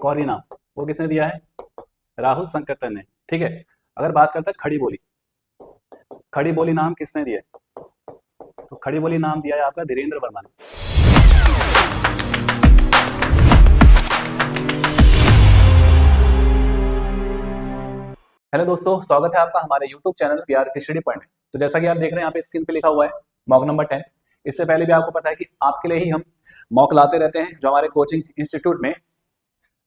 कौरवी नाम, वो किसने दिया है? राहुल संकतन ने। ठीक है, अगर बात करते हैं खड़ी बोली, खड़ी बोली नाम किसने दिया है? तो खड़ी बोली नाम दिया है आपका धीरेन्द्र वर्मा ने। हेलो दोस्तों, स्वागत है आपका हमारे YouTube चैनल पीआर की स्टडी पॉइंट में। तो जैसा कि आप देख रहे हैं यहाँ पे स्क्रीन पे लिखा हुआ है मॉक नंबर 10। इससे पहले भी आपको पता है कि आपके लिए ही हम मॉक लाते रहते हैं, जो हमारे कोचिंग इंस्टीट्यूट में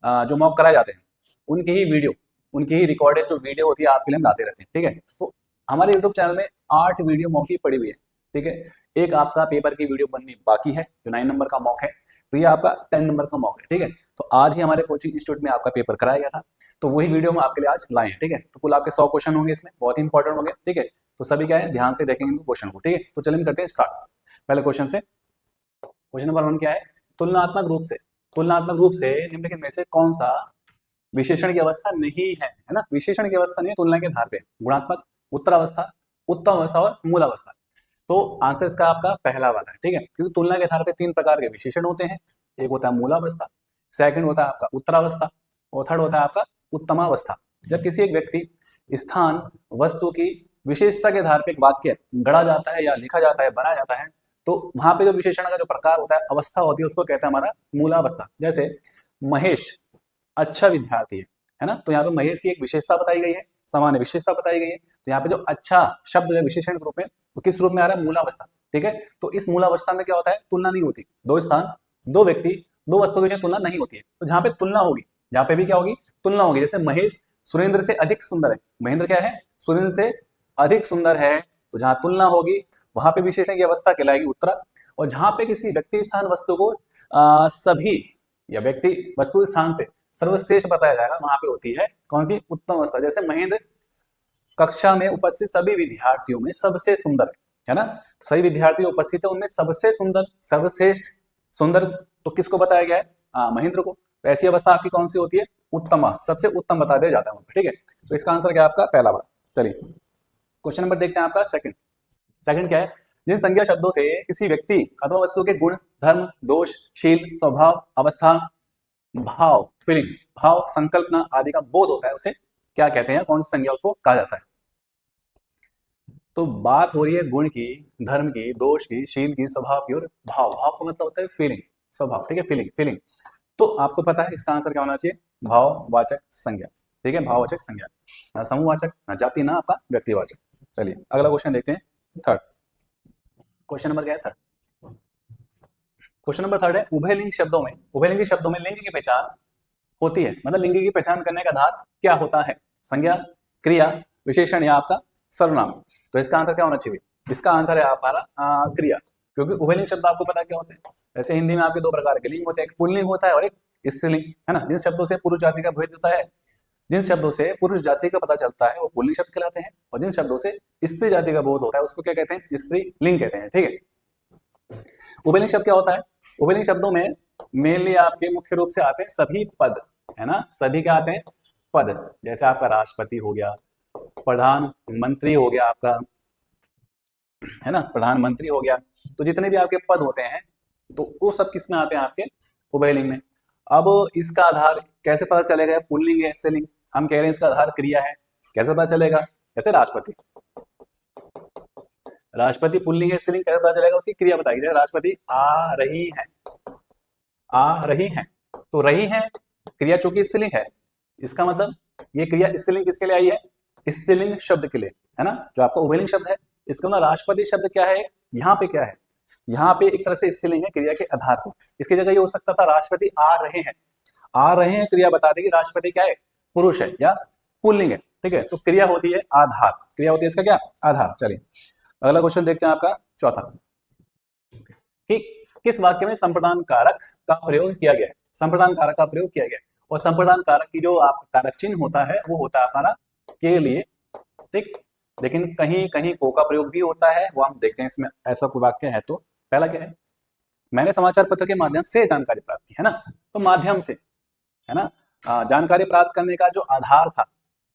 जो मॉक कराए जाते हैं उनकी ही वीडियो, उनकी ही रिकॉर्डेड जो वीडियो होती है आपके लिए हम लाते रहते हैं। ठीक है, तो हमारे यूट्यूब चैनल में 8 वीडियो मॉक की पड़ी हुई है। ठीक है, एक आपका पेपर की वीडियो बननी बाकी है जो 9 नंबर का मॉक है, तो ये आपका 10 नंबर का मॉक है। ठीक है, तो आज ही हमारे कोचिंग इंस्टीट्यूट में आपका पेपर कराया गया था, तो वही वीडियो हम आपके लिए आज लाए हैं। ठीक है, तो कुल आपके 100 क्वेश्चन होंगे, इसमें बहुत ही इंपॉर्टेंट होंगे। ठीक है, तो सभी क्या है, ध्यान से देखेंगे क्वेश्चन को। ठीक है, तो चलिए हम करते हैं स्टार्ट पहले क्वेश्चन से। क्वेश्चन नंबर 1 क्या है? तुलनात्मक रूप से निम्नलिखित में से कौन सा विशेषण की अवस्था नहीं है? है ना, विशेषण की अवस्था नहीं है तुलना के आधार पे। गुणात्मक, उत्तरावस्था, उत्तम अवस्था और मूल अवस्था। तो आंसर इसका आपका पहला वाला है। ठीक है, क्योंकि तुलना के आधार पे 3 प्रकार के विशेषण होते हैं। एक होता है मूलावस्था, सेकंड होता है आपका उत्तरावस्था और थर्ड होता है आपका उत्तमावस्था। जब किसी एक व्यक्ति, स्थान, वस्तु की विशेषता के आधार पे एक वाक्य गढ़ा जाता है या लिखा जाता है, बनाया जाता है, तो वहां पे जो विशेषण का जो प्रकार होता है, अवस्था होती है, उसको कहते हैं हमारा मूलावस्था। जैसे महेश अच्छा विद्यार्थी है ना, तो यहाँ पे महेश की एक विशेषता बताई गई है, सामान्य विशेषता बताई गई है। तो यहाँ पे जो अच्छा शब्द है विशेषण के रूप में, वो किस रूप में आ रहा है? मूलावस्था। ठीक है, तो इस मूलावस्था में क्या होता है? तुलना नहीं होती। दो स्थान, दो व्यक्ति, दो वस्तुओं के बीच तुलना नहीं होती है। तो जहां पे तुलना होगी, जहां पे भी क्या होगी? तुलना होगी। जैसे महेश सुरेंद्र से अधिक सुंदर है, महेंद्र क्या है? सुरेंद्र से अधिक सुंदर है, तो जहां तुलना होगी वहां पे विशेषण की अवस्था कहलाएगी उत्तरा। और जहां पे किसी व्यक्ति, स्थान, वस्तु को सभी या व्यक्ति, वस्तु, स्थान से सर्वश्रेष्ठ बताया जाएगा, वहां पे होती है कौन सी? उत्तम अवस्था। जैसे महेंद्र कक्षा में उपस्थित सभी विद्यार्थियों में सबसे सुंदर है ना, तो सभी विद्यार्थी उपस्थित है, उनमें सबसे सुंदर, सर्वश्रेष्ठ सुंदर तो किसको बताया गया है? महेंद्र को। तो ऐसी अवस्था आपकी कौन सी होती है? उत्तम, सबसे उत्तम बता दिया जाता है। ठीक है, तो इसका आंसर क्या है आपका? पहला वाला। चलिए क्वेश्चन नंबर देखते हैं आपका सेकंड क्या है? जिन संज्ञा शब्दों से किसी व्यक्ति अथवा वस्तु के गुण, धर्म, दोष, शील, स्वभाव, अवस्था, भाव, फीलिंग, भाव, संकल्पना आदि का बोध होता है, उसे क्या कहते हैं? कौन सी संज्ञा उसको कहा जाता है? तो बात हो रही है गुण की, धर्म की, दोष की, शील की, स्वभाव की और भाव। भाव का मतलब होता है फीलिंग, स्वभाव। ठीक है, फीलिंग। तो आपको पता है इसका आंसर क्या होना चाहिए? भाववाचक संज्ञा। ठीक है, भाववाचक संज्ञा, ना समूहवाचक, ना जाति, ना आपका व्यक्तिवाचक। चलिए अगला क्वेश्चन देखते हैं, थर्ड। क्वेश्चन नंबर क्या है? थर्ड। क्वेश्चन नंबर थर्ड है, उभयलिंगी शब्दों में लिंग की पहचान होती है, मतलब लिंग की पहचान करने का आधार क्या होता है? संज्ञा, क्रिया, विशेषण या आपका सर्वनाम। तो इसका आंसर क्या होना चाहिए? इसका आंसर है हमारा क्रिया, क्योंकि उभयलिंग शब्द आपको पता क्या होते हैं। वैसे हिंदी में आपके 2 प्रकार के लिंग होते हैं, एक पुल्लिंग होता है और एक स्त्रीलिंग, है ना। जिन शब्दों से पुरुष जाति का भेद होता है, जिन शब्दों से पुरुष जाति का पता चलता है, वो पुल्लिंग शब्द कहलाते हैं, और जिन शब्दों से स्त्री जाति का बोध होता है, उसको क्या कहते हैं? स्त्रीलिंग कहते हैं। ठीक है, उभयलिंग शब्द क्या होता है? उभयलिंग शब्दों में मेनली आपके मुख्य रूप से आते हैं सभी पद, है ना। सभी क्या आते हैं? पद। जैसे आपका राष्ट्रपति हो गया, प्रधानमंत्री हो गया आपका, है ना, प्रधानमंत्री हो गया। तो जितने भी आपके पद होते हैं, तो वो सब किस में आते हैं? आपके उभयलिंग में। अब इसका आधार कैसे पता चलेगा? पुल्लिंग है, स्त्रीलिंग? हम कह रहे हैं इसका आधार क्रिया है। कैसे पता चलेगा? जैसे राष्ट्रपति पुल्लिंग है, स्त्रीलिंग, कैसे पता चलेगा? उसकी क्रिया बताई जाए। राष्ट्रपति आ रही है, तो रही है क्रिया चूंकि स्त्रीलिंग है, इसका मतलब ये क्रिया स्त्रीलिंग किसके लिए आई है? स्त्रीलिंग शब्द के लिए, है ना। जो आपका उभयलिंग शब्द है, इसका मतलब राष्ट्रपति शब्द क्या है? यहाँ पे क्या है? यहाँ पे एक तरह से स्त्रीलिंग है क्रिया के आधार पर। इसकी जगह ये हो सकता था राष्ट्रपति आ रहे हैं, क्रिया बता देगी राष्ट्रपति क्या है? पुरुष है या पुल्लिंग है। ठीक है, तो क्रिया होती है आधार, क्रिया होती है इसका क्या? आधार। चलिए अगला क्वेश्चन देखते हैं आपका चौथा, कि किस वाक्य में संप्रदान कारक का प्रयोग किया गया है? संप्रदान कारक का प्रयोग किया गया है, और संप्रदान कारक की जो आपका कारक चिन्ह होता है, वो होता है हमारा के लिए। ठीक, लेकिन कहीं कहीं को का प्रयोग भी होता है, वो हम देखते हैं इसमें ऐसा कोई वाक्य है। तो पहला क्या है? मैंने समाचार पत्र के माध्यम से जानकारी प्राप्त की, है ना। तो माध्यम से, है ना, जानकारी प्राप्त करने का जो आधार था,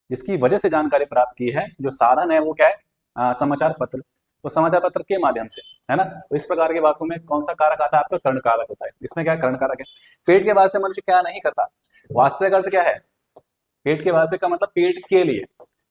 जिसकी वजह से जानकारी प्राप्त की है, जो साधन है, वो क्या है? समाचार पत्र। तो समाचार पत्र के माध्यम से, है ना। तो इस प्रकार के वाक्यों में कौन सा कारक आता है आपका, कर्ण कारक होता है। इसमें क्या कर्ण कारक है, पेट के वास्ते मनुष्य क्या नहीं करता, वास्तविक अर्थ क्या है, पेट के वास्ते का मतलब पेट के लिए,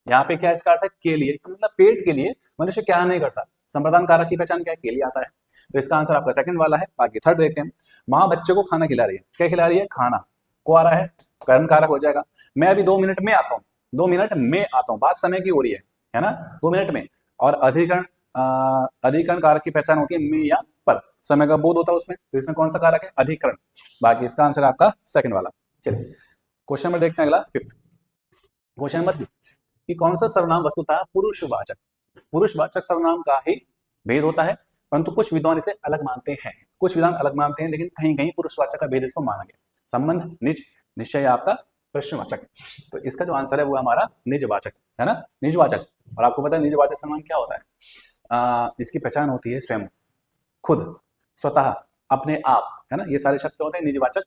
यहाँ पे क्या इसका अर्थ है के लिए, मतलब पेट के लिए मनुष्य क्या नहीं करता। संप्रदान कारक की पहचान क्या है, के लिए आता है। तो इसका आंसर आपका सेकंड वाला है। बाकी थर्ड देखते हैं, माँ बच्चे को खाना खिला रही है, क्या खिला रही है, खाना, को आ रहा है, कर्म कारक हो जाएगा। मैं अभी 2 मिनट में आता हूँ, 2 मिनट में आता हूँ, बात समय की हो रही है ना, 2 मिनट में। और अधिकरण, अधिकरण कारक की पहचान होती है में या पर, समय का बोध होता है उसमें, तो इसमें कौन सा कारक है, अधिकरण। बाकी इसका आंसर आपका सेकंड वाला। चलिए क्वेश्चन नंबर देखते हैं अगला, फिफ्थ क्वेश्चन नंबर 5 कि कौन सा सर्वनाम वस्तुतः पुरुषवाचक, पुरुषवाचक सर्वनाम का ही भेद होता है, परंतु कुछ विद्वान इसे अलग मानते हैं, कुछ विद्वान अलग मानते हैं, लेकिन कहीं कहीं पुरुषवाचक का भेद इसको माना गया। संबंध, निज, निश्चय आपका प्रश्नवाचक। तो इसका जो आंसर है वो हमारा निजवाचक है ना, निजवाचक। और आपको पता है निजवाचक सर्वनाम क्या होता है, इसकी पहचान होती है स्वयं, खुद, स्वतः, अपने आप, है ना, ये सारे शब्द होते हैं निजवाचक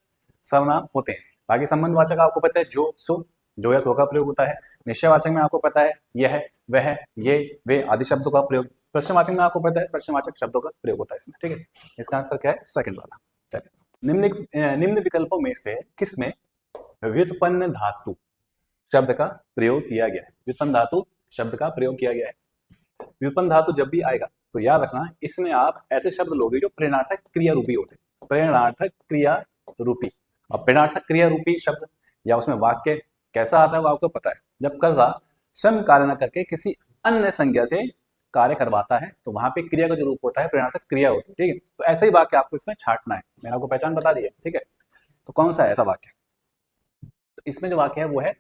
सर्वनाम होते हैं। बाकी संबंधवाचक आपको पता है जो, सो, जो या सो का प्रयोग होता है। निश्चयवाचक में आपको पता है यह, वह, ये, वे आदि शब्दों का प्रयोग। प्रश्नवाचक में आपको पता है प्रश्नवाचक शब्दों का प्रयोग होता है इसमें, ठीक है। इसका आंसर क्या है, सेकंड वाला। चलिए निम्न विकल्पों में से किसमें व्युत्पन्न धातु शब्द का प्रयोग किया गया है, व्युत्पन्न धातु शब्द का प्रयोग किया गया है। व्युत्पन्न धातु जब भी आएगा तो याद रखना, इसमें आप ऐसे शब्द लोगे जो प्रेरणार्थक क्रिया रूपी होते, प्रेरणार्थक क्रिया रूपी। अब प्रेरणार्थक क्रिया रूपी शब्द या उसमें वाक्य कैसा आता है वो आपको पता है, जब कर्ता स्वयं कार्य न करके किसी अन्य संज्ञा से कार्य करवाता है तो वहां पे क्रिया का जो रूप होता है प्रेरणार्थक क्रिया होती है, ठीक है। तो ऐसा ही वाक्य आपको इसमें छांटना है, मैंने आपको पहचान बता दी है, ठीक है। तो कौन सा है ऐसा वाक्य, तो इसमें जो वाक्य है वो है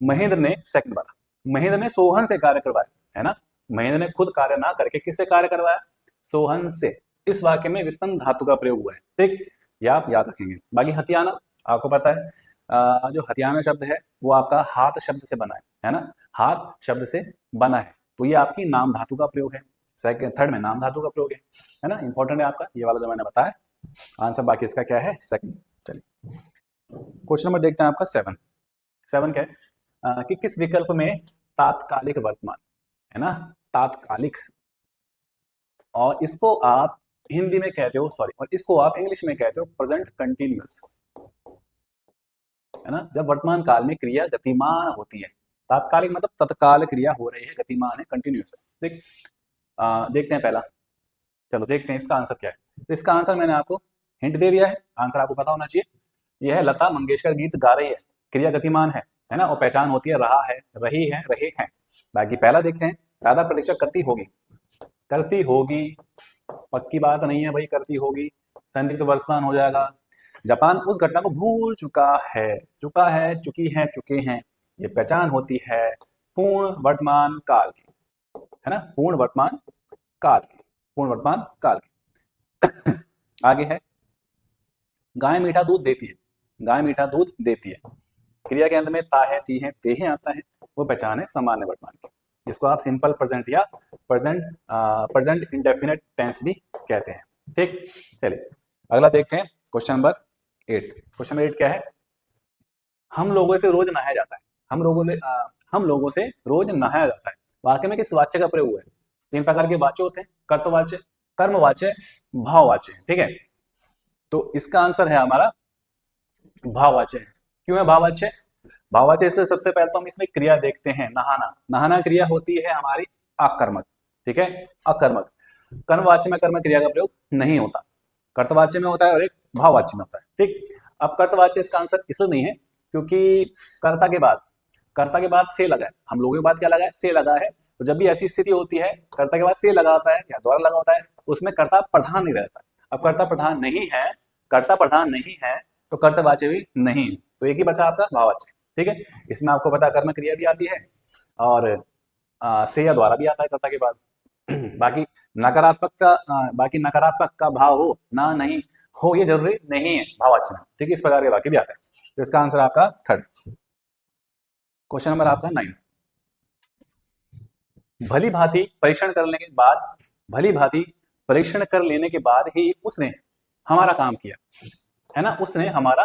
महेंद्र ने, सेकंड वाला, महेंद्र ने सोहन से कार्य करवाया, है ना। महेंद्र ने खुद कार्य ना करके किससे कार्य करवाया, सोहन से। इस वाक्य में व्युत्पन्न धातु का प्रयोग हुआ है, ठीक, ये आप याद रखेंगे। बाकी हथियाना आपको पता है, जो हथियाना शब्द है वो आपका हाथ शब्द से बना है ना, हाथ शब्द से बना है, तो ये आपकी नाम धातु का प्रयोग है। सेकंड, थर्ड में नाम धातु का प्रयोग है ना, इंपॉर्टेंट है आपका ये वाला जो मैंने बताया आंसर। बाकी इसका क्या है, सेकंड। चलिए क्वेश्चन नंबर देखते हैं आपका 7 क्या है, कि किस विकल्प में तात्कालिक वर्तमान, है ना, तात्कालिक, और इसको आप हिंदी में कहते हो, सॉरी, और इसको आप इंग्लिश में कहते हो प्रेजेंट कंटिन्यूअस, है ना। जब वर्तमान काल में क्रिया गतिमान होती है, तात्कालिक मतलब तत्काल क्रिया हो रही है, गतिमान है, कंटिन्यूअस है। देख देखते हैं पहला, चलो देखते हैं इसका आंसर क्या है। तो इसका आंसर मैंने आपको हिंट दे दिया है, आंसर आपको पता होना चाहिए। यह है लता मंगेशकर गीत गा रही है, क्रिया गतिमान है ना, और पहचान होती है रहा है, रही है, रहे हैं। बाकी पहला देखते हैं, राधा प्रतीक्षा करती होगी, करती होगी पक्की बात नहीं है भाई, करती होगी, संदिग्ध वर्तमान हो जाएगा। जापान उस घटना को भूल चुका है, चुका है, चुकी है, चुके हैं, ये पहचान होती है पूर्ण वर्तमान काल की, है ना, पूर्ण वर्तमान काल की, पूर्ण वर्तमान काल की। आगे है गाय मीठा दूध देती है, गाय मीठा दूध देती है, क्रिया के अंत में ता है, ती है, ते है आता है, वो पहचान है सामान्य वर्तमान की, जिसको आप सिंपल प्रेजेंट या प्रेजेंट इंडेफिनिट टेंस भी कहते हैं, ठीक। चलिए अगला देखते हैं क्वेश्चन नंबर 8। क्वेश्चन नंबर 8 क्या है, हम लोगों से रोज नहाया जाता है, हम लोगों से रोज नहाया जाता है, वाक्य में किस वाच्य का प्रयोग हुआ है। 3 प्रकार के वाच्य होते हैं, कर्तवाच्य, कर्मवाच्य, भाववाच्य, ठीक है। तो इसका आंसर है हमारा भाववाच्य। क्यों है भाववाच्य, भाववाच्य से सबसे पहले तो हम इसमें क्रिया देखते हैं, नहाना, नहाना क्रिया होती है हमारी आकर्मक, ठीक है, अकर्मक। कर्मवाच्य में कर्म क्रिया का प्रयोग नहीं होता, कर्तवाच्य में होता है और एक भाववाच्य में होता है, ठीक। अब कर्तवाच्य इसका आंसर इसलिए नहीं है क्योंकि कर्ता के बाद से लगा है, हम लोगों के बाद क्या लगा है, से लगा है। तो जब भी ऐसी स्थिति होती है कर्ता के बाद से लगा होता है या द्वारा लगा होता है, उसमें कर्ता प्रधान नहीं रहता। अब कर्ता प्रधान नहीं है, कर्ता प्रधान नहीं है तो कर्तवाच्य भी नहीं, तो एक ही बचा आपका भाववाच्य, ठीक है। इसमें आपको पता कर्म क्रिया भी आती है और से या द्वारा भी आता है कर्ता के बाद। बाकी नकारात्मक का भाव हो ना नहीं हो ये जरूरी नहीं है भाववाच्य में, ठीक है, इस प्रकार के वाक्य भी आते हैं। तो इसका आंसर आपका थर्ड। क्वेश्चन नंबर आपका 9, भली भांति परीक्षण कर लेने के बाद ही उसने हमारा काम किया, है ना, उसने हमारा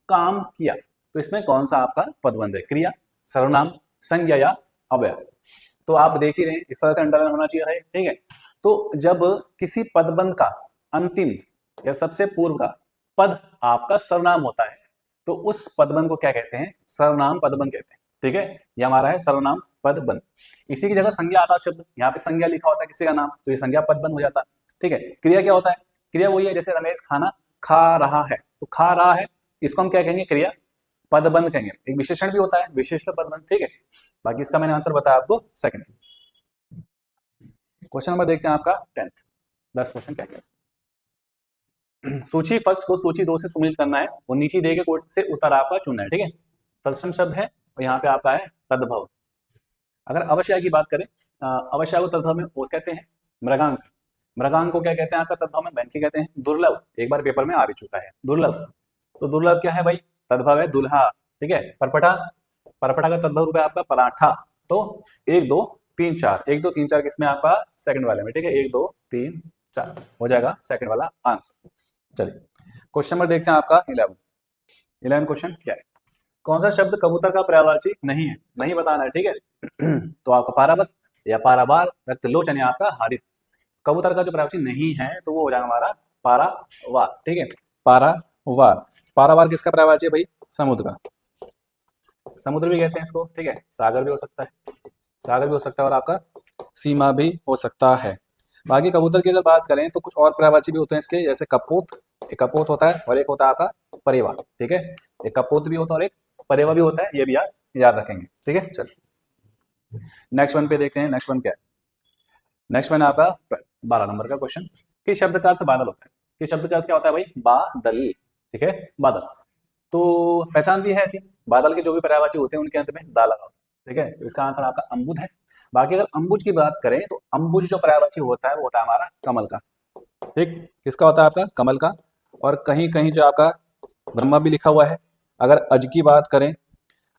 काम किया। तो इसमें कौन सा आपका पदबंध है, क्रिया, सर्वनाम, संज्ञा या अव्यय। तो आप देख ही रहे हैं, इस तरह से अंडरलाइन होना चाहिए है, ठीक है। तो जब किसी पदबंध का अंतिम या सबसे पूर्व का पद आपका सर्वनाम होता है तो उस पदबंध को क्या कहते हैं? सर्वनाम पदबंध कहते हैं, ठीक है। ये हमारा है सर्वनाम पदबंध। इसी की जगह संज्ञा आता शब्द, यहाँ पे संज्ञा लिखा होता है किसी का नाम, तो ये संज्ञा पदबंध हो जाता है, ठीक है। क्रिया क्या होता है? क्रिया वही है, जैसे रमेश खाना खा रहा है, तो खा रहा है इसको हम क्या कहेंगे? क्रिया पदबंध कहेंगे। एक विशेषण भी होता है, विशेषण पदबंध, ठीक है। बाकी इसका मैंने आंसर बताया आपको सेकंड। क्वेश्चन नंबर देखते हैं आपका 10th। 10 क्वेश्चन क्या क्या? सूची फर्स्ट को सूची 2 से सम्मिलित करना है और नीचे दिए गए कोड से उत्तर आपका चुनना है, ठीक है। तत्सम शब्द है और यहाँ पे आपका है तद्भव। अगर अवश्य की बात करें, अवश्य को तद्भव में ओस कहते हैं। मृगांक, मृगांक को क्या कहते हैं? आपका तद्भव में बैंकी कहते हैं। दुर्लभ एक बार पेपर में आ भी चुका है, दुर्लभ। तो दुर्लभ क्या है भाई? तद्भव है दुल्हा, ठीक है। परपटा, परपटा का तद्भव रूप है आपका पराठा। तो 1 2 3 4, 1 2 3 4 किसमें? आपका सेकंड वाले में, ठीक है। 1 2 3 4 हो जाएगा सेकंड वाला आंसर। चलिए क्वेश्चन नंबर देखते हैं आपका 11 क्वेश्चन क्या है? कौन सा शब्द कबूतर का पर्यायवाची नहीं है? नहीं बताना है, ठीक है। तो आपका पारावत या पारावार, रक्तलोचन या आपका हारित। कबूतर का जो पर्यायवाची नहीं है तो वो हो जाएगा हमारा पारावार, ठीक है। पारावार, पारावार किसका पर्यायवाची है भाई? समुद्र का। समुद्र भी कहते हैं इसको, ठीक है। सागर भी हो सकता है, सागर भी हो सकता है, और आपका सीमा भी हो सकता है। बाकी कबूतर की अगर बात करें तो कुछ और पर्यायवाची भी होते हैं इसके, जैसे कपोत, एक कपोत होता है और एक होता है आपका परेवा, ठीक है। एक कपोत भी होता है और एक परेवा भी होता है, ये भी आप याद रखेंगे, ठीक है। चलिए नेक्स्ट वन पे देखते हैं। नेक्स्ट वन क्या है? नेक्स्ट वन आपका 12 नंबर का क्वेश्चन। किस शब्द का अर्थ बादल होता है? किस शब्द का अर्थ क्या होता है भाई? बादल, ठीक है, बादल। तो पहचान भी है ऐसी, बादल के जो भी पर्यायवाची होते हैं उनके अंत में दा लगा होता है, ठीक है। तो इसका आंसर आपका अम्बुद है। बाकी अगर अम्बुज की बात करें तो अम्बुज जो पर्यायवाची होता है वो होता है हमारा कमल का, ठीक। किसका होता है? आपका कमल का। और कहीं कहीं जो आपका ब्रह्मा भी लिखा हुआ है। अगर अज की बात करें,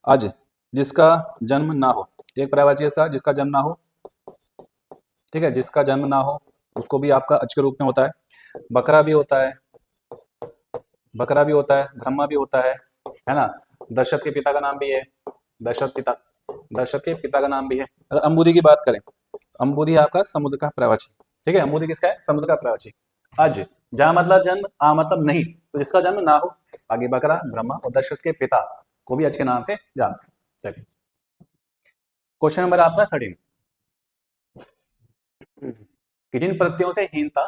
अज जिसका जन्म ना हो, एक पर्यायवाची है इसका, जिसका जन्म ना हो, ठीक है, जिसका जन्म ना हो उसको भी आपका अज के रूप में होता है। बकरा भी होता है, बकरा भी होता है, ब्रह्मा भी होता है ना। दशरथ के पिता का नाम भी है, दशरथ पिता, दशरथ के पिता का नाम भी है। अगर अम्बुदी की बात करें, अम्बुदी आपका समुद्र का पर्यायवाची, ठीक है। अम्बुदी किसका है? समुद्र का पर्यायवाची। अज, जा मतलब जन्म, आ मतलब नहीं, तो जिसका जन्म ना हो। आगे बकरा, ब्रह्मा और दशरथ के पिता को भी अज के नाम से जानते हैं। चलिए क्वेश्चन नंबर आपका 13। कि जिन प्रत्ययों से हीनता,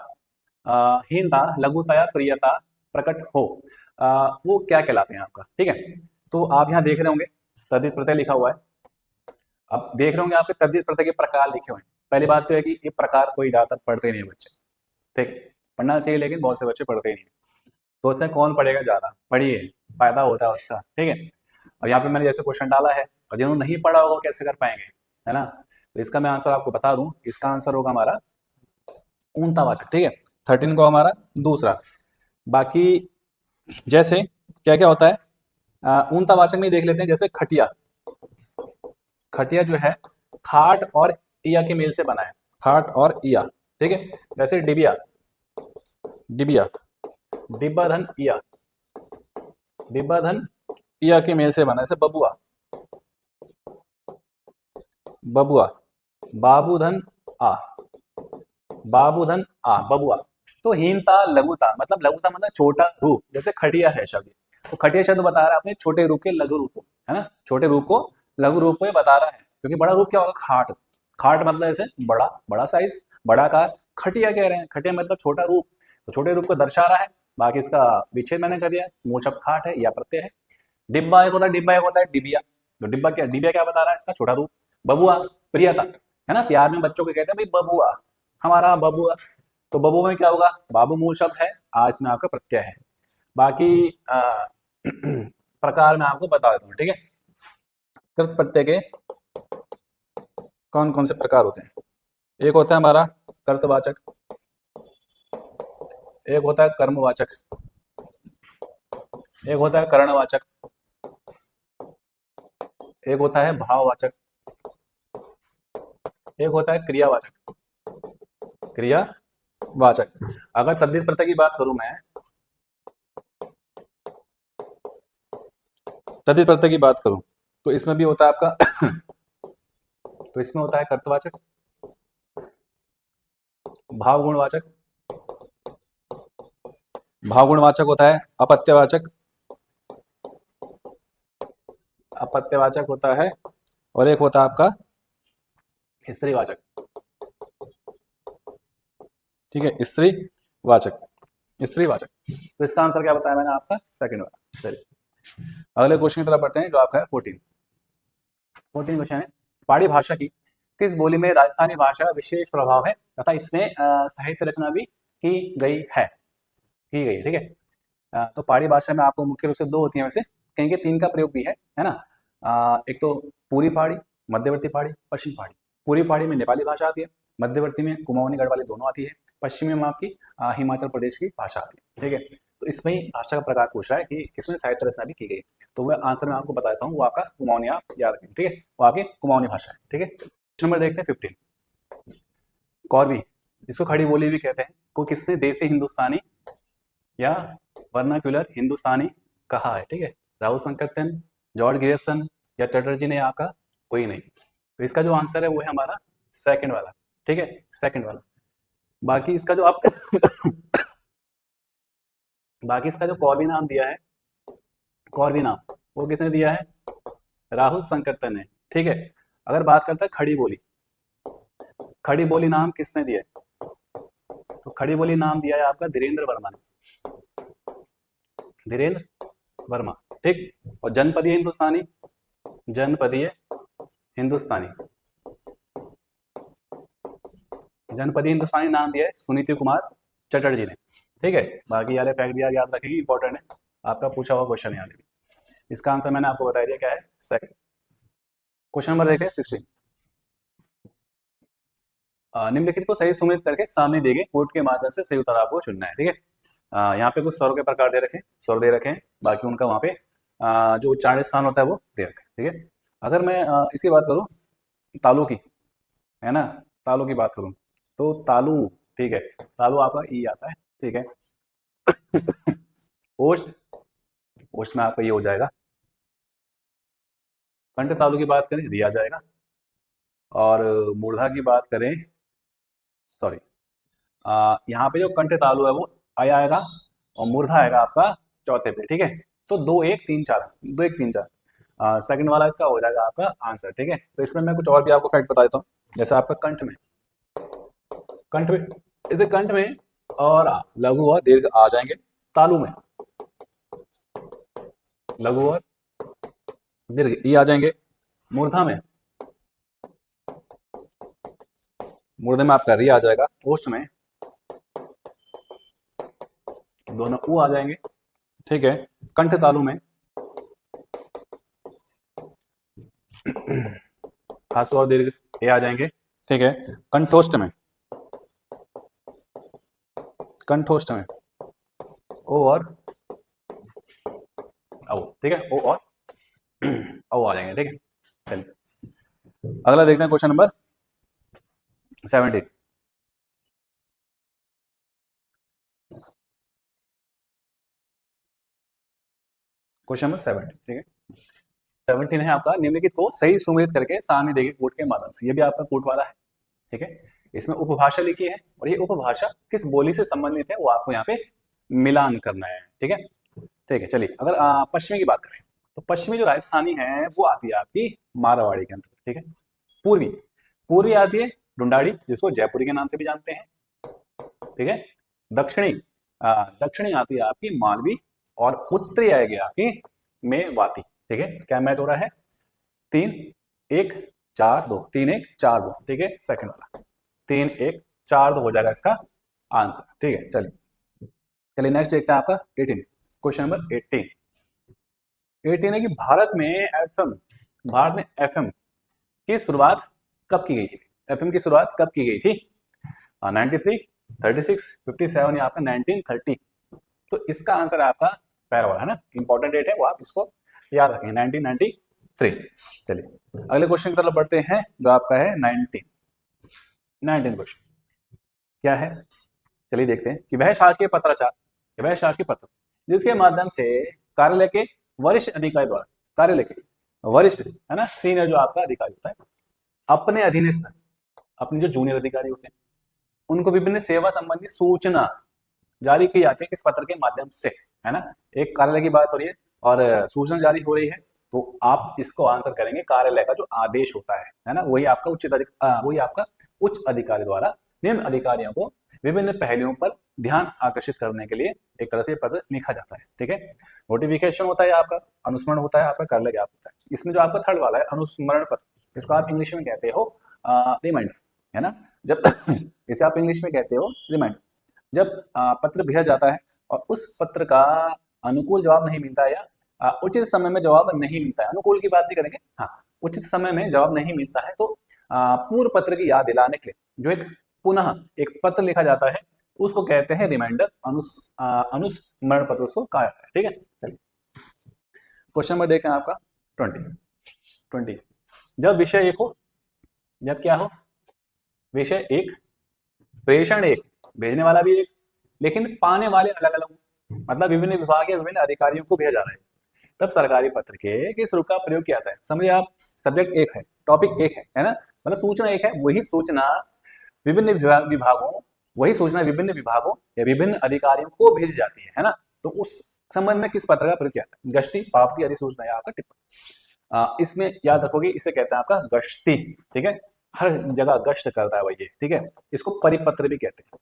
हीनता, लघुता या प्रियता प्रकट हो, वो क्या कहलाते हैं आपका, ठीक है। तो आप यहाँ देख रहे होंगे तद्धित प्रत्यय लिखा हुआ है। अब देख रहे होंगे आपके तद्धित प्रत्यय के प्रकार लिखे हुए हैं। पहली बात तो है कि ये प्रकार कोई ज्यादातर पढ़ते नहीं है बच्चे, ठीक। पढ़ना चाहिए लेकिन बहुत से बच्चे पढ़ते ही नहीं। सोचते हैं कौन पढ़ेगा, ज्यादा पढ़िए, फायदा होता है उसका, ठीक है। और यहाँ पे मैंने जैसे क्वेश्चन डाला है और जिन्होंने नहीं पढ़ा होगा कैसे कर पाएंगे, है ना। तो इसका मैं आंसर आपको बता दूं, इसका आंसर होगा हमारा ऊंतावाचक, ठीक है। 13 को हमारा दूसरा। बाकी जैसे क्या क्या होता है, ऊंतावाचक में देख लेते हैं। जैसे खटिया, खटिया जो है खाट और इया के मेल से बना है, खाट और इया, ठीक है। जैसे डिबिया, डिबिया, डिब्बा धन इया, डिब्बा धन इया के मेल से बना है। जैसे बबुआ, बबुआ, बाबू धन आ, बाबू धन आ, बबुआ। तो हीनता, लघुता, मतलब लघुता मतलब छोटा रूप, जैसे खटिया है शब्द, तो खटिया शब्द बता रहा है अपने छोटे रूप के लघु रूप को, है ना। छोटे रूप को लघु रूप को ये बता रहा है, क्योंकि बड़ा रूप क्या होगा? खाट, खाट मतलब जैसे बड़ा, बड़ा साइज, बड़ा आकार। खटिया कह रहे हैं, खटिया मतलब छोटा रूप, तो छोटे रूप को दर्शा रहा है। बाकी इसका विच्छेद मैंने कर दिया, मूल शब्द खाट है या प्रत्यय है। डिब्बा एक होता है, डिब्बा एक होता है डिबिया। तो डिब्बा क्या, डिबिया क्या बता रहा है? इसका छोटा रूप। बबुआ प्रियता, है ना, प्यार में बच्चों को कहते हैं भाई बबुआ, हमारा बबुआ। तो बबुआ में क्या होगा? बाबू मूल शब्द है, आ इसमें आपका प्रत्यय है। बाकी प्रकार में आपको बता देता हूँ, ठीक है। कृत प्रत्यय के कौन कौन से प्रकार होते हैं? एक होता है हमारा कर्तवाचक, एक होता है कर्मवाचक, एक होता है करणवाचक, एक होता है भाववाचक, एक होता है क्रियावाचक, क्रियावाचक। अगर तद्धित प्रत्यय की बात करूं मैं, तद्धित प्रत्यय की बात करूं तो इसमें भी होता है आपका तो इसमें होता है कर्तवाचक, भावगुणवाचक, भावगुणवाचक होता है अपत्यवाचक, अपत्यवाचक होता है, और एक होता है आपका स्त्रीवाचक। ठीक है, स्त्रीवाचक, स्त्रीवाचक। तो इसका आंसर क्या बताया मैंने आपका? सेकंड वाला। चलिए अगले क्वेश्चन की तरफ बढ़ते हैं, जो आपका है 14 क्वेश्चन है, पहाड़ी भाषा की किस बोली में राजस्थानी भाषा का विशेष प्रभाव है तथा इसमें साहित्य रचना भी की गई है, ठीक है। तो पहाड़ी भाषा में आपको मुख्य रूप से दो होती है, वैसे कहीं के तीन का प्रयोग भी है ना। एक तो पूरी पहाड़ी, मध्यवर्ती पहाड़ी, पश्चिम पहाड़ी। पूरी पहाड़ी में नेपाली भाषा आती है, मध्यवर्ती में कुमाऊनी गढ़वाली दोनों आती है, पश्चिमी में आपकी हिमाचल प्रदेश की भाषा आती है। ठीक है, तो इसमें ही भाषा का प्रकार पूछ रहा है कि इसमें साहित्य रचना भी की गई, तो वह आंसर मैं आपको बताता हूँ, वो आपका कुमाऊनी आप याद रखें। ठीक है, वो आपकी कुमाऊनी भाषा है। ठीक है, क्वेश्चन नंबर देखते हैं 15। कौरवी, जिसको खड़ी बोली भी कहते हैं, को किसने देसी हिंदुस्तानी या वर्नाक्युलर हिंदुस्तानी कहा है? ठीक है, राहुल संकर्तन, जॉर्ज ग्रियर्सन या चटर्जी ने आपका? कोई नहीं। तो इसका जो आंसर है वो है हमारा सेकंड वाला। ठीक है, सेकंड वाला। बाकी इसका जो आप बाकी इसका जो कौरवी नाम दिया है, कौरवी नाम वो किसने दिया है? राहुल संकर्तन ने। ठीक है, अगर बात करता है खड़ी बोली, खड़ी बोली नाम किसने दिया है? तो खड़ी बोली नाम दिया है आपका धीरेन्द्र वर्मा ने, धीरेन्द्र वर्मा। ठीक, और जनपदीय हिंदुस्तानी, जनपदीय हिंदुस्तानी, जनपदीय हिंदुस्तानी नाम दिया है सुनीति कुमार चटर्जी ने। ठीक है, बाकी यार फैक्ट दिया याद रखेंगे, इंपॉर्टेंट है, आपका पूछा हुआ क्वेश्चन है। इसका आंसर मैंने आपको बता दिया, क्या है? सेकंड। क्वेश्चन नंबर देखते हैं 16। निम्नलिखित को सही सुमेलित करके सामने दिए गए कोड के माध्यम से सही उत्तर आपको चुनना है। ठीक है, यहाँ पे कुछ स्वरों के प्रकार दे रखे, स्वर दे रखे हैं, बाकी उनका वहाँ पे जो उच्चारण स्थान होता है वो दे रखे। ठीक है, अगर मैं इसकी बात करूँ तालु की, है ना, तालु की बात करूँ तो तालु, ठीक है, तालु आपका ई आता है। ठीक है, ओष्ठ, ओष्ठ में आपका ये हो जाएगा। कंठ तालु की बात करें दिया जाएगा, और मूर्धा की बात करें, सॉरी, यहाँ पे जो कंठ तालु है वो आएगा, और मूर्धा आएगा आपका चौथे पे। ठीक है, तो 2 1 3 4, 2 1 3 4 सेकंड वाला इसका हो जाएगा आपका आंसर। ठीक है, तो इसमें मैं कुछ और भी आपको फैक्ट बता देता हूँ, जैसे आपका कंठ में, कंठ में, इधर कंठ में और लघु और दीर्घ आ जाएंगे, तालु में लघु और दीर्घ ई आ जाएंगे, मूर्धा में, मूर्धा में आपका री आ जाएगा, ओष्ठ में दोनों ऊ आ जाएंगे। ठीक है, कंठ तालु में हासु और दीर्घ ए आ जाएंगे। ठीक है, कंठोष्ठ में, कंठोष्ठ में ओ और औ। ठीक है, ओ और औ आ जाएंगे। ठीक है, चलिए अगला देखते हैं क्वेश्चन नंबर 17। क्वेश्चन नंबर 17, ठीक है, 17 है आपका, निम्नलिखित को सही सुमेलित करके सामने देखे कोड के माध्यम से। ये भी आपका कोड वाला है। ठीक है, इसमें उपभाषा लिखी है, और ये उपभाषा किस बोली से संबंधित है वो आपको यहाँ पे मिलान करना है। ठीक है, ठीक है, चलिए अगर पश्चिमी की बात करें तो पश्चिमी जो राजस्थानी है वो आती है आपकी मारवाड़ी के अंदर। ठीक है, पूर्वी, पूर्वी आती है ढूंढाड़ी, जिसको जयपुरी के नाम से भी जानते हैं। ठीक है, दक्षिणी, दक्षिणी आती है आपकी मालवी, और उत्तरी आएगी आपकी मेवाती। ठीक है, क्या मैच हो रहा है? 3 1 4 2, 3 1 4 2। ठीक है, सेकंड वाला 3 1 4 2 हो जाएगा इसका आंसर। ठीक है, चलिए चलिए नेक्स्ट देखते हैं आपका 18, क्वेश्चन नंबर 18 है कि भारत में एफएम की शुरुआत कब की गई थी? एफएम की शुरुआत कब की गई थी? 93, 36, 57 या आपका 1930। तो इसका आंसर है आपका पैरा वाला, है ना, इंपॉर्टेंट डेट है वो, आप इसको याद रखें, 1993। चलिए अगले क्वेश्चन की तरफ बढ़ते हैं, जो आपका है 19 क्वेश्चन क्या है, चलिए देखते हैं कि वह शासकीय पत्राचार, वह शासकीय पत्र जिसके माध्यम से कार्यालय के वरिष्ठ अधिकारी द्वारा, कार्यालय के वरिष्ठ, है ना, सीनियर जो आपका अधिकारी होता है, अपने अधीनस्थ, अपने जो जूनियर अधिकारी होते हैं उनको विभिन्न सेवा संबंधी सूचना जारी की जाती है किस पत्र के माध्यम से, है ना। एक कार्यालय की बात हो रही है और सूचना जारी हो रही है, तो आप इसको आंसर करेंगे कार्यालय का जो आदेश होता है ना, वही आपका उच्च अधिकारी द्वारा निम्न अधिकारियों को विभिन्न पहलुओं पर ध्यान आकर्षित करने के लिए एक तरह से पत्र लिखा जाता है, ठीक है। नोटिफिकेशन होता है आपका, अनुस्मरण होता है आपका, कार्यालय ज्ञापन होता है। इसमें जो आपका थर्ड वाला है अनुस्मरण पत्र, इसको आप इंग्लिश में कहते हो रिमाइंडर, है ना। जब इसे आप इंग्लिश में कहते हो रिमाइंडर। जब पत्र भेजा जाता है और उस पत्र का अनुकूल जवाब नहीं मिलता है या उचित समय में जवाब नहीं मिलता है, अनुकूल की बात नहीं करेंगे, हाँ, उचित समय में जवाब नहीं मिलता है, तो पूर्व पत्र की याद दिलाने के लिए जो एक पुनः एक पत्र लिखा जाता है उसको कहते हैं रिमाइंडर, अनुस्मरण पत्र उसको कहा जाता है, ठीक है। चलिए क्वेश्चन नंबर देखते हैं आपका 20। जब विषय एक हो, जब क्या हो, विषय एक, प्रेषण एक, भेजने वाला भी एक, लेकिन पाने वाले अलग अलग हो, मतलब विभिन्न विभाग या विभिन्न अधिकारियों को भेजा जा रहा है, तब सरकारी पत्र के किस रूप का प्रयोग किया जाता है। समझिए आप, सब्जेक्ट एक है, टॉपिक एक है ना, मतलब सूचना एक है, वही सूचना विभिन्न विभागों वही सूचना विभिन्न विभागों या विभिन्न अधिकारियों को भेजी जाती है ना। तो उस संबंध में किस पत्र का प्रयोग किया जाता है, गश्ती, पावती आदि सूचना या आपका टिप्पणी। इसमें याद रखोगे, इसे कहते हैं आपका गश्ती, ठीक है। हर जगह गश्त करता है वही है, ठीक है। इसको परिपत्र भी कहते हैं,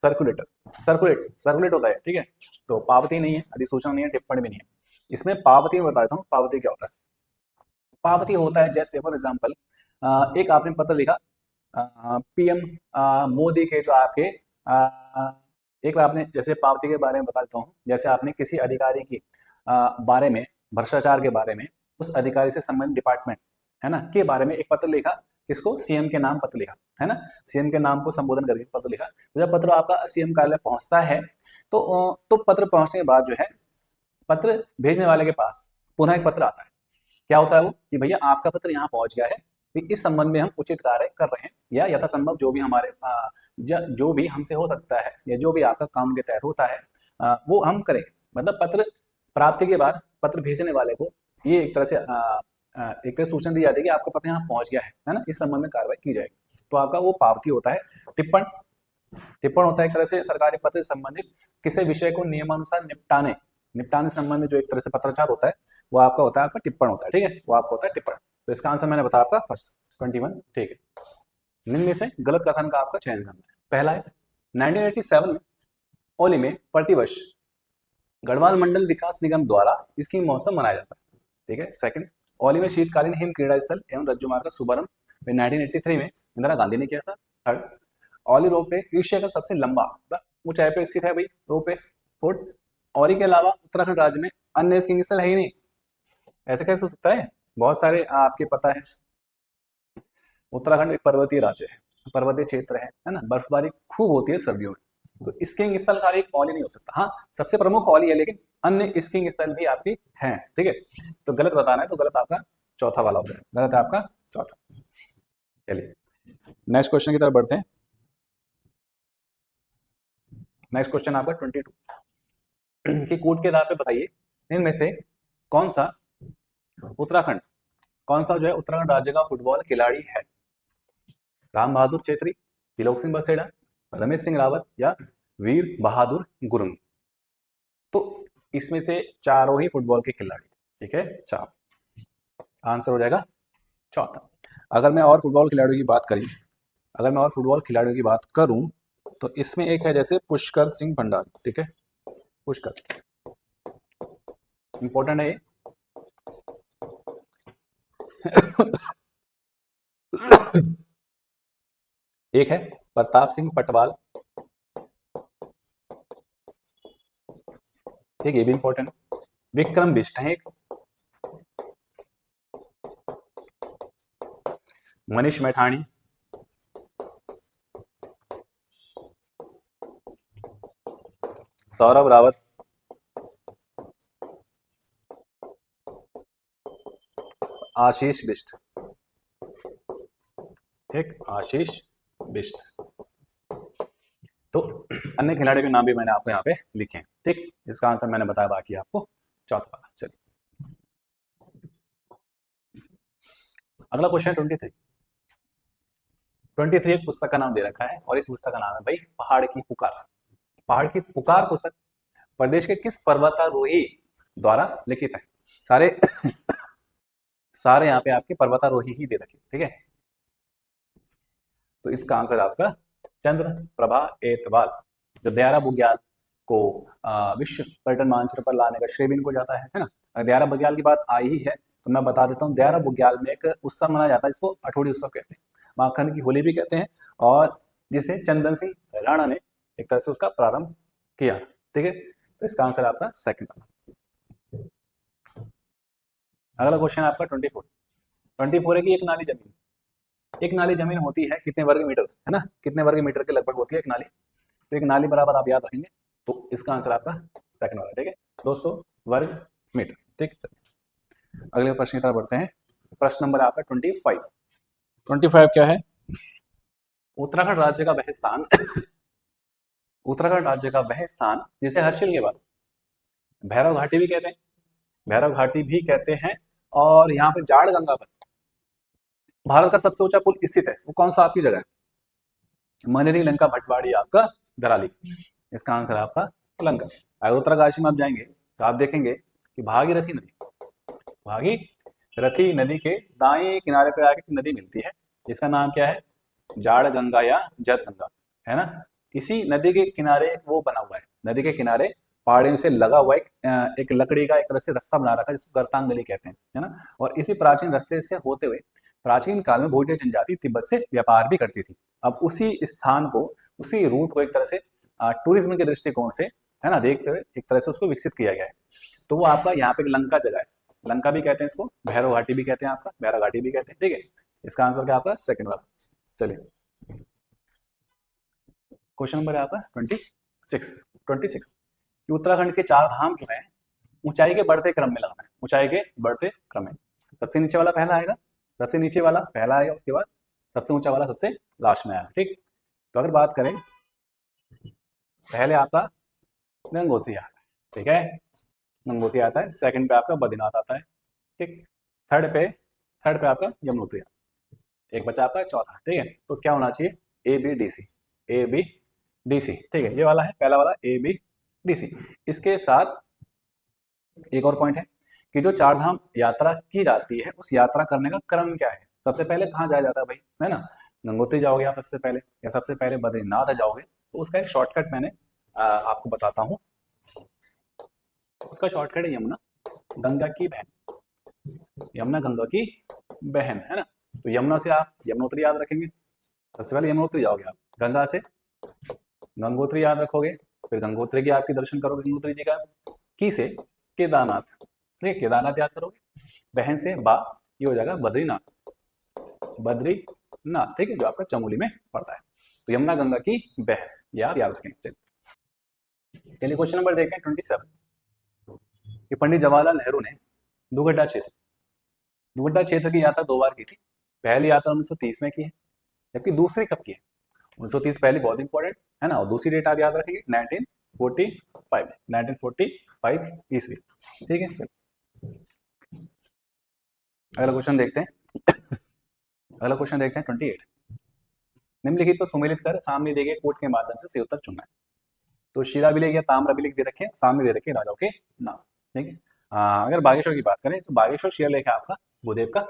सर्कुलेट होता है, ठीक है। तो पावती नहीं है, अधिसूचना नहीं है, टिप्पणी भी नहीं है। इसमें पावती में बताता हूँ पावती क्या होता है। पावती होता है जैसे फॉर एग्जाम्पल एक आपने पत्र लिखा पीएम मोदी के जो आपके एक बार आपने, जैसे पावती के बारे में बता देता हूँ, जैसे आपने किसी अधिकारी की बारे में, भ्रष्टाचार के बारे में, उस अधिकारी से संबंधित डिपार्टमेंट, है ना, के बारे में एक पत्र लिखा, किसको, सीएम के नाम पत्र लिखा, है ना, सीएम के नाम को संबोधन करके पत्र लिखा। तो जब पत्र आपका सीएम कार्यालय पहुंचता है तो पत्र पहुंचने के बाद जो है पत्र भेजने वाले के पास पुनः एक पत्र आता है। क्या होता है वो, कि भैया आपका पत्र यहाँ पहुंच गया है, इस संबंध में हम उचित कार्य कर रहे हैं, या यथासंभव जो भी हमारे जो भी हमसे हो सकता है या जो भी आपका कानून के तहत होता है वो हम करें। मतलब पत्र प्राप्ति के बाद पत्र भेजने वाले को ये एक तरह से सूचना दी जाती है कि आपका पत्र यहाँ पहुंच गया है ना, इस संबंध में कार्रवाई की जाएगी। तो आपका वो पावती होता है। टिप्पण होता है एक तरह से सरकारी पत्र से संबंधित किसी विषय को नियमानुसार निपटाने संबंधित जो एक तरह से पत्राचार होता है वो आपका होता है, आपका टिप्पण होता है, ठीक है, वो आपका होता है टिप्पण। तो इसका आंसर मैंने बताया आपका फर्स्ट 21, ठीक है। निम्न में से गलत कथन का आपका चयन करना है। पहला है 1987 में ओली में प्रतिवर्ष गढ़वाल मंडल विकास निगम द्वारा इसकी मौसम मनाया जाता है, ठीक है। सेकंड, ओली में शीतकालीन हिम क्रीड़ा स्थल एवं रज्जु मार्ग का शुभारंभ 1983 में इंदिरा गांधी ने किया था। थर्ड, ओली रोपवे एशिया का सबसे लंबा ऊंचाई पे स्थित है भाई रोपवे। फोर्थ, ओली के अलावा उत्तराखंड राज्य में अन्य स्कीइंग स्थल है ही नहीं। ऐसे कैसे हो सकता है, बहुत सारे आपके पता है। उत्तराखंड एक पर्वतीय राज्य है, पर्वतीय क्षेत्र है ना, बर्फबारी खूब होती है सर्दियों में, तो स्कीइंग स्थल का एक ओली नहीं हो सकता। हाँ, सबसे प्रमुख ओली है, लेकिन अन्य स्कीइंग स्थल भी आपकी हैं, ठीक है। तो गलत बताना है, तो गलत आपका चौथा वाला हो जाएगा, गलत है आपका चौथा। चलिए नेक्स्ट क्वेश्चन की तरफ बढ़ते हैं। नेक्स्ट क्वेश्चन आपका 22 कि कोड के आधार पे बताइए इनमें से कौन सा जो है उत्तराखंड राज्य का फुटबॉल खिलाड़ी है। राम बहादुर चौधरी, तिलोक सिंह बसेड़ा, रमेश सिंह रावत या वीर बहादुर गुरुंग। तो इसमें से चारों ही फुटबॉल के खिलाड़ी, ठीक है, चार। आंसर हो जाएगा चौथा। अगर मैं और फुटबॉल खिलाड़ियों की बात करूं तो इसमें एक है जैसे पुष्कर सिंह भंडारी, ठीक है, पुष्कर इंपॉर्टेंट है ये। एक है प्रताप सिंह पटवाल, ठीक, ये भी इंपॉर्टेंट। विक्रम बिष्ट है एक, मनीष मैठाणी, सौरभ रावत, आशीष बिष्ट, ठीक, आशीष बिष्ट। तो अन्य खिलाड़ियों के नाम भी मैंने आपको यहाँ पे लिखे हैं, ठीक। इसका आंसर मैंने बताया बाकी आपको चौथा वाला। चलिए अगला क्वेश्चन है 23। 23 एक पुस्तक का नाम दे रखा है और इस पुस्तक का नाम है भाई पहाड़ की पुकार। पहाड़ की पुकार पुस्तक प्रदेश के किस पर्वतारोही द्वारा लिखित है? सारे सारे यहाँ पे आपके पर्वतारोही ही दे रखे, ठीक है। तो इसका आंसर आपका चंद्र प्रभा एतवाल, जो दयारा बुग्याल को विश्व पर्यटन मानचित्र पर लाने का श्रेय भी इनको जाता है ना। अगर दयारा बुग्याल की बात आई ही है तो मैं बता देता हूँ, दयारा बुग्याल में एक उत्सव मनाया जाता है, इसको अठोड़ी उत्सव कहते हैं, माखन की होली भी कहते हैं, और जिसे चंदन सिंह राणा ने एक तरह से उसका प्रारंभ किया, ठीक है। तो इसका आंसर आपका सेकंड वाला। अगला क्वेश्चन आपका 24। 24 है कि एक नाली जमीन, एक नाली जमीन होती है कितने वर्ग मीटर, है ना, कितने वर्ग मीटर के लगभग होती है एक नाली। तो एक नाली बराबर आप याद रखेंगे, तो इसका आंसर आपका सेकंड वाला, ठीक है, 200 वर्ग मीटर, ठीक है। अगले प्रश्न की तरफ बढ़ते हैं। प्रश्न नंबर आपका 25। 25 क्या है? उत्तराखंड राज्य का वह स्थान उत्तराखंड राज्य का वह स्थान जिसे हर्षिल के बाद भैरव घाटी भी कहते हैं, भैरव घाटी भी कहते हैं, और यहाँ पे जाड़ गंगा पर भारत का सबसे ऊंचा पुल स्थित है, वो कौन सा आपकी जगह है? मनेरी, लंका, भटवाड़ी, आपका दराली। इसका आंसर आपका लंका। अगर उत्तरकाशी में आप जाएंगे तो आप देखेंगे कि भागीरथी नदी, भागीरथी नदी के दाएं किनारे पे आके नदी मिलती है, इसका नाम क्या है? जाड़ गंगा या जद गंगा, है ना। इसी नदी के किनारे वो बना हुआ है, नदी के किनारे पहाड़ियों से लगा हुआ एक लकड़ी का एक तरह से रास्ता बना रखा है, जिसको गर्तांगली कहते हैं, है ना। और इसी प्राचीन रास्ते से होते हुए प्राचीन काल में भोटिया जनजाति तिब्बत से व्यापार भी करती थी। अब उसी स्थान को, उसी रूट को एक तरह से टूरिज्म के दृष्टिकोण से, है ना, देखते हुए एक तरह से उसको विकसित किया गया है। तो वो आपका यहाँ पे लंका जगह है, लंका भी कहते हैं इसको, भैरव घाटी भी कहते हैं, आपका भैरव घाटी भी कहते हैं, ठीक है। इसका आंसर क्या आपका सेकंड वाला। चलिए क्वेश्चन नंबर है आपका 26। उत्तराखंड के 4 धाम जो है ऊंचाई के बढ़ते क्रम में लगाना है, ऊंचाई के बढ़ते क्रम में। सबसे नीचे वाला पहला आएगा, सबसे नीचे वाला पहला आएगा, उसके बाद सबसे ऊंचा वाला सबसे लास्ट में आएगा, ठीक। तो अगर बात करें, पहले आपका गंगोत्री आता है, ठीक है, गंगोत्री आता है, सेकंड पे आपका बद्रीनाथ आता है, ठीक। थर्ड पे आपका यमुनोत्री, एक बचा आपका चौथा, ठीक है। तो क्या होना चाहिए? A B D C, A B D C, ठीक है, ये वाला है पहला वाला, ए बी डी सी। इसके साथ एक और पॉइंट है कि जो 4 धाम यात्रा की जाती है, उस यात्रा करने का क्रम क्या है? सबसे पहले कहाँ जाया जाता है भाई, है ना, गंगोत्री जाओगे आप सबसे पहले, या सबसे पहले बद्रीनाथ जाओगे, तो उसका एक शॉर्टकट मैंने आपको बताता हूँ। उसका शॉर्टकट है यमुना गंगा की बहन, यमुना गंगा की बहन, है ना। तो यमुना से आप यमुनोत्री याद रखेंगे, सबसे पहले यमुनोत्री जाओगे आप, गंगा से गंगोत्री याद रखोगे, फिर गंगोत्री की आपकी दर्शन करोगे गंगोत्री जी का, की से केदारनाथ, ठीक है, केदारनाथ याद करोगे, बहन से बा, ये हो जाएगा बद्रीनाथ, बद्रीनाथ, ठीक है, जो आपका चमोली में पड़ता है। तो यमुना गंगा की बहन, ये आप याद रखेंगे। चलिए क्वेश्चन नंबर देखते हैं 27 कि पंडित जवाहरलाल नेहरू ने दुगड्डा क्षेत्र की यात्रा 2 बार की थी। पहली यात्रा 1930 में की है, जबकि दूसरी कब की है? 1930 पहली बहुत इंपॉर्टेंट है ना, और दूसरी डेट आप याद रखेंगे 1945 ईस्वी, ठीक है। चलो अगला क्वेश्चन देखते हैं। अगला क्वेश्चन देखते हैं 28। निम्नलिखित को सुमेलित कर सामने दिए गए कोट के माध्यम से सही उत्तर चुनना है। तो शिलाभिलेख या ताम्रभिलेख दे रखे हैं, सामने दे रखे हैं राजाओं के नाम, ठीक है। अगर बागेश्वर की बात करें तो बागेश्वर शिलालेख है आपका भूदेव का,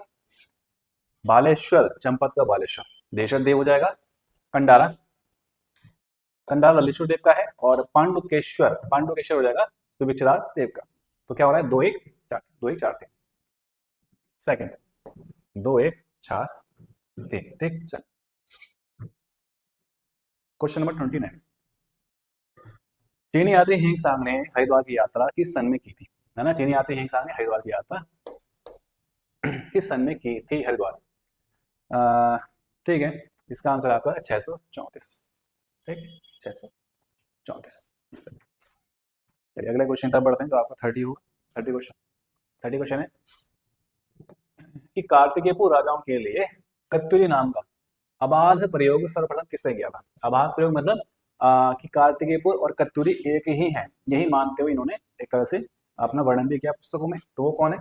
बालेश्वर चंपत का बालेश्वर देशर देव हो जाएगा, कंडारा ललितेश्वर देव का है, और पांडुकेश्वर हो जाएगा सुविचराज देव का। तो क्या हो रहा है? 2-1-4-3 सेकंड, 2-1-4-3, ठीक। चल क्वेश्चन नंबर 29। चीनी यात्री हिंगसांग ने हरिद्वार की यात्रा किस सन में की थी, है ना। चीनी यात्री हिंगसांग ने हरिद्वार की यात्रा किस सन में की थी हरिद्वार, ठीक है। इसका आंसर आपका 634, ठीक, 634। चलिए अगले क्वेश्चन तरफ बढ़ते हैं, जो आपका 30 होगा। 30 क्वेश्चन है कि कार्तिकेयपुर राजाओं के लिए कत्यूरी नाम का अबाध प्रयोग सर्वप्रथम किसने किया था? अबाध प्रयोग मतलब कि कार्तिकेयपुर और कत्यूरी एक ही हैं, यही मानते हुए इन्होंने एक तरह से अपना वर्णन भी किया पुस्तकों में। तो वो कौन है?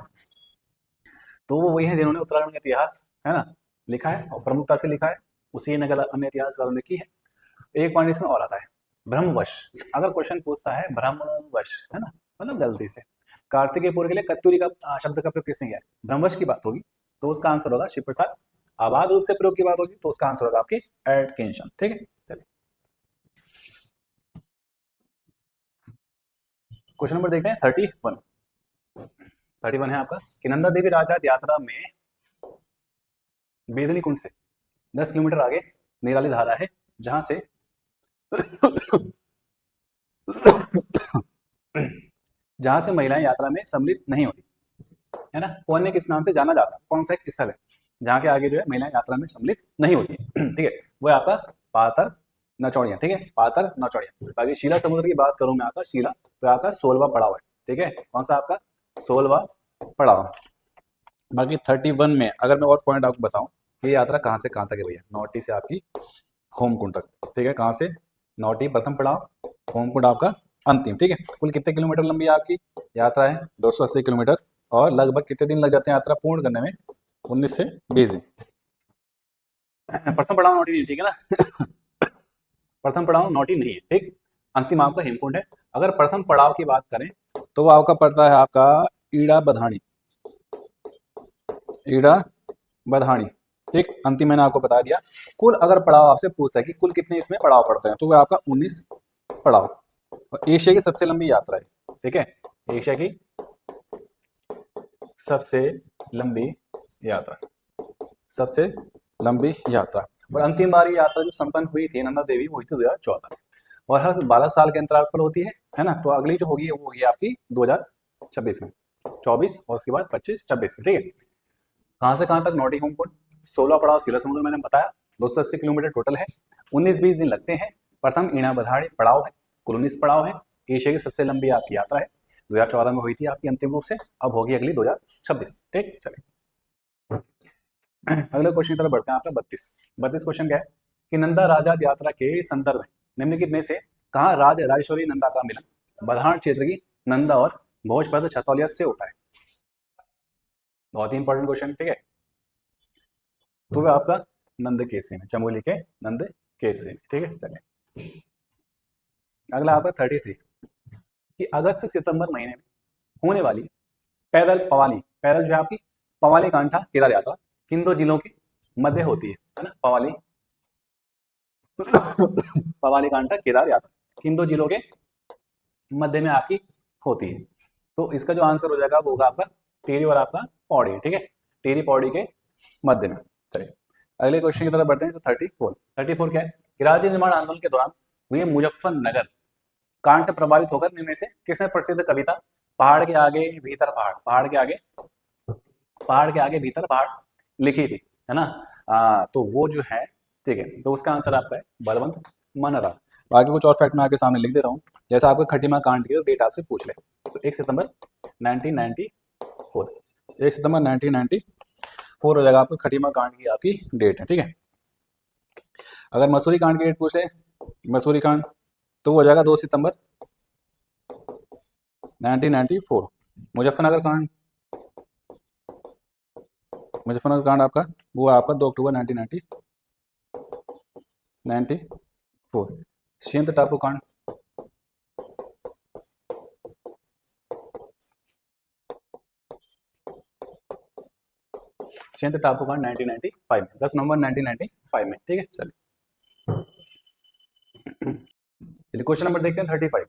तो वो वही है जिन्होंने उत्तराखंड का इतिहास, है ना, लिखा है और प्रमुखता से लिखा है, उसी नगर अन्य इतिहासकारों ने की है। एक पॉइंट इसमें और आता है, ब्रह्मवश। अगर क्वेश्चन पूछता है ब्रह्मवश, है ना, मतलब गलती से, कार्तिकेय के लिए कत्यूरी का शब्द का प्रयोग किसने किया है, ब्रह्मवश की बात होगी, तो उसका आंसर होगा शिव प्रसाद। आबाद रूप से प्रयोग की बात होगी तो उसका आंसर होगा आपकी एटकिंसन। ठीक है, चलिए क्वेश्चन नंबर देखते हैं 31। 31 है आपका कि नंदा देवी राजजात यात्रा में बेदनी कुंड से 10 किलोमीटर आगे निराली धारा है, जहां से जहां से महिलाएं यात्रा में सम्मिलित नहीं होती, है ना। कौन किस नाम से जाना जाता है, कौन सा एक स्थल है जहाँ के आगे जो है महिलाएं यात्रा में सम्मिलित नहीं होती है। ठीक है, वो है आपका पातर नचौड़िया। ठीक है, पातर नचौड़िया। बाकी शीला समुद्र की बात करूं मैं आपका, शीला तो आपका 16वां पड़ाव है। ठीक है, कौन सा आपका 16वां पड़ाव। बाकी 31 में अगर मैं और पॉइंट आपको बताऊं, ये यात्रा कहाँ से कहाँ तक है भैया, नौटी से आपकी होमकुंड तक। ठीक है, कहाँ से, नौटी प्रथम पड़ाव, होमकुंड आपका अंतिम। ठीक है, कुल कितने किलोमीटर लंबी आपकी यात्रा है, 280 किलोमीटर, और लगभग कितने दिन लग जाते हैं यात्रा पूर्ण करने में, 19 से 20 दिन। प्रथम पड़ाव नौटी नहीं, ठीक है ना। प्रथम पड़ाव नौटी नहीं है, ठीक। अंतिम आपका हेमकुंड है। अगर प्रथम पड़ाव की बात करें तो वो आपका पड़ता है आपका ईड़ा बधानी, ईड़ा बधानी। ठीक, अंतिम मैंने आपको बता दिया। कुल अगर पड़ाव आपसे पूछता है कि कुल कितने इसमें पड़ाव पड़ते हैं, तो वो आपका 19 पड़ाव। और एशिया की सबसे लंबी यात्रा है। ठीक है, एशिया की सबसे लंबी यात्रा, सबसे लंबी यात्रा। और अंतिम बार ये यात्रा जो संपन्न हुई थी नंदा देवी, वो हुई थी 2014, और हर 12 साल के अंतराल पर होती है ना। तो अगली जो होगी वो होगी आपकी 2026 में, 24 और उसके बाद 25 26 में। ठीक है, कहाँ से कहाँ तक नौटी होमकुंड, 16 पड़ाव शीला समुद्र मैंने बताया, 280 किलोमीटर टोटल है, 19-20 दिन लगते हैं। प्रथम ईणा बधाड़ी पड़ाव है, कुल 19 पड़ाव है। एशिया की सबसे लंबी आपकी यात्रा है, 2014 में हुई थी आपकी अंतिम रूप से, अब होगी अगली 2026। ठीक, चलिए अगले क्वेश्चन की तरफ बढ़ते हैं। आपका 32 क्वेश्चन क्या है कि नंदा राजात यात्रा के संदर्भ में निम्नलिखित में से कहाँ राजेश्वरी नंदा का मिलन बधान क्षेत्र की नंदा और भोजपत्र छतौलिया से होता है। बहुत ही इंपॉर्टेंट क्वेश्चन। ठीक है, तो वह आपका नंद केसरी में, चमोली के नंद केसरी में। ठीक है, चलिए अगला आपका 33 कि अगस्त सितंबर महीने में होने वाली पैदल पवाली, पैदल जो है आपकी पवाली कांठा केदार यात्रा किन दो जिलों के मध्य होती है ना। पवाली पवाली कांठा केदार यात्रा किन दो जिलों के मध्य में आपकी होती है। तो इसका जो आंसर हो जाएगा वो होगा आपका टिहरी और आपका पौड़ी। ठीक है, टिहरी पौड़ी के मध्य में। चलिए अगले क्वेश्चन की तरफ बढ़ते हैं। तो 34 क्या है कि राज्य निर्माण आंदोलन के दौरान हुए मुजफ्फरनगर कांड से प्रभावित होकर निम्न में से किसने प्रसिद्ध कविता पहाड़ के आगे भीतर पहाड़, पहाड़ के आगे, पहाड़ के आगे भीतर पहाड़ लिखी थी, है ना। तो वो जो है, ठीक है, तो उसका आंसर आपका है बलवंत मनरा। बाकी कुछ और फैक्ट मैं आपके सामने लिख देता हूँ, जैसा आपको खटीमा कांड की डेट आपसे पूछ ले, तो 1 सितंबर 1994, 1 सितंबर 1994 हो जाएगा आपको खटीमा कांड की आपकी डेट है। ठीक है, अगर मसूरी कांड की डेट पूछ ले, मसूरी कांड, तो वो हो जाएगा 2 सितंबर 1994। मुजफ्फरनगर कांड, मुजफ्फरनगर कांड आपका वो आपका 2 अक्टूबर 1994। सिंध टापू कांड, सिंध टापू कांड 1995 में, 10 नवंबर 1995 में। ठीक है, चलिए क्वेश्चन नंबर देखते हैं 35।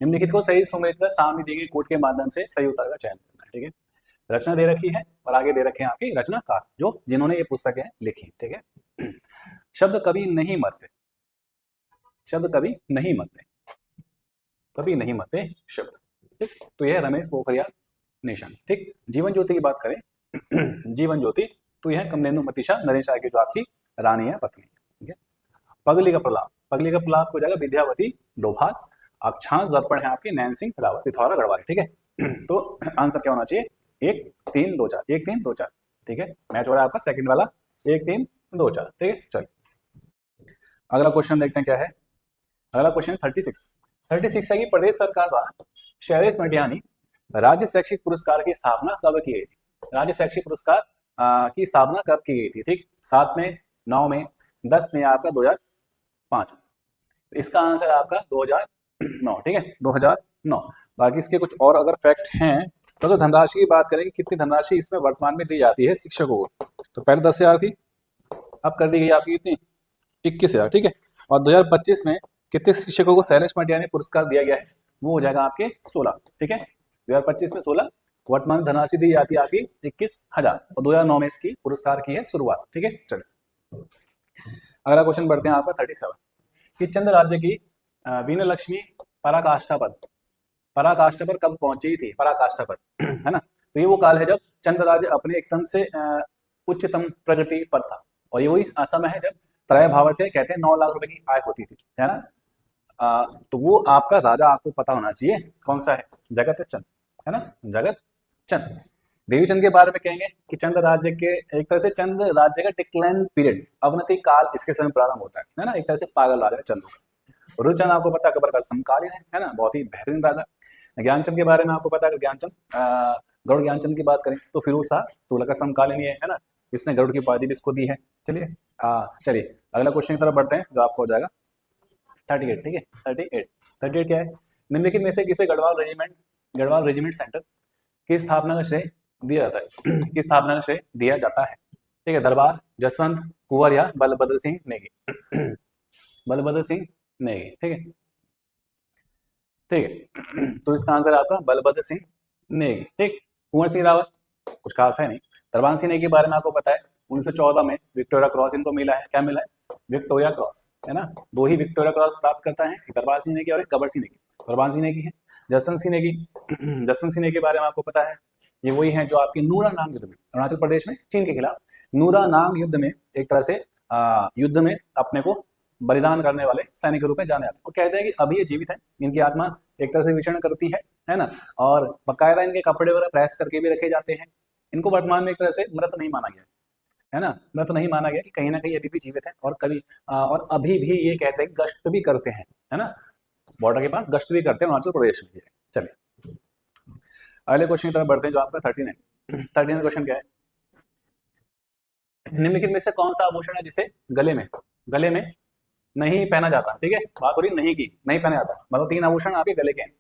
निम्नलिखित को सही सुमेलित कर सामने दिए गए कोड के माध्यम से सही उत्तर का चयन करना है। ठीक है, रचना दे रखी है और आगे दे रखे हैं आपके रचनाकार जो जिन्होंने ये पुस्तकें लिखी। ठीक है, शब्द कभी नहीं मरते, शब्द कभी नहीं मरते, कभी नहीं मरते शब्द। ठीक, तो यह रमेश पोखरियाल निशंक। ठीक, जीवन ज्योति की बात करें, जीवन ज्योति, तो यह कमलेंदु मतीशा नरेश राय की जो आपकी रानी है, पत्नी है। ठीक है, पगली का प्रलाप, पगली का प्रलाप हो जाएगा विद्यावती डोभाल। अक्षांश दर्पण है आपकी नैन सिंह रावत पिथौरा गढ़वाली। ठीक है, तो आंसर क्या होना चाहिए 1 3 2 4, 1 3 2 4। ठीक है, मैच हो रहा है आपका सेकंड वाला 1 3 2 4। ठीक है, चलिए अगला क्वेश्चन देखते हैं क्या है। अगला क्वेश्चन 36 है कि प्रदेश सरकार द्वारा शैलेश मटियानी राज्य शैक्षिक पुरस्कार की स्थापना कब की गई थी। राज्य शैक्षिक पुरस्कार की स्थापना कब की गई थी? ठीक, 7 में, 9 में, 10 में, आपका 2005। इसका आंसर आपका 2009। ठीक है, 2009। बाकी इसके कुछ और अगर फैक्ट हैं तो धनराशि की बात करें कि कितनी धनराशि इसमें वर्तमान में दी जाती है शिक्षकों को, तो पहले 10,000 थी, अब कर दी गई आपकी कितनी, 21,000। ठीक है, और 2025 में कितने शिक्षकों को शैलेश मटियानी पुरस्कार दिया गया है? वो हो जाएगा आपके 16। ठीक है, 2025 में 16, वर्तमान धनराशि दी जाती है आपकी 21,000, और 2009 में इसकी पुरस्कार की है शुरुआत। ठीक है, चलिए अगला क्वेश्चन बढ़ते हैं आपका 37 कि चंद्र राज्य की वीना लक्ष्मी पराकाष्ठा पर कब पहुंची थी? पराकाष्ठा पर है ना, तो ये वो काल है जब चंद्र राज्य अपने एकदम से उच्चतम प्रगति पर था, और ये वही समय है जब त्रय भावर से कहते हैं 9 लाख रुपए की आय होती थी, है ना। तो वो आपका राजा आपको पता होना चाहिए कौन सा है, जगत चंद, है ना, जगत चंद। देवीचंद के बारे में कहेंगे कि चंद्र राज्य के एक तरह से चंद्र राज्य का डिक्लाइन पीरियड, अवनति काल इसके समय प्रारंभ होता है ना, एक तरह से पागल राजा चंद्र का। रुद्रचंद आपको पता है अकबर का समकालीन है ना, बहुत ही बेहतरीन राजा। ज्ञानचंद के बारे में आपको पता है, ज्ञानचंद गरुड़ ज्ञानचंद की बात करें तो फिरोज शाह तुगलक का समकालीन है ना, इसने गरुड़ की उपाधि भी इसको दी है। चलिए चलिए अगला क्वेश्चन की तरफ बढ़ते हैं जो आपको हो जाएगा 38। ठीक है, 38 क्या है? निम्नलिखित में से किसे गढ़वाल रेजिमेंट सेंटर की स्थापना का श्रेय दिया जाता है? किस स्थापना का श्रेय दिया जाता है? ठीक है, दरबार, जसवंत, कुंवर या बलभद्र सिंह नेगी? बलभद्र सिंह नेगी। ठीक है, ठीक है, तो इसका आंसर है आपका बलभद्र सिंह नेगी। ठीक, कुंवर सिंह रावत कुछ खास है नहीं। दरबार सिंह नेगी के बारे में आपको पता है 1914 में विक्टोरिया क्रॉस इनको मिला है। क्या मिला है? विक्टोरिया क्रॉस, है ना। 2 ही विक्टोरिया क्रॉस प्राप्त करता है, एक दरबार सिंह नेगी और एक गबर सिंह नेगी। दरबार सिंह नेगी है। जसवंत सिंह नेगी, जसवंत सिंह नेगी के बारे में आपको पता है, ये वही है जो आपके नूरानांग युद्ध में अरुणाचल प्रदेश में चीन के खिलाफ नूरानांग युद्ध में एक तरह से युद्ध में अपने को बलिदान करने वाले सैनिक के रूप में जाने जाते हैं। और कहते हैं कि अभी ये जीवित है, इनकी आत्मा एक तरह से विचरण करती है ना, और बकायदा इनके कपड़े वगैरह प्रेस करके भी रखे जाते हैं। इनको वर्तमान में एक तरह से मृत नहीं माना गया है ना, मृत नहीं माना गया कि कहीं ना कहीं अभी भी जीवित है, और कभी और अभी भी ये कहते हैं कि गश्त भी करते हैं, है ना, बॉर्डर के पास गश्त भी करते हैं अरुणाचल प्रदेश में। चलिए अगले क्वेश्चन की तरफ बढ़ते हैं जो आपका 39 क्वेश्चन क्या है? निम्नलिखित में से कौन सा आभूषण है जिसे गले में नहीं पहना जाता? ठीक है, बात हो रही नहीं की, नहीं पहना जाता, मतलब 3 आभूषण आपके गले के हैं।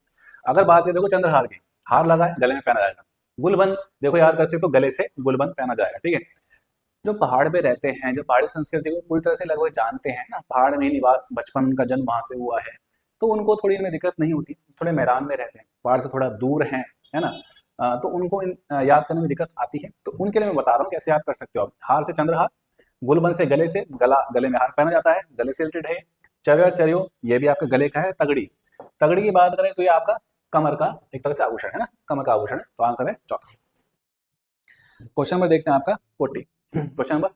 अगर बात करें देखो चंद्रहार की, हार लगा है गले में पहना जाएगा। गुलबंद देखो याद कर सकते हो, गले से गुलबंद पहना जाएगा। ठीक है, जो पहाड़ पे रहते हैं, जो पहाड़ी संस्कृति को पूरी तरह से लगभग जानते हैं ना, पहाड़ में ही निवास, बचपन उनका जन्म वहां से हुआ है, तो उनको थोड़ी इनमें दिक्कत नहीं होती। थोड़े मैदान में रहते हैं, पहाड़ से थोड़ा दूर हैं, है ना, तो उनको याद करने में दिक्कत आती है। तो उनके लिए मैं बता रहा हूँ कैसे याद कर सकते हो आप। हार से चंद्रहार, गुलबंद से गले से, गले में हार पहना जाता है, गले से रिलेटेड है। चर्यो ये भी आपके गले का है। तगड़ी की बात करें तो ये आपका कमर का एक तरह से आभूषण है ना, कमर का आभूषण है। तो आंसर है चौथा। क्वेश्चन नंबर देखते हैं आपका 40। क्वेश्चन नंबर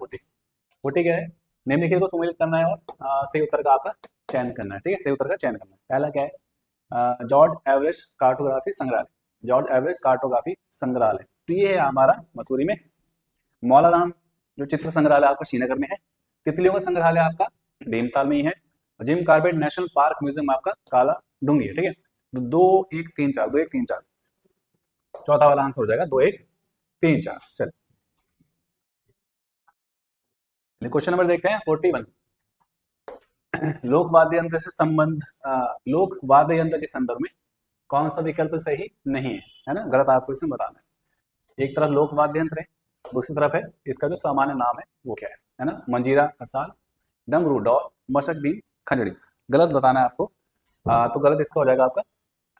40 क्या है? निम्नलिखित को सम्मिलित करना है और सही उत्तर का आपका चयन करना है। ठीक है, सही उत्तर का चयन करना है। पहला क्या है? जॉर्ज एवरेस्ट कार्टोग्राफी संग्रहालय, जॉर्ज एवरेस्ट कार्टोग्राफी संग्रहालय, तो ये है हमारा मसूरी में। मौलाराम जो चित्र संग्रहालय आपका श्रीनगर में है। तितलियों का संग्रहालय आपका भीमताल में ही है। Jim Corbett national park museum आपका काला डूंगी है। ठीक है, तो 2 1 3 4, 2 1 3 4, चौथा वाला आंसर हो जाएगा 2 1 3 4। चल क्वेश्चन नंबर देखते हैं 41। लोक वाद्य यंत्र से संबंध, लोक वाद्य यंत्र के संदर्भ में कौन सा विकल्प सही नहीं है ना, गलत आपको इसमें बताना है। एक तरफ लोक वाद्य यंत्र है, दूसरी तरफ है इसका जो सामान्य नाम है वो क्या है ना, मंजीरा, खसाल, डमरू, डॉल, मशक, बीन, खंजड़ी। गलत बताना है आपको। तो गलत इसका हो जाएगा आपका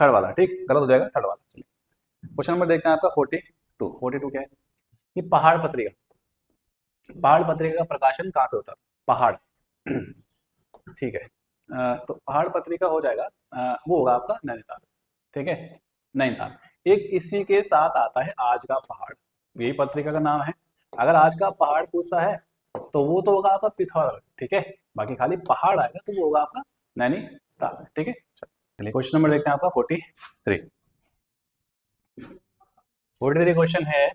थर्ड वाला। ठीक, गलत हो जाएगा थर्ड वाला। चलिए क्वेश्चन नंबर देखते हैं आपका 42 क्या है? ये पहाड़ पत्रिका का प्रकाशन कहाँ से होता है? पहाड़ ठीक है, तो पहाड़ पत्रिका हो जाएगा, वो होगा आपका नैनीताल। ठीक है, नैनीताल। एक इसी के साथ आता है आज का पहाड़, यही पत्रिका का नाम है। अगर आज का पहाड़ पूछता है तो वो तो होगा आपका पिथौरागढ़। ठीक है, बाकी खाली पहाड़ आएगा तो वो होगा आपका नैनीताल। ठीक है, चलिए क्वेश्चन नंबर देखते हैं आपका 43। क्वेश्चन है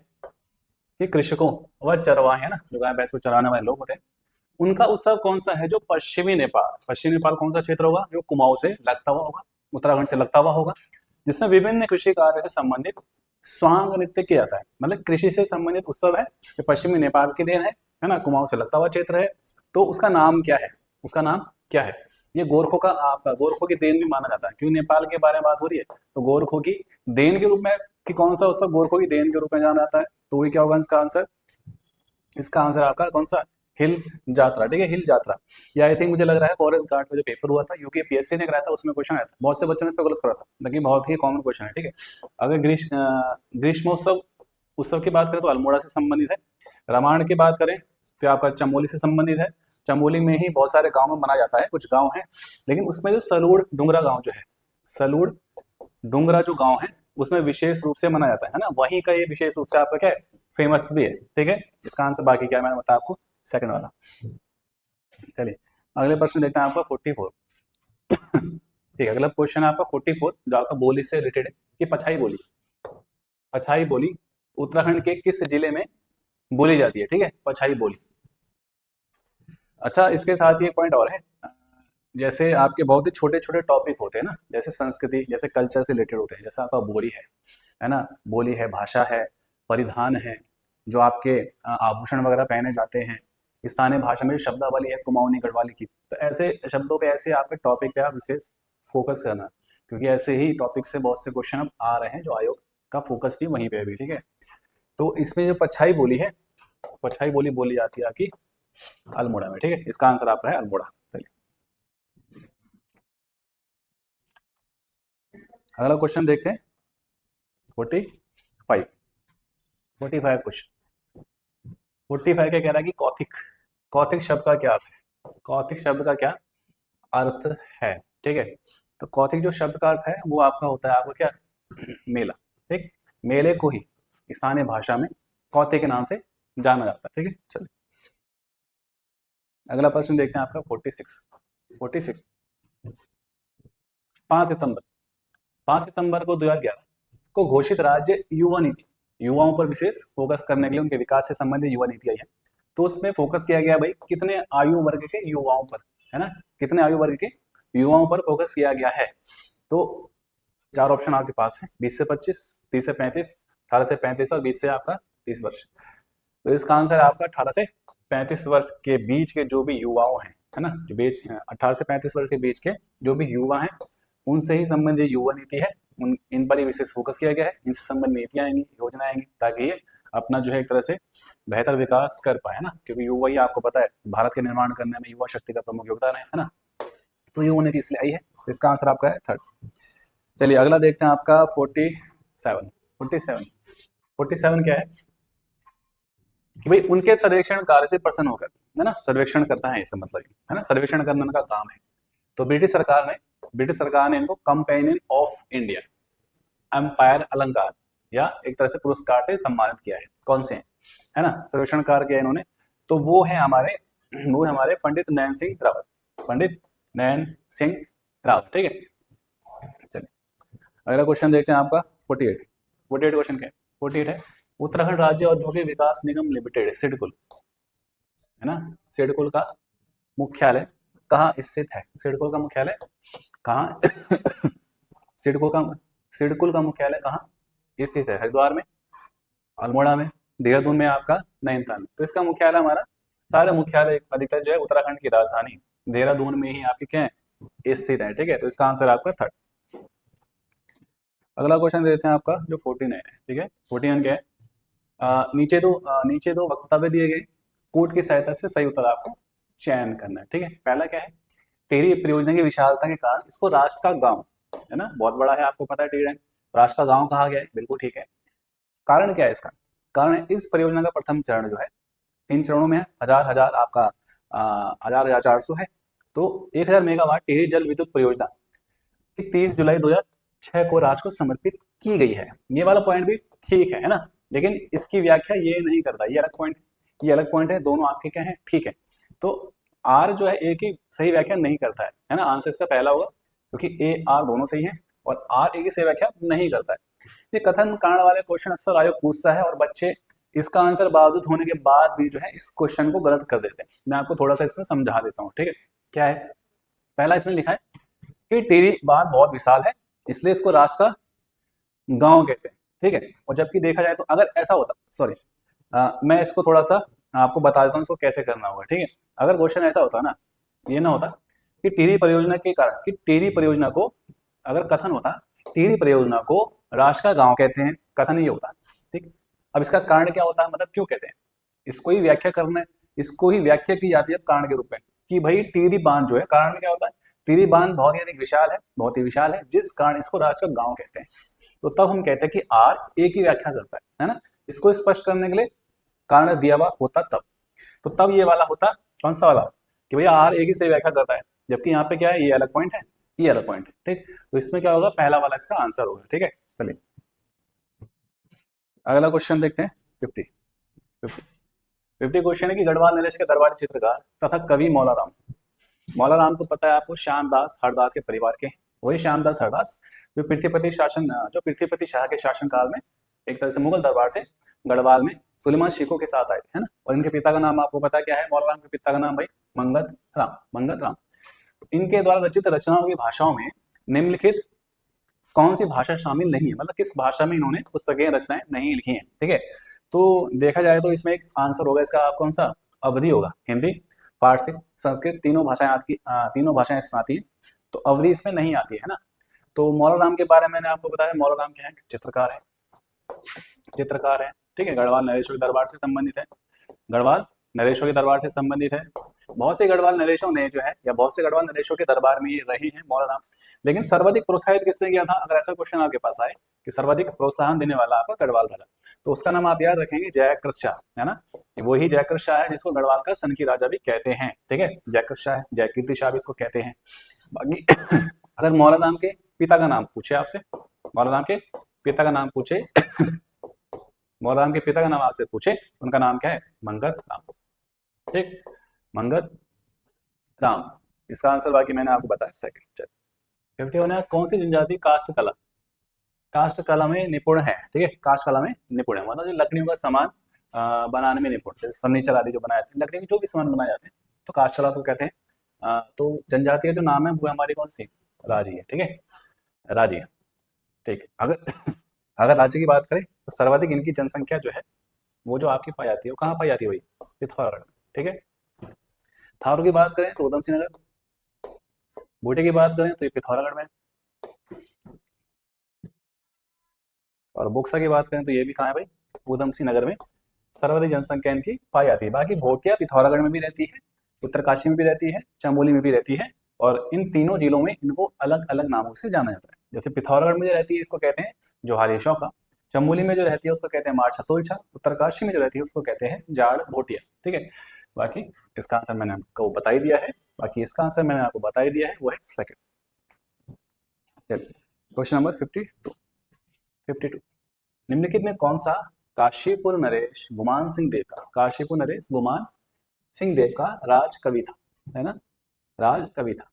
कि कृषकों व चरवाहे है ना, जो गाय भैंस को चराने वाले लोग होते हैं, उनका उत्सव कौन सा है जो पश्चिमी नेपाल कौन सा क्षेत्र होगा जो कुमाऊं से लगता हुआ होगा, उत्तराखंड से लगता हुआ होगा, जिसमें विभिन्न कृषि कार्य से संबंधित स्वांग नृत्य किया जाता है, मतलब कृषि से संबंधित उत्सव है, ये पश्चिमी नेपाल की देन है ना, कुमाऊं से लगता हुआ क्षेत्र है। तो उसका नाम क्या है, उसका नाम क्या है? ये गोरखों का आपका गोरखों की देन भी माना जाता है, क्योंकि नेपाल के बारे में बात हो रही है, तो गोरखों की देन के रूप में कि कौन सा उत्सव गोरखों की देन के रूप में जाना जाता है, तो वही क्या होगा इसका आंसर? इसका आंसर आपका कौन सा? हिल यात्रा, ठीक है, हिल यात्रा। ये आई थिंक मुझे लग रहा है फॉरेस्ट गार्ड का जो पेपर हुआ था यूकेपीएससी ने कराया था, उसमें क्वेश्चन आया था, बहुत से बच्चों ने इसको गलत करा था, लेकिन बहुत ही कॉमन क्वेश्चन है, ठीक है। अगर ग्रीष्मोत्सव उत्सव की बात करें तो अल्मोड़ा से संबंधित है। रामायण की बात करें तो आपका चमोली से संबंधित है। चमोली में ही बहुत सारे गांव में मनाया जाता है, कुछ गांव हैं, लेकिन उसमें जो सलूड़ डुंगरा गांव जो है, सलूड़ डुंगरा जो गांव है उसमें विशेष रूप से मनाया जाता है ना, वहीं का ये विशेष रूप से आपका क्या है, फेमस भी है, ठीक है। इसका आंसर बाकी क्या है मैंने बताया आपको, सेकंड वाला। चलिए अगले प्रश्न देखते हैं आपका 44। ठीक है, अगला क्वेश्चन है आपका 44 जो आपका बोली से रिलेटेड है कि पछाई बोली, पछाई बोली उत्तराखंड के किस जिले में बोली जाती है, ठीक है, पछाई बोली। अच्छा, इसके साथ ही एक पॉइंट और है, जैसे आपके बहुत ही छोटे छोटे टॉपिक होते हैं ना, जैसे संस्कृति, जैसे कल्चर से रिलेटेड होते हैं, जैसे आपका बोली है ना, बोली है, भाषा है, परिधान है, जो आपके आभूषण वगैरह पहने जाते हैं, स्थानीय भाषा में जो शब्दावली है कुमाऊनी गढ़वाली की, तो ऐसे शब्दों पे, ऐसे आपके टॉपिक पे आप विशेष फोकस करना, क्योंकि ऐसे ही टॉपिक से बहुत से क्वेश्चन अब आ रहे हैं जो आयोग का फोकस भी वहीं पे भी, ठीक है। तो इसमें जो पछाई बोली है, पछाई बोली बोली जाती है आपकी अल्मोड़ा में, ठीक है, इसका आंसर आपका है अल्मोड़ा। चलिए अगला क्वेश्चन देखते हैं 45। 45 क्वेश्चन 45 क्या कह रहा है कि कौथिक, कौथिक शब्द का क्या अर्थ है, कौथिक शब्द का क्या अर्थ है, ठीक है। तो कौथिक जो शब्द का अर्थ है वो आपका होता है आपका क्या, मेला, ठीक, मेले को ही स्थानीय भाषा में कौथिक के नाम से जाना जाता है, ठीक है। चलिए अगला प्रश्न देखते हैं आपका 46। 46 5 सितंबर, 5 सितंबर को 2011 को घोषित राज्य युवा नीति, युवाओं पर विशेष फोकस करने के लिए, उनके विकास से संबंधित युवा नीति आई है, तो उसमें फोकस किया गया भाई कितने आयु वर्ग के युवाओं पर, है ना, कितने आयु वर्ग के युवाओं पर फोकस किया गया है। तो 4 ऑप्शन आपके पास है, 20 से 25, 30 से 35, 18 से 35 और 20 से आपका 30 वर्ष। तो इसका आंसर आपका 18 से 35 वर्ष के बीच के जो भी युवाओं हैं, है ना, जो बीच 18 से 35 वर्ष के बीच के जो भी युवा हैं, उनसे ही संबंधित युवा नीति है, इन पर ही विशेष फोकस किया गया है, इनसे संबंधित नीतियां आएंगी, योजना आएंगी, ताकि ये अपना जो है एक तरह से बेहतर विकास कर पाए ना, क्योंकि युवा ही आपको पता है भारत के निर्माण करने में युवा शक्ति का प्रमुख योगदान है ना, तो युवा नीति इसलिए आई है। तो इसका आंसर आपका है थर्ड। चलिए अगला देखते हैं आपका 47। 47 क्या है कि भाई उनके सर्वेक्षण कार्य से प्रसन्न होकर, है ना, सर्वेक्षण करता है, इसका मतलब है ना, सर्वेक्षण करना उनका काम है। तो ब्रिटिश सरकार ने इनको कंपेनियन ऑफ इंडिया, एम्पायर अलंकार या एक तरह से पुरस्कार से सम्मानित किया है। कौन से हैं, है ना, सर्वेक्षण कार्य किया इन्होंने, तो वो है हमारे पंडित नयन सिंह रावत, पंडित नयन सिंह रावत, ठीक है। चलिए अगला क्वेश्चन देखते हैं आपका 48। 48 क्वेश्चन क्या है, 48 है उत्तराखंड राज्य औद्योगिक विकास निगम लिमिटेड सिडकुल, है ना, सिडकुल का मुख्यालय कहाँ स्थित है, सिडकुल का मुख्यालय कहाँ सिडकुल का मुख्यालय कहाँ स्थित है, हरिद्वार में, अल्मोड़ा में, देहरादून में, आपका नैनीताल में। तो इसका मुख्यालय हमारा सारे मुख्यालय अधिकतर जो है उत्तराखंड की राजधानी देहरादून में ही आपके क्या है स्थित है, ठीक है। तो इसका आंसर आपका थर्ड। अगला क्वेश्चन देते हैं आपका जो 49 है, ठीक है। 49 क्या है, नीचे दो वक्तव्य दिए गए, कोड की सहायता से सही उत्तर आपको चयन करना है, ठीक है। पहला क्या है, टेरी परियोजना की विशालता के कारण इसको राष्ट्र का गांव, है ना, बहुत बड़ा है, आपको पता है टेरी राष्ट्र का गांव कहा गया है, बिल्कुल ठीक है। कारण क्या है इसका, कारण है इस परियोजना का प्रथम चरण जो है 3 चरणों में है, हजार आपका 1400 है। तो 1000 मेगावाट टेरी जल विद्युत परियोजना 30 जुलाई 2006 को राष्ट्र को समर्पित की गई है। ये वाला पॉइंट भी ठीक है ना, लेकिन इसकी व्याख्या ये नहीं करता, ये अलग पॉइंट, ये अलग पॉइंट है, दोनों आपके क्या है, ठीक है। तो आर जो है ए की सही व्याख्या नहीं करता है ना, आंसर इसका पहला होगा, क्योंकि ए आर दोनों सही है और आर ए की सही व्याख्या नहीं करता है। ये कथन कारण वाले क्वेश्चन अक्सर आयोग पूछता है और बच्चे इसका आंसर बावजूद होने के बाद भी जो है इस क्वेश्चन को गलत कर देते हैं। मैं आपको थोड़ा सा इसमें समझा देता हूँ, ठीक है। क्या है, पहला इसमें लिखा है कि टेरी बांध बहुत विशाल है, इसलिए इसको राष्ट्र का गांव कहते हैं, ठीक है। और जबकि देखा जाए तो अगर ऐसा होता, सॉरी, मैं इसको थोड़ा सा आपको बता देता हूँ इसको कैसे करना होगा, ठीक है। अगर क्वेश्चन ऐसा होता ना, ये ना होता कि टिहरी परियोजना के कारण, कि टिहरी परियोजना को, अगर कथन होता टिहरी परियोजना को राष्ट्र का गांव कहते हैं, कथन ये होता, ठीक। अब इसका कारण क्या होता है, मतलब क्यों कहते हैं, इसको ही व्याख्या करना है, इसको ही व्याख्या की जाती है कारण के रूप में, कि भाई टिहरी बांध जो है, कारण में क्या होता है, टिहरी बांध बहुत ही अधिक विशाल है, बहुत ही विशाल है, जिस कारण इसको राष्ट्र का गांव कहते हैं। तो तब हम कहते हैं कि आर ए की व्याख्या करता है ना। इसको स्पष्ट करने के लिए कारण दिया हुआ होता तब, तो तब ये वाला होता, कौन सा वाला, कि भैया आर ए की सही व्याख्या करता है, जबकि यहाँ पे क्या है, ये अलग पॉइंट है, ये अलग पॉइंट है, ठीक। तो इसमें क्या होगा, पहला वाला इसका आंसर होगा, ठीक है। चलिए अगला क्वेश्चन देखते हैं, 50 50 50 क्वेश्चन है कि गढ़वाल नरेश के दरबारी चित्रकार तथा कवि मौलाराम, मौलाराम को पता है आपको, श्यामदास हरदास के परिवार के, वही श्यामदास हरदास जो पृथ्वीपति शासन, जो पृथ्वीपति शाह के शासन काल में एक तरह से मुगल दरबार से गढ़वाल में सुलेमान शिकों के साथ आए थे, है ना। और इनके पिता का नाम आपको पता क्या है, मौलाराम के पिता का नाम भाई मंगत राम, मंगत राम। तो इनके द्वारा रचित रचनाओं की भाषाओं में निम्नलिखित कौन सी भाषा शामिल नहीं है, मतलब किस भाषा में इन्होंने पुस्तकें रचनाएं नहीं लिखी हैं, ठीक है। तो देखा जाए तो इसमें एक आंसर होगा इसका, कौन सा, अवधि होगा, हिंदी, फारसी, संस्कृत, तीनों भाषाएं आती, तीनों भाषाएं इसमें आती है, तो अवधि इसमें नहीं आती है ना। तो मौलाराम के बारे में मैंने आपको बताया, मौलाराम क्या है, चित्रकार है, चित्रकार है, ठीक है, गढ़वाल नरेश्वर के दरबार से संबंधित है, गढ़वाल नरेश्वर के दरबार से संबंधित है। बहुत से गढ़वाल नरेशों ने जो है, या बहुत से गढ़वाल नरेशों के दरबार में ये रहे हैं मौलाराम। लेकिन सर्वाधिक प्रोत्साहित किसने किया था, अगर ऐसा क्वेश्चन आपके पास आए कि सर्वाधिक प्रोत्साहन देने वाला आपका गढ़वाल वाला, तो उसका नाम आप याद रखेंगे जयकृत शाह, है ना। वही जयकृत शाह है जिसको गढ़वाल का सन की राजा भी कहते हैं, ठीक है, जयकृत शाह, जयकीर्ति शाह भी इसको कहते हैं। बाकी अगर मौलाराम के पिता का नाम पूछे आपसे, मौलाराम के पिता का नाम पूछे मौलाराम के पिता का नाम आपसे पूछे, उनका नाम क्या है, मंगत राम, ठीक, मंगत राम, इसका आंसर बाकी मैंने आपको बताया। सेकंड 51 है, कौन सी जनजाति काष्ठ कला, काष्ठ कला में निपुण है, ठीक है, काष्ठ कला में निपुण है, मतलब जो लकड़ियों का सामान बनाने में निपुण, जैसे फर्नीचर आदि जो बनाए जाते हैं, लकड़ी के जो भी सामान बनाए जाते हैं, तो काष्ठ कला को कहते हैं। तो जनजाति का जो नाम है वो हमारी कौन सी, राजी है, ठीक है, राजी है, ठीक है। अगर अगर राज्य की बात करें तो सर्वाधिक इनकी जनसंख्या जो है वो जो आपकी पाई जाती है, वो कहाँ पाई जाती है, वही पिथौरागढ़, ठीक है। थारू की बात करें तो उधम सिंह नगर, बूटे की बात करें तो ये पिथौरागढ़ में, और बुक्सा की बात करें तो ये भी कहाँ है भाई, उधम सिंह नगर में सर्वाधिक जनसंख्या इनकी पाई जाती है। बाकी भोटिया पिथौरागढ़ में भी रहती है, उत्तरकाशी में भी रहती है, चमोली में भी रहती है, और इन तीनों जिलों में इनको अलग अलग नामों से जाना जाता है। जैसे पिथौरागढ़ में जो रहती है इसको कहते हैं जोहारी शौका, चमोली में जो रहती है उसको कहते हैं मार छतुलछा, उत्तरकाशी में जो रहती है उसको कहते हैं जाड़ भोटिया, ठीक है। बाकी इसका आंसर मैंने आपको बता ही दिया है, बाकी इसका आंसर मैंने आपको बता ही दिया है, वो है सेकंड। क्वेश्चन नंबर 52 निम्नलिखित में कौन सा काशीपुर नरेश गुमान सिंह देव का, काशीपुर नरेश गुमान सिंह देव का राज कवि था, है ना, राज कवि था।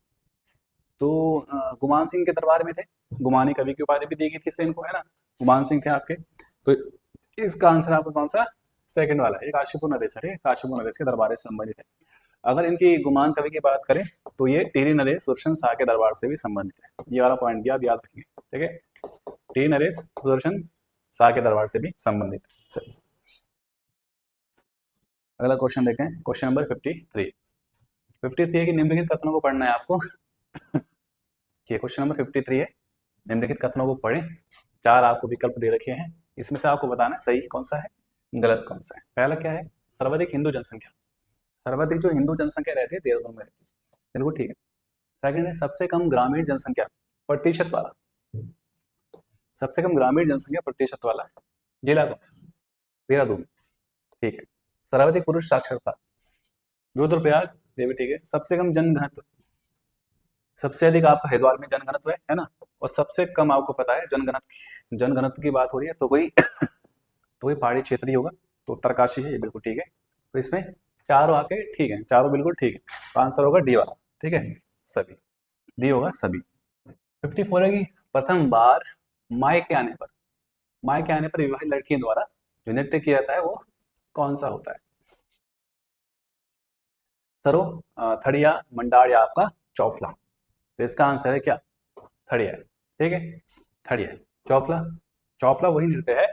तो गुमान सिंह के दरबार में थे, गुमानी कवि की उपाधि भी दी गई थी इसलिए इनको, है ना, गुमान सिंह थे आपके। तो इसका आंसर आपका कौन सा, सेकंड वाला है, ये काशीपुर नरेश है, काशीपुर नरेश के दरबार से संबंधित है। अगर इनकी गुमान कवि की बात करें तो ये टिहरी नरेश सुदर्शन शाह के दरबार से भी संबंधित है, ये वाला पॉइंट भी आप याद रखेंगे, ठीक है, टिहरी नरेश सुदर्शन शाह के दरबार से भी संबंधित। चलिए अगला क्वेश्चन देखते हैं, क्वेश्चन नंबर 53 है कि निम्नलिखित कथनों को पढ़ना है आपको। ये क्वेश्चन नंबर 53 है, निम्नलिखित कथनों को पढ़ें, 4 आपको विकल्प दे रखे हैं, इसमें से आपको बताना है सही कौन सा है, गलत कौन सा है। पहला क्या है, सर्वाधिक हिंदू जनसंख्या, सर्वाधिक जो हिंदू जनसंख्या रहती है देहरादून में रहती है, बिल्कुल ठीक है। सेकंड है सबसे कम ग्रामीण जनसंख्या प्रतिशत वाला, सबसे कम ग्रामीण जनसंख्या प्रतिशत वाला जिला कौन सा, देहरादून, ठीक है। सर्वाधिक पुरुष साक्षरता रुद्रप्रयाग, ये भी ठीक है। सबसे कम जनघनत्व, सबसे अधिक आपका हरिद्वार में जनघनत्व है ना, और सबसे कम आपको पता है जनघनत्व की बात हो रही है तो कोई तो वही पहाड़ी क्षेत्र ही होगा, तो उत्तरकाशी है, ये बिल्कुल ठीक है। तो इसमें चारों आपके ठीक है, चारों बिल्कुल ठीक है, तो आंसर होगा डी वाला, ठीक है, सभी, डी होगा सभी। 54 है कि प्रथम बार मायके आने पर विवाहित लड़कियों द्वारा जो नृत्य किया जाता है वो कौन सा होता है, सरो, थड़िया, मंडार या आपका चौफला। तो इसका आंसर है क्या, थड़िया, ठीक है, थड़िया, चौफला, चौपला वही नृत्य है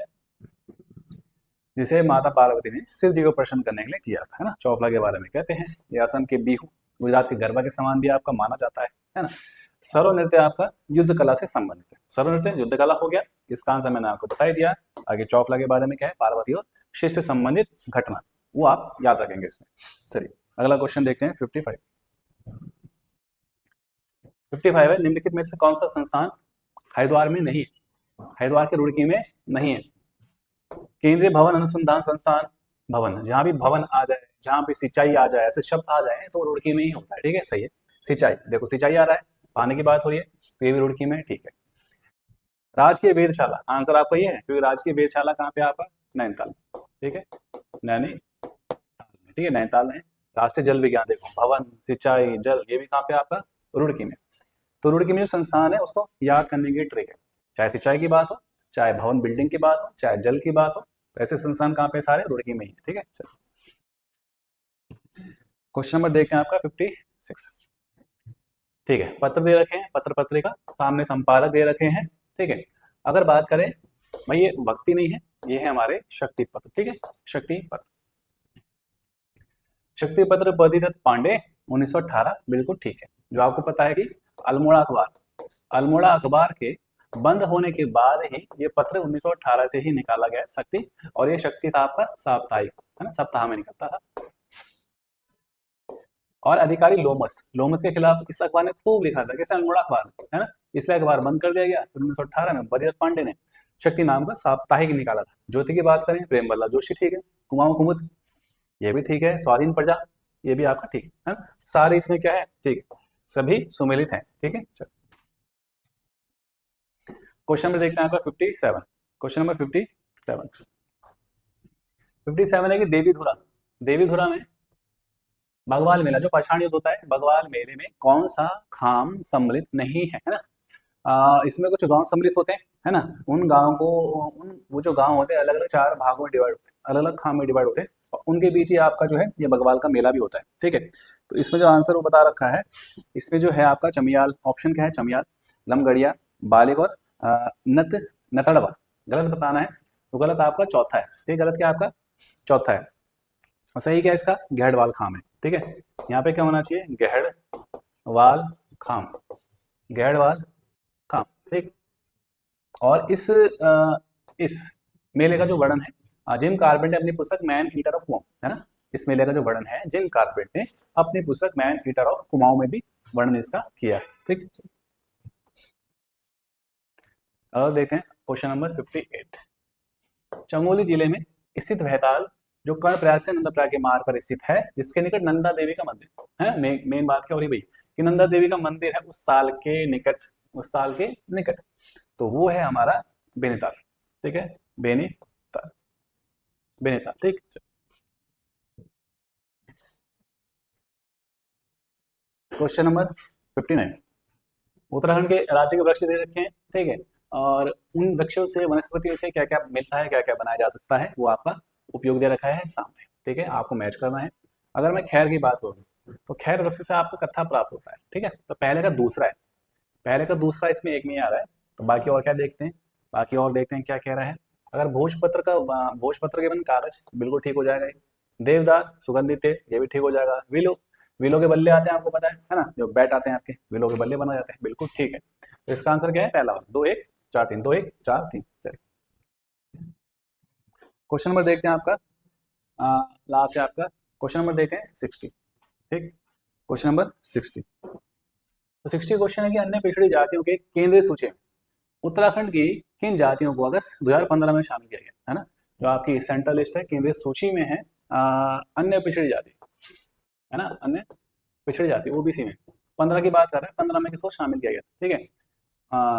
जिसे माता पार्वती ने शिव जी को प्रसन्न करने के लिए किया था, है ना। चौपला के बारे में कहते हैं। ये असम के बिहू, गुजरात के गरबा के समान भी आपका माना जाता है ना। सर्व नृत्य आपका युद्ध कला से संबंधित है। सर्व नृत्य युद्ध कला हो गया, इसका आंसर मैंने आपको बता ही दिया। आगे चौपला के बारे में क्या है, पार्वती और शिव से संबंधित घटना, वो आप याद रखेंगे इसमें। चलिए अगला क्वेश्चन देखते हैं। 55 है, निम्नलिखित में से कौन सा संस्थान हरिद्वार में नहीं है, हरिद्वार के रुड़की में नहीं है। केंद्रीय भवन अनुसंधान संस्थान भवन, जहां भी भवन आ जाए, जहां पे सिंचाई आ जाए, ऐसे शब्द आ जाए तो रुड़की में ही होता है, ठीक है, सही है। सिंचाई, देखो सिंचाई आ रहा है, पानी की बात हो रही है, तो ये भी रुड़की में, ठीक है। राजकीय वेधशाला, आंसर आपका ये है, क्योंकि राजकीय वेधशाला कहाँ पे आपका, नैनीताल, ठीक है, नैनीताल में, ठीक है, नैनीताल में। राष्ट्रीय जल विज्ञान, देखो भवन, सिंचाई, जल, ये भी कहाँ पे आपका, रुड़की में। तो रुड़की में जो संस्थान है उसको याद करने की ट्रिक है, चाहे सिंचाई की बात हो, चाहे भवन बिल्डिंग की बात हो, चाहे जल की बात हो, तो ऐसे संस्थान कहाँ पे, सारे रुड़की में ही है, ठीक है। चलो क्वेश्चन नंबर देखते हैं आपका 56, ठीक है। पत्र दे रखे हैं, पत्र पत्रिका, सामने संपादक दे रखे हैं, ठीक है। अगर बात करें भाई, ये भक्ति नहीं है, ये है हमारे शक्ति पत्र, ठीक है, शक्ति पत्र। शक्ति पत्र बद्रीदत्त पांडे 1918, बिल्कुल ठीक है। जो आपको पता है कि अल्मोड़ा अखबार के बंद होने के बाद ही ये पत्र 1918 से ही निकाला गया शक्ति, और ये शक्ति था आपका साप्ताहिक, है ना, सप्ताह में निकलता था। और अधिकारी लोमस के खिलाफ इस अखबार ने खूब लिखा था, किसने, अल्मोड़ा अखबार, है ना, इसलिए अखबार बंद कर दिया गया। 1918 में बद्रीदत्त पांडे ने शक्ति नाम का साप्ताहिक निकाला था। ज्योति की बात करें, प्रेम वल्लभ जोशी, ठीक है। कुमाऊं कुमुद, ये भी ठीक है। स्वाधीन प्रजा, ये भी आपका ठीक है ना। सारे इसमें क्या है, ठीक, सभी सुमेलित हैं, ठीक है। चलो क्वेश्चन नंबर देखते हैं आपका 57। क्वेश्चन नंबर 57 है कि देवीधुरा में बगवाल मेला, जो पाषाण युद्ध होता है, बगवाल मेले में कौन सा खाम सम्मिलित नहीं है, है ना। इसमें कुछ गांव सम्मिलित होते हैं, है ना। उन गांव को, वो जो गांव होते हैं अलग अलग 4 भागों में डिवाइड होते हैं, अलग अलग खाम में डिवाइड होते हैं, और उनके बीच ही आपका जो है ये बगवाल का मेला भी होता है, ठीक है। तो इसमें जो आंसर वो बता रखा है, इसमें जो है आपका चमियाल, ऑप्शन क्या है, चमियाल, लमगड़िया, बालिक और नतड़वा, गलत बताना है, तो गलत आपका चौथा है, ठीक, गलत क्या आपका, चौथा है। और सही क्या है इसका, गहड़वाल खाम है, ठीक है। यहाँ पे क्या होना चाहिए, गहड़वाल खाम, गहड़वाल खाम, ठीक। और इस मेले का जो वर्णन है, जिम कार्बेट ने अपनी पुस्तक मैन ईटर ऑफ कुमाऊं, है ना, इस मेले का जो वर्णन है जिम कार्बेट ने अपनी पुस्तक मैन ईटर ऑफ कुमाऊं में भी वर्णन इसका किया है, ठीक। अब देखते हैं क्वेश्चन नंबर 58। चमोली जिले में स्थित वहताल, जो कर्णप्रयाग से नंदप्रयाग के मार्ग पर स्थित है, जिसके निकट नंदा देवी का मंदिर है। मेन बात क्या हो रही भाई, कि नंदा देवी का मंदिर है उस ताल के निकट, तो वो है हमारा बेनीताल, ठीक है, बेनीताल, ठीक। Question number 59। उत्तराखंड के राज्य के वृक्ष दे रखे हैं, ठीक है, और उन वृक्षों से, वनस्पतियों से क्या क्या मिलता है, क्या क्या बनाया जा सकता है, वो आपका उपयोग दे रखा है सामने, ठीक है, आपको मैच करना है। अगर मैं खैर की बात करूँ तो खैर वृक्ष से आपको कत्था प्राप्त होता है, ठीक है। तो पहले का दूसरा है, इसमें एक में आ रहा है, तो बाकी और क्या देखते हैं, क्या कह रहा है। अगर भोजपत्र के बन कागज, बिल्कुल ठीक हो जाएगा। देवदार, सुगंधित तेल, ये भी ठीक हो जाएगा। विलो के बल्ले आते हैं, आपको पता है ना, जो बैट आते हैं आपके, विलो के बल्ले बनाए जाते हैं, बिल्कुल ठीक है। तो इसका आंसर क्या है, पहला वाला, 2 1 4 3, 2 1 4 3। चलिए क्वेश्चन नंबर देखते हैं आपका, लास्ट है आपका क्वेश्चन नंबर देखते हैं 60, ठीक। क्वेश्चन नंबर 60, तो 60 क्वेश्चन है कि अन्य पिछड़ी जातियों के केंद्रीय सूची में उत्तराखंड की किन जातियों को अगस्त 2015 में शामिल किया गया, है ना। जो आपकी सेंट्रल लिस्ट है, केंद्रीय सूची में है अन्य पिछड़ी जाति, है ना, अन्य पिछड़ी जाति ओबीसी में 15 की बात कर रहे हैं, 15 में किसको शामिल किया गया, ठीक है।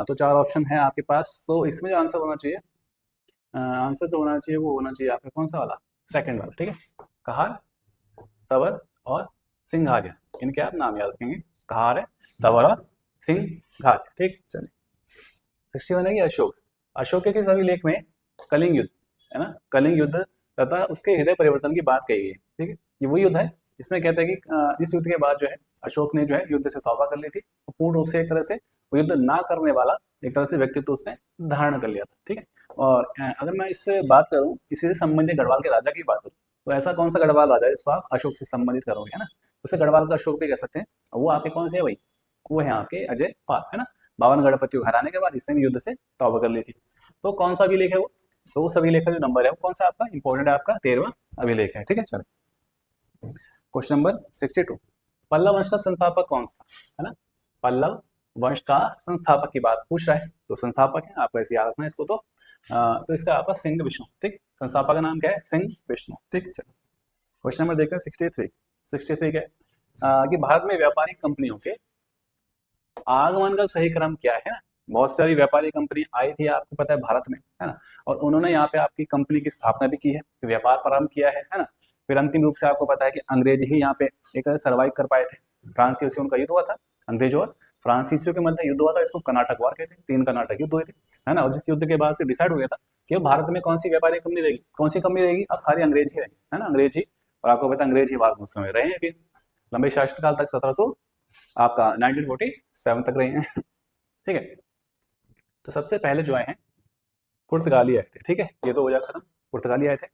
तो 4 ऑप्शन है आपके पास, तो इसमें जो आंसर होना चाहिए, वो होना चाहिए आपका कौन सा वाला, सेकंड वाला, ठीक है। कहार, तवर और सिंघारिया, इनके आप नाम याद रखेंगे, कहार है, तवर और सिंघारिया, ठीक। चलिए 61 है कि अशोक के सभी लेख में कलिंग युद्ध, है ना, कलिंग युद्ध तथा उसके हृदय परिवर्तन की बात कही गई है, ठीक है। ये वही युद्ध है जिसमें कहते हैं कि इस युद्ध के बाद जो है अशोक ने जो है युद्ध से तौबा कर ली थी, पूर्ण रूप से एक तरह से वो युद्ध ना करने वाला एक तरह से व्यक्तित्व उसने धारण कर लिया था, ठीक है। और अगर मैं इससे बात करूं, इसी से संबंधित गढ़वाल के राजा की बात करूं, तो ऐसा कौन सा गढ़वाल राजा है जिसको आप अशोक से संबंधित करोगे, है ना, उसे गढ़वाल का अशोक भी कह सकते हैं। और वो आपके कौन से है भाई, वो है आपके अजय पाल, है ना। 52 गणपतियों को हराने के बाद इसने भी युद्ध से तौबा कर ली थी। तो कौन सा अभिलेख है वो, तो वो अभिलेख का जो नंबर है वो कौन सा आपका इंपॉर्टेंट है, आपका 13वां अभिलेख है, ठीक है। चलो क्वेश्चन नंबर 62, पल्लव वंश का संस्थापक कौन सा, है ना। पल्लव वंश का संस्थापक की बात पूछ रहा है, तो संस्थापक है आपको ऐसे याद रखना है इसको। तो इसका आपका सिंह विष्णु, ठीक। संस्थापक का नाम क्या है, सिंह विष्णु, ठीक। चलो क्वेश्चन नंबर देखते हैं 63 क्या है, कि भारत में व्यापारिक कंपनियों के आगमन का सही क्रम क्या है ना। बहुत सारी व्यापारी कंपनी आई थी आपको पता है भारत में, है ना, और उन्होंने यहाँ पे आपकी कंपनी की स्थापना भी की है, व्यापार प्रारंभ किया है ना। फिर अंतिम रूप से आपको पता है कि अंग्रेज ही यहाँ पे एक तरह सर्वाइव कर पाए थे। फ्रांसीसियों से उनका युद्ध हुआ था, अंग्रेजों और फ्रांसीसियों के मध्य युद्ध हुआ था, इसको कर्नाटक वार कहते हैं। 3 कर्नाटक युद्ध हुए थे, है ना। और जिस युद्ध के बाद से डिसाइड हो गया था कि भारत में कौन सी व्यापारी कंपनी रहेगी, कौन सी कंपनी रहेगी, अब खाली अंग्रेज ही रहेगी, है ना, अंग्रेज ही। और आपको पता है अंग्रेज ही भारत में उस समय रहे हैं फिर लंबे शासनकाल तक, 1700 आपका 1947 तक रहे हैं, ठीक है। तो सबसे पहले जो आए हैं पुर्तगाली आए थे, ठीक है, ये तो हो जाएगा खत्म। पुर्तगाली आए थे,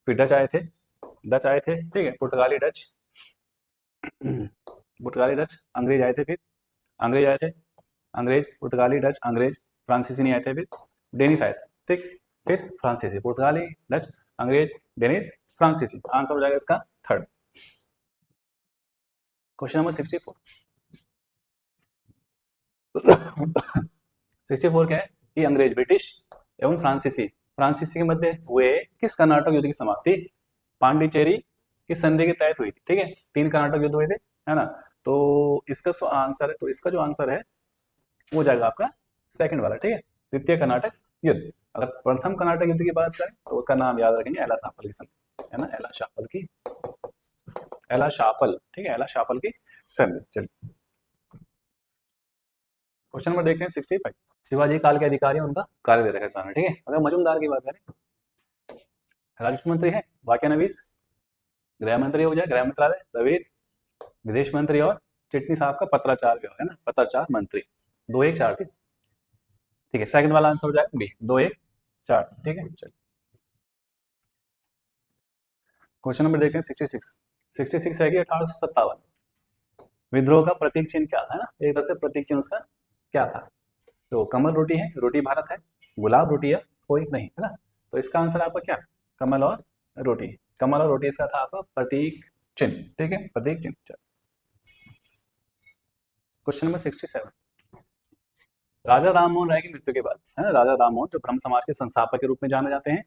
फिर डच आए थे, ठीक है, पुर्तगाली डच, पुर्तगाली डच, अंग्रेज आए थे, फिर अंग्रेज आए थे, अंग्रेज पुर्तगाली डच अंग्रेज, फ्रांसीसी नहीं आए थे, फिर डेनिस आए थे, ठीक। फिर फ्रांसीसी, पुर्तगाली डच अंग्रेज डेनिस फ्रांसीसी, आंसर हो जाएगा इसका 3rd। क्वेश्चन नंबर 64 64 क्या है कि अंग्रेज ब्रिटिश एवं फ्रांसीसी के मध्य हुए किस कर्नाटक युद्ध की समाप्ति पांडिचेरी की संधि के तहत हुई थी, ठीक है। 3 कर्नाटक युद्ध हुए थे, है ना। तो इसका जो आंसर है, तो इसका जो आंसर है वो जाएगा आपका 2nd वाला, ठीक है, द्वितीय कर्नाटक युद्ध। अगर प्रथम कर्नाटक युद्ध की बात करें तो उसका नाम याद रखेंगे एला शापल की संधि, है ना, एला शापल की, एला शापल, ठीक है, एला शापल की संधि। चलिए क्वेश्चन नंबर देखते हैं 65, शिवाजी काल के अधिकारी उनका कार्य दे रखा है सामने, ठीक है। अगर मजुमदार की बात करें, राजस्व मंत्री है, वाक्यानवीस, गृह मंत्री हो जाए गृह मंत्रालय, दवीर, विदेश मंत्री, और चिटनीस आपका पत्राचार विभाग, है ना, पत्राचार मंत्री। 2 1 4 3, ठीक है। 2nd वाला आंसर हो जाएगा बी, 2 1 4, ठीक है। चलिए क्वेश्चन नंबर देखते हैं 66 है कि 1857 विद्रोह का प्रतीक चिन्ह क्या था, है ना, एक तरह से प्रतीक चिन्ह उसका क्या था। तो कमल रोटी है, रोटी भारत है, गुलाब रोटी है, कोई नहीं, है ना। तो इसका आंसर आपका क्या, कमल और रोटी, कमल और रोटी इसका था आपका प्रतीक चिन्ह, ठीक है, प्रतीक चिन्ह। क्वेश्चन नंबर 67, राजा राममोहन राय की मृत्यु के बाद, है ना, राजा राममोहन जो ब्रह्म समाज के संस्थापक के रूप में जाने जाते हैं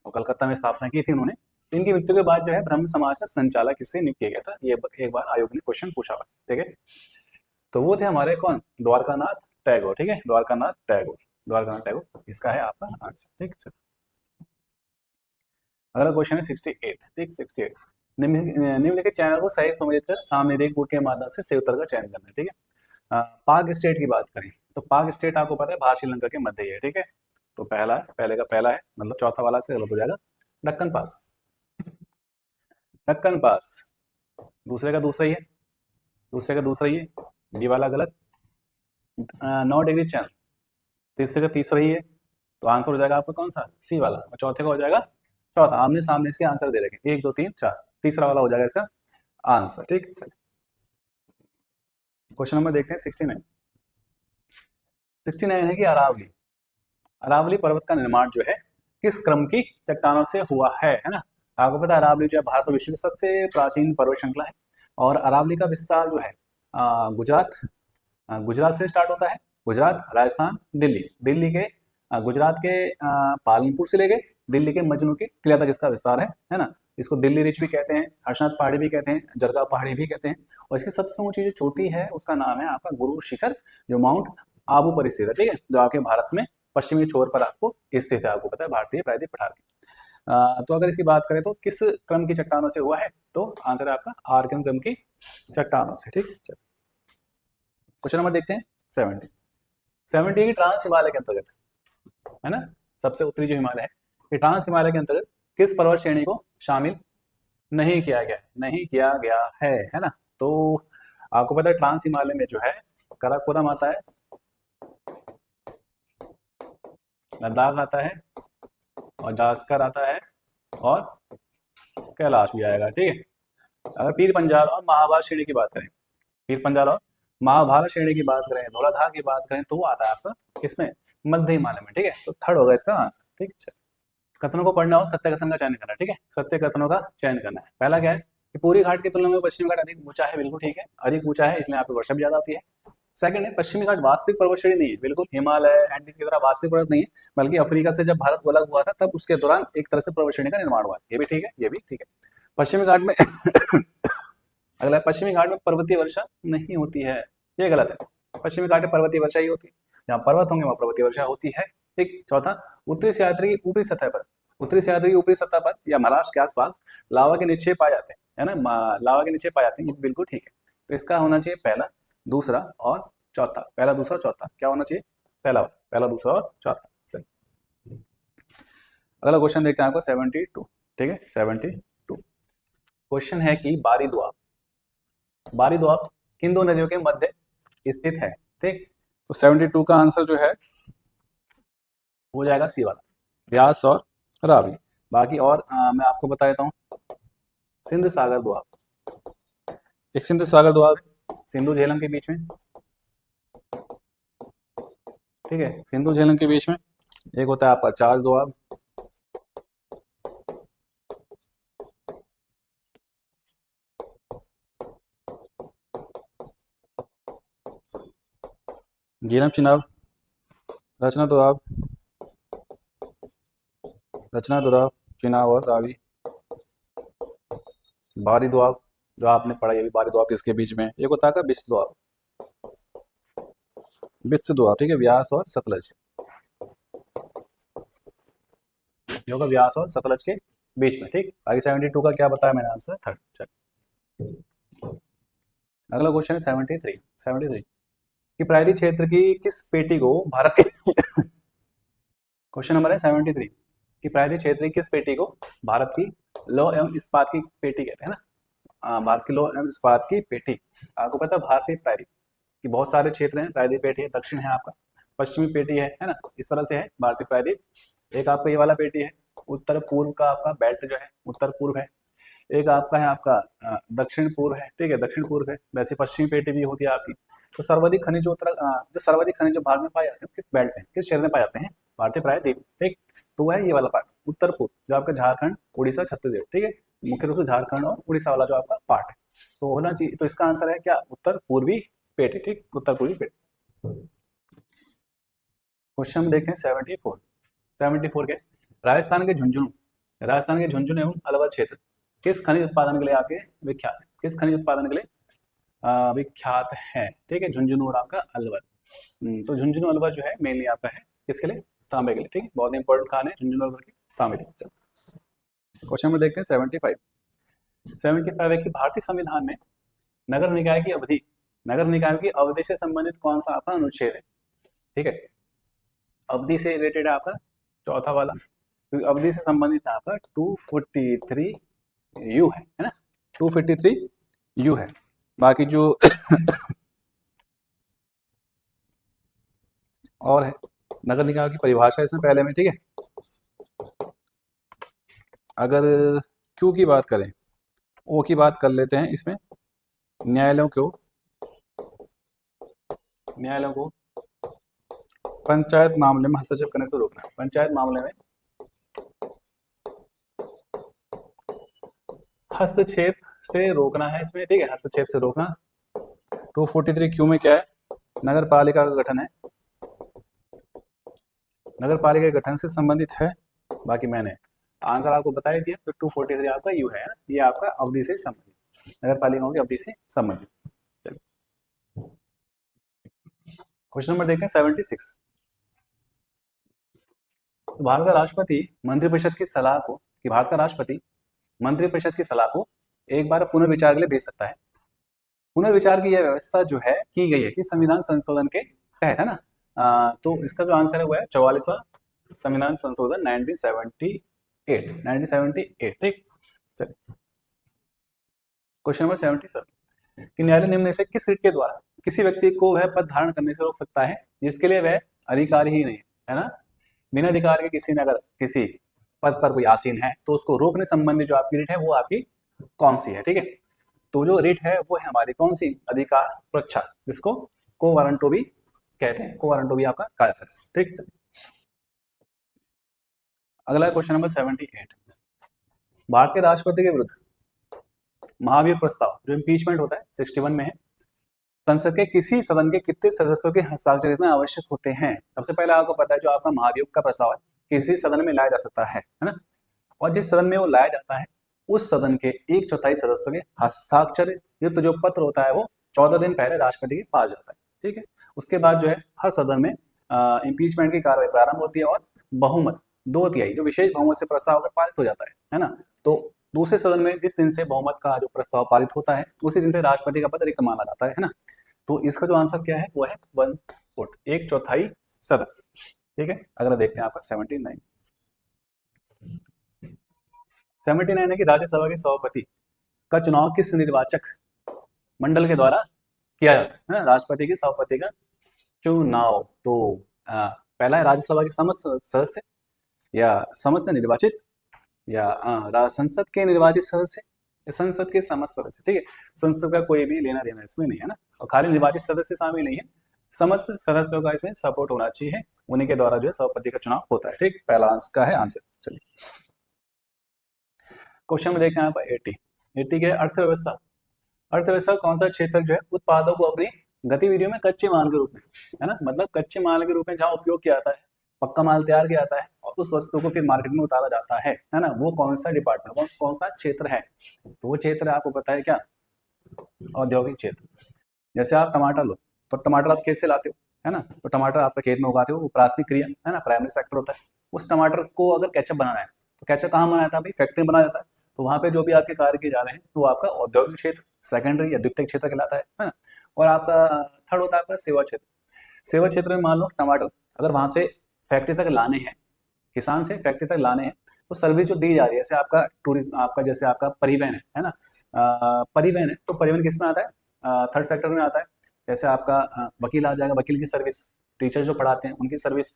और कलकत्ता में स्थापना की थी उन्होंने, इनकी मृत्यु के बाद जो है ब्रह्म समाज का संचालक किससे नियुक्त किया गया था, ये एक बार आयोग ने क्वेश्चन पूछा हुआ, ठीक है। तो वो थे हमारे कौन, द्वारकानाथ टैगोर, ठीक है, द्वारकानाथ टैगोर इसका है आपका आंसर, ठीक है। अगला क्वेश्चन है 68, ठीक, 68, निम्नलिखित चैनल को सही सम्मिलित कर सामने एक कोड के माध्यम से सही उत्तर का चयन करना है, ठीक है। पाक स्टेट की बात करें तो पाक स्टेट आपको पता है भारत श्रीलंका के मध्य ही है, ठीक है। तो पहले का पहला है, मतलब चौथा वाला से गलत हो जाएगा, दक्कन पास, दक्कन पास, दूसरे का दूसरा ही है, दूसरे का दूसरा ही है, बी वाला गलत। 9 डिग्री चैनल, तीसरे का तीसरा ही है, तो आंसर हो जाएगा आपका कौन सा, सी वाला, और चौथे का हो जाएगा चौथा। आमने सामने इसके आंसर दे रखे 1 2 3 4, तीसरा वाला हो जाएगा इसका आंसर, ठीक। चलिए क्वेश्चन नंबर देखते हैं 69, 69 है कि अरावली, अरावली पर्वत का निर्माण जो है किस क्रम की चट्टानों से हुआ है ना। आपको पता है अरावली जो है भारत और विश्व की सबसे प्राचीन पर्वत श्रृंखला है, और अरावली का विस्तार जो है गुजरात से स्टार्ट होता है, गुजरात, राजस्थान, दिल्ली के गुजरात के पालनपुर से लेके दिल्ली के मजनू के किला तक इसका विस्तार है ना। इसको दिल्ली रिच भी कहते हैं, हर्षनाथ पहाड़ी भी कहते हैं, जरगा पहाड़ी भी कहते हैं, और इसकी सबसे ऊंची जो चोटी है उसका नाम है आपका गुरु शिखर, जो माउंट आबू पर स्थित है, ठीक है, जो आपके भारत में पश्चिमी छोर पर आपको स्थित है, आपको पता है, भारतीय प्रायद्वीप पठार की। तो अगर इसकी बात करें तो किस क्रम की चट्टानों से हुआ है, तो आंसर है आपका आर्कियन क्रम की चट्टानों से, ठीक। क्वेश्चन नंबर देखते हैं 70 की ट्रांस हिमालय के अंतर्गत, है ना, सबसे उत्तरी जो हिमालय है, ये ट्रांस हिमालय के अंतर्गत किस पर्वत श्रेणी को शामिल नहीं किया गया है ना। तो आपको पता है ट्रांस हिमालय में जो है काराकोरम आता है, लद्दाख आता है और जास्कर आता है और कैलाश भी आएगा, ठीक है। अगर पीर पंजाल और महाभारत श्रेणी की बात करें, पीर पंजाल और महाभारत श्रेणी की बात करें, धौलाधार की बात करें, तो वो आता है आपका किसमें, मध्य हिमालय में, ठीक है। तो थर्ड होगा इसका आंसर, ठीक है। कथनों को पढ़ना हो, सत्य कथन का चयन करना है, ठीक है। सत्य कथनों का चयन करना है। पहला क्या है कि पूरी घाट की तुलना में पश्चिमी घाट अधिक ऊंचा है, बिल्कुल ठीक है, अधिक ऊंचा है, इसलिए यहाँ पे वर्षा भी ज्यादा होती है। सेकंड है, पश्चिमी घाट वास्तविक पर्वत श्रेणी नहीं है, बिल्कुल हिमालय एंडीज की तरह वास्तविक पर्वत नहीं है, बल्कि अफ्रीका से जब भारत को अलग हुआ था तब उसके दौरान एक तरह से पर्वत श्रेणी का निर्माण हुआ, ये भी ठीक है, ये भी ठीक है। पश्चिमी घाट में अगला, पश्चिमी घाट में पर्वतीय वर्षा नहीं होती है, ये गलत है। पश्चिमी घाट में पर्वतीय वर्षा ही होती है, जहाँ पर्वत होंगे वहाँ पर्वतीय वर्षा होती है, ठीक। चौथा, उत्तरी सह्याद्री की ऊपरी सतह पर, उत्तरी सह्याद्री की ऊपरी सतह पर या महाराष्ट्र के आसपास लावा के निक्षेप पाए जाते हैं, है ना, लावा के निक्षेप पाए जाते हैं, ये बिल्कुल ठीक है। तो इसका होना चाहिए पहला, दूसरा और चौथा, पहला दूसरा चौथा, क्या होना चाहिए, पहला दूसरा और चौथा। अगला क्वेश्चन देखते हैं आपको 72, ठीक है। 72 क्वेश्चन है कि बारी दोआब, बारी दोआब किन दो नदियों के मध्य स्थित है, ठीक। तो 72 का आंसर जो है हो जाएगा सी वाला, व्यास और रावी। बाकी और मैं आपको बता देता हूँ, सिंध सागर दोआब, एक सिंध सागर दोआब सिंधु झेलम के बीच में, ठीक है, सिंधु झेलम के बीच में। एक होता है आपका चार्ज दोआब, झेलम चिनाब, रचना दोआब, रचना दोआब, चिनाब और रावी। बारी दोआब जो आपने पढ़ा, ये भी बारी दोआब किसके बीच में, एक होता है बिस्त दोआब, बिस्त दोआब, ठीक है, व्यास और सतलज, ये होगा व्यास और सतलज के बीच में, ठीक। बाकी 72 का क्या बताया मैंने आंसर, थर्ड। चल, अगला क्वेश्चन है 73 कि प्रायद्वीप क्षेत्र की किस पेटी को भारत के क्वेश्चन नंबर है 73 कि प्रायद्वीप क्षेत्र की किस पेटी को भारत की लौह एवं इस्पात की पेटी कहते हैं ना, भारत की लौह एवं इस्पात की पेटी। आपको पता है भारतीय प्रायद्वीप कि बहुत सारे क्षेत्र हैं, प्रायद्वीप पेटी है, दक्षिण है आपका, पश्चिमी पेटी है ना, इस तरह से है भारतीय प्रायद्वीप। एक आपका ये वाला पेटी है, उत्तर पूर्व का आपका बेल्ट जो है उत्तर पूर्व है, एक आपका है आपका दक्षिण पूर्व है, ठीक है, दक्षिण पूर्व है। वैसे पश्चिमी पेटी भी होती है आपकी। तो सर्वाधिक खनिज जो सर्वाधिक खनिज जो भारत में पाए जाते हैं किस बेल्ट में, किस क्षेत्र में पाए जाते हैं, भारतीय प्रायद्वीप, ठीक। तो वह है ये वाला पार्ट उत्तर पूर्व, जो आपका झारखंड उड़ीसा छत्तीसगढ़, ठीक है, मुख्य रूप से झारखंड और उड़ीसा वाला जो आपका पार्ट है, तो होना चाहिए। तो इसका आंसर है क्या, उत्तर पूर्वी पेटी, ठीक, उत्तर पूर्वी पेटी। क्वेश्चन में देखते हैं 74 के, राजस्थान के झुंझुनू एवं अलवर क्षेत्र किस खनिज उत्पादन के लिए आपके विख्यात है, किस खनिज उत्पादन के लिए विख्यात है, ठीक है, झुंझुनू और आपका अलवर। तो झुंझुनू अलवर जो है मेनली आपका है किसके लिए, तांबे के लिए, ठीक है, बहुत इंपॉर्टेंट खान है झुंझुनू अलवर के, तांबे के लिए। क्वेश्चन में देखते हैं 75 है कि भारतीय संविधान में नगर निकाय की अवधि से संबंधित कौन सा आपका अनुच्छेद है, ठीक है, अवधि से रिलेटेड है आपका चौथा वाला, क्योंकि अवधि से संबंधित आपका 243 यू है ना, 253 यू है। बाकी जो और है नगर निकाय की परिभाषा इसमें पहले में, ठीक है। अगर क्यू की बात करें, ओ की बात कर लेते हैं, इसमें न्यायालयों को पंचायत मामले में हस्तक्षेप करने से रोकना है, पंचायत मामले में हस्तक्षेप से रोकना है इसमें, ठीक है, हस्तक्षेप से रोकना। 243 क्यू में क्या है, नगर पालिका का गठन है, नगर पालिका के गठन से संबंधित है। बाकी मैंने आंसर आपको बता ही दिया, तो 243 आपका यू है, ये आपका अवधि से संबंधित, नगर पालिकाओं की अवधि से संबंधित। क्वेश्चन नंबर देखते हैं 76। तो भारत का राष्ट्रपति मंत्रिपरिषद की सलाह को एक बार पुनर्विचार के लिए भेज सकता है। पुनर्विचार की यह व्यवस्था जो है की गई है कि संविधान संशोधन के तहत, है ना। तो इसका जो आंसर है वो है 44वां संविधान संशोधन 1978, ठीक। चलिए क्वेश्चन नंबर 77 कि न्यायालय निम्न में से किस रीट के द्वारा किसी व्यक्ति को वह पद धारण करने से रोक सकता है जिसके लिए वह अधिकारी ही नहीं है ना। बिना अधिकार के किसी ने अगर किसी पद पर कोई आसीन है तो उसको रोकने संबंधी जो आपकी रिट है वो आपकी कौन सी है, ठीक है। तो जो रिट है वो है हमारी कौन सी, अधिकार परीक्षा, जिसको को वारंटो भी कहते हैं, को वारंटो भी आपका कहा जाता है, ठीक है। अगला क्वेश्चन नंबर 78, भारत के राष्ट्रपति के विरुद्ध महाभियोग प्रस्ताव जो इम्पीचमेंट होता है 61 में है, संसद के किसी सदन के कितने सदस्यों के हस्ताक्षर इसमें आवश्यक होते हैं। सबसे पहले आपको पता है जो आपका महाभियोग का प्रस्ताव है किसी सदन में लाया जा सकता है ना, और जिस सदन में वो लाया जाता है उस सदन के 1/4 सदस्यों के हस्ताक्षर युक्त जो पत्र होता है वो 14 दिन पहले राष्ट्रपति के पास जाता है, ठीक है। उसके बाद जो है हर सदन में इम्पीचमेंट की कार्रवाई प्रारंभ होती है और बहुमत 2/3 जो विशेष बहुमत से प्रस्ताव अगर पारित हो जाता है ना, तो दूसरे सदन में जिस दिन से बहुमत का जो प्रस्ताव पारित होता है उसी दिन से राष्ट्रपति का पद रिक्त माना जाता है ना। तो इसका जो आंसर क्या है वो है 1/4, 1/4 सदस्य, ठीक है। अगला देखते हैं आपका 79 है कि राज्यसभा के सभापति का चुनाव किस निर्वाचक मंडल के द्वारा किया जाता है, राष्ट्रपति के सभापति का चुनाव। तो पहला है राज्यसभा के समस्त सदस्य या समस्त निर्वाचित या संसद के निर्वाचित सदस्य या संसद के समस्त सदस्य, ठीक है। संसद का कोई भी लेना देना इसमें नहीं है ना, और खाली निर्वाचित सदस्य शामिल नहीं है, समस्त सदस्यों का इसे सपोर्ट होना चाहिए, उन्हीं के द्वारा जो है सभापति का चुनाव होता है, ठीक। पहला आंसर का है आंसर। चलिए क्वेश्चन में देखते हैं यहाँ पर 80 के अर्थव्यवस्था, अर्थव्यवस्था कौन सा क्षेत्र जो है उत्पादों को अपनी गतिविधियों में कच्चे माल के रूप में, है ना, मतलब कच्चे माल के रूप में जहाँ उपयोग किया जाता है, पक्का माल तैयार किया जाता है और उस वस्तु को फिर मार्केट में उतारा जाता है ना, वो कौन सा डिपार्टमेंट, कौन सा क्षेत्र है। तो वो क्षेत्र आपको पता है क्या, औद्योगिक क्षेत्र। जैसे आप टमाटर लो तो टमाटर आप खेत से लाते हो, है ना, तो टमाटर आप खेत में उगाते हो, वो प्राथमिक क्रिया है ना, प्राइमरी सेक्टर होता है। उस टमाटर को अगर केचप बनाना है तो केचप कहाँ बनाया था भाई, फैक्ट्री में बनाया जाता है। तो वहाँ पे जो भी आपके कार्य किए जा रहे हैं तो आपका औद्योगिक क्षेत्र सेकेंडरी या द्वितीय क्षेत्र कहलाता है ना। और आपका थर्ड होता है आपका सेवा क्षेत्र। सेवा क्षेत्र में मान लो टमाटर अगर वहां से फैक्ट्री तक लाने हैं, किसान से फैक्ट्री तक लाने हैं, तो सर्विस जो दी जा रही है, जैसे आपका टूरिज्म, आपका जैसे आपका परिवहन है ना, परिवहन है, तो परिवहन किस में आता है, थर्ड सेक्टर में आता है। जैसे आपका वकील आ जाएगा, वकील की सर्विस, टीचर जो पढ़ाते हैं उनकी सर्विस,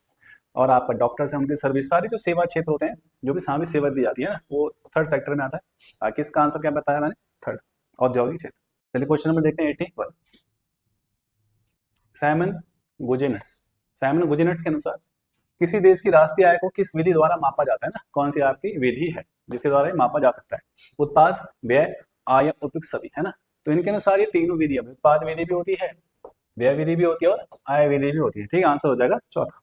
और आपका डॉक्टर्स हैं उनकी सर्विस, सारी जो सेवा क्षेत्र होते हैं जो भी सामने सेवा दी जाती है ना, वो थर्ड सेक्टर में आता है। बाकी इसका आंसर क्या बताया मैंने, थर्ड, औद्योगिक क्षेत्र। चलिए क्वेश्चन नंबर देखते हैं 81। साइमन गुजेनट्स के अनुसार किसी देश की राष्ट्रीय आय को किस विधि द्वारा मापा जाता है ना, कौन सी आपकी विधि है जिसके द्वारा ये मापा जा सकता है, उत्पाद, व्यय, आय, उपयुक्त सभी, है ना। तो इनके अनुसार ये तीनों विधि, उत्पाद विधि भी होती है, व्यय विधि भी होती है और आय विधि भी होती है, ठीक। आंसर हो जाएगा चौथा।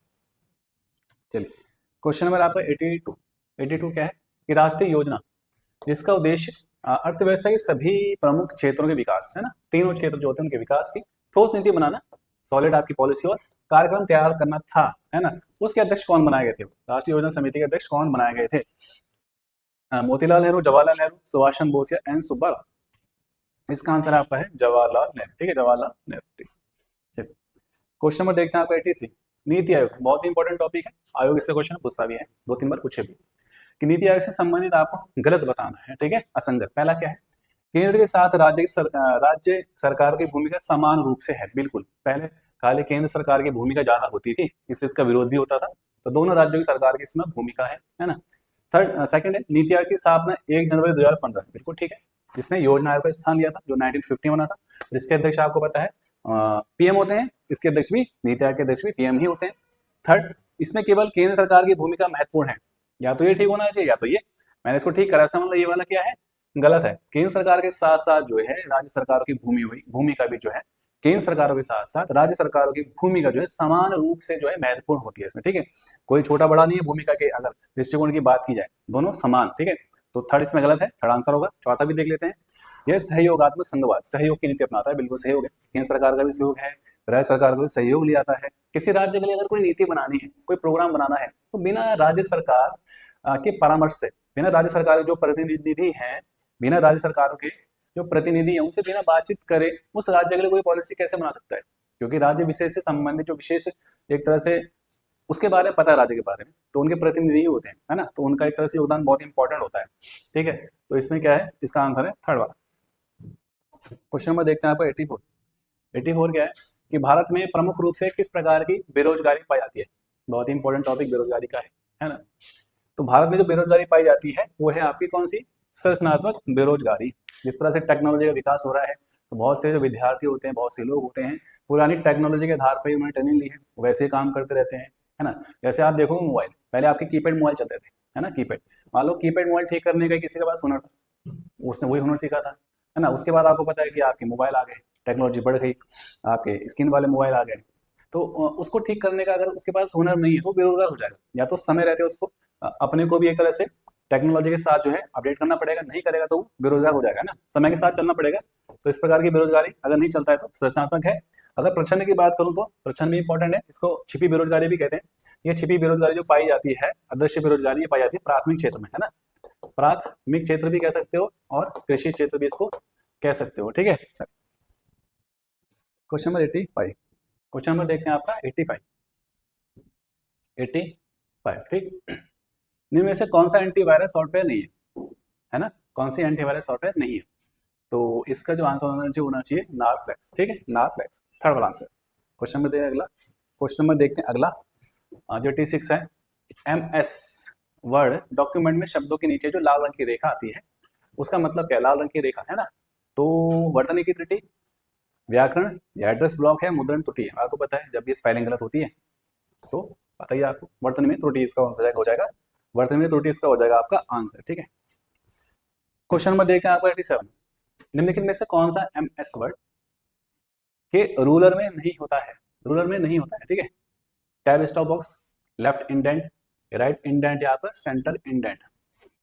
चलिए क्वेश्चन नंबर आपका 82 क्या है कि राष्ट्रीय योजना जिसका उद्देश्य अर्थव्यवस्था के सभी प्रमुख क्षेत्रों के विकास, है ना, तीनों क्षेत्र जो होते हैं उनके विकास की ठोस नीति बनाना, सॉलिड आपकी पॉलिसी और कार्यक्रम तैयार करना था, है ना। उसके अध्यक्ष कौन बनाए गए थे, राष्ट्रीय योजना समिति के अध्यक्ष कौन बनाए गए थे, मोतीलाल नेहरू, जवाहरलाल नेहरू, सुभाष चंद्र बोस या एन सुब्बाराव। इसका आंसर आपका है जवाहरलाल नेहरू, ठीक है, जवाहरलाल नेहरू। ठीक, क्वेश्चन नंबर देखते हैं आपका 83, नीति आयोग, बहुत ही इंपॉर्टेंट टॉपिक है, आयोग इससे क्वेश्चन पूछता भी है, 2-3 बार पूछे भी कि नीति आयोग से संबंधित आपको गलत बताना है, ठीक है, असंगत। पहला क्या है, केंद्र के साथ राज्य सरकार की भूमिका समान रूप से है, बिल्कुल। पहले खाली केंद्र सरकार की भूमिका ज्यादा होती थी, इससे इसका विरोध भी होता था, तो दोनों राज्यों की सरकार की इसमें भूमिका है ना। सेकंड है, नीति आयोग की स्थापना 1 जनवरी 2015, बिल्कुल ठीक है, जिसने योजना आयोग का स्थान लिया था, जो 1950 में बना था, जिसके अध्यक्ष आपको पता है पीएम होते हैं, इसके अध्यक्ष भी, नीति आयोग के अध्यक्ष भी पीएम ही होते हैं। थर्ड, इसमें केवल केंद्र सरकार की भूमिका महत्वपूर्ण है, या तो ये ठीक होना चाहिए या तो ये, मैंने इसको ठीक करा, इसका मतलब ये वाला क्या है, गलत है। केंद्र सरकार के साथ साथ जो है राज्य सरकारों की भूमिका भी जो है, केंद्र सरकारों के साथ साथ राज्य सरकारों की भूमिका जो है समान रूप से जो है महत्वपूर्ण होती है इसमें, ठीक है, कोई छोटा बड़ा नहीं है भूमिका के, अगर दृष्टिकोण की बात की जाए दोनों समान, ठीक है। तो थर्ड इसमें गलत है, थर्ड आंसर होगा। चौथा भी देख लेते हैं, यह सहयोगात्मक संघवाद, सहयोग की नीति अपनाता है, बिल्कुल सहयोग है, केंद्र सरकार का भी सहयोग है, राज्य सरकार का भी सहयोग लिया जाता है। किसी राज्य के लिए अगर कोई नीति बनानी है, कोई प्रोग्राम बनाना है, तो बिना राज्य सरकार के परामर्श से, बिना राज्य सरकार के जो प्रतिनिधि हैं, बिना राज्य सरकारों के जो प्रतिनिधि है उनसे बिना बातचीत करे उस राज्य के लिए कोई पॉलिसी कैसे बना सकता है, क्योंकि राज्य विशेष से संबंधित जो विशेष एक तरह से उसके बारे में पता है राज्य के बारे में, तो उनके प्रतिनिधि ही होते हैं, है ना, तो उनका एक तरह से योगदान बहुत इंपॉर्टेंट होता है, ठीक है। तो इसमें क्या है, इसका आंसर है थर्ड वाला। क्वेश्चन नंबर देखते हैं आपको 84 क्या है कि भारत में प्रमुख रूप से किस प्रकार की बेरोजगारी पाई जाती है। बहुत ही इंपॉर्टेंट टॉपिक बेरोजगारी का है ना। तो भारत में जो बेरोजगारी पाई जाती है वो है आपकी कौन सी, संरचनात्मक बेरोजगारी। जिस तरह से टेक्नोलॉजी का विकास हो रहा है तो बहुत से जो विद्यार्थी होते हैं, बहुत से लोग होते हैं, पुरानी टेक्नोलॉजी के आधार पर ही उन्होंने ट्रेनिंग ली है, वैसे ही काम करते रहते हैं, है ना। जैसे आप देखो मोबाइल, पहले आपके कीपैड मोबाइल चलते थे, है ना, कीपैड। मान लो कीपैड मोबाइल ठीक करने का किसी के पास हुनर था, उसने वही हुनर सीखा था, है ना। उसके बाद आपको पता है कि आपके मोबाइल आ गए, टेक्नोलॉजी बढ़ गई, आपके स्क्रीन वाले मोबाइल आ गए, तो उसको ठीक करने का अगर उसके पास हुनर नहीं है तो बेरोजगार हो जाएगा। या तो समय रहते उसको अपने को भी एक तरह से टेक्नोलॉजी के साथ जो है अपडेट करना पड़ेगा, नहीं करेगा तो वो बेरोजगार हो जाएगा ना, समय के साथ चलना पड़ेगा। तो इस प्रकार की बेरोजगारी अगर नहीं चलता है तो संरचनात्मक है। अगर प्रछन्न की बात करूं तो प्रछन्न भी इंपॉर्टेंट है, इसको छिपी बेरोजगारी भी कहते हैं। ये छिपी बेरोजगारी जो पाई जाती है, अदृश्य बेरोजगारी, ये पाई जाती है प्राथमिक क्षेत्र में, है ना। प्राथमिक क्षेत्र भी कह सकते हो और कृषि क्षेत्र भी इसको कह सकते हो, ठीक है। क्वेश्चन नंबर 85, क्वेश्चन नंबर देखते हैं आपका 85, ठीक। निम्न में से कौन सा एंटीवायरस सॉफ्टवेयर नहीं है ना, कौन सी एंटीवायरस सॉफ्टवेयर नहीं है। तो इसका जो आंसर होना चाहिए नारफ्लेक्स, ठीक है, नारफ्लेक्स, थर्ड वाला आंसर। क्वेश्चन नंबर देखते हैं अगला, क्वेश्चन नंबर देखते हैं अगला जो 86 है। MS वर्ड डॉक्यूमेंट में शब्दों के नीचे जो लाल रंग की रेखा आती है उसका मतलब क्या है, लाल रंग की रेखा, है ना। तो वर्तनी की त्रुटि, व्याकरण या एड्रेस ब्लॉक है, मुद्रण त्रुटि है। आपको पता है जब भी स्पेलिंग गलत होती है तो पता ही आपको, वर्तनी में त्रुटि इसका हो जाएगा, वर्तनी में त्रुटि इसका हो जाएगा आपका आंसर, ठीक है। क्वेश्चन नंबर देखते हैं आपका 87, निम्नलिखित में से कौन सा MS वर्ड के रूलर में नहीं होता है, रूलर में नहीं होता है, ठीक है। Tab stop box, left indent, right indent या आपका सेंटर इंडेंट।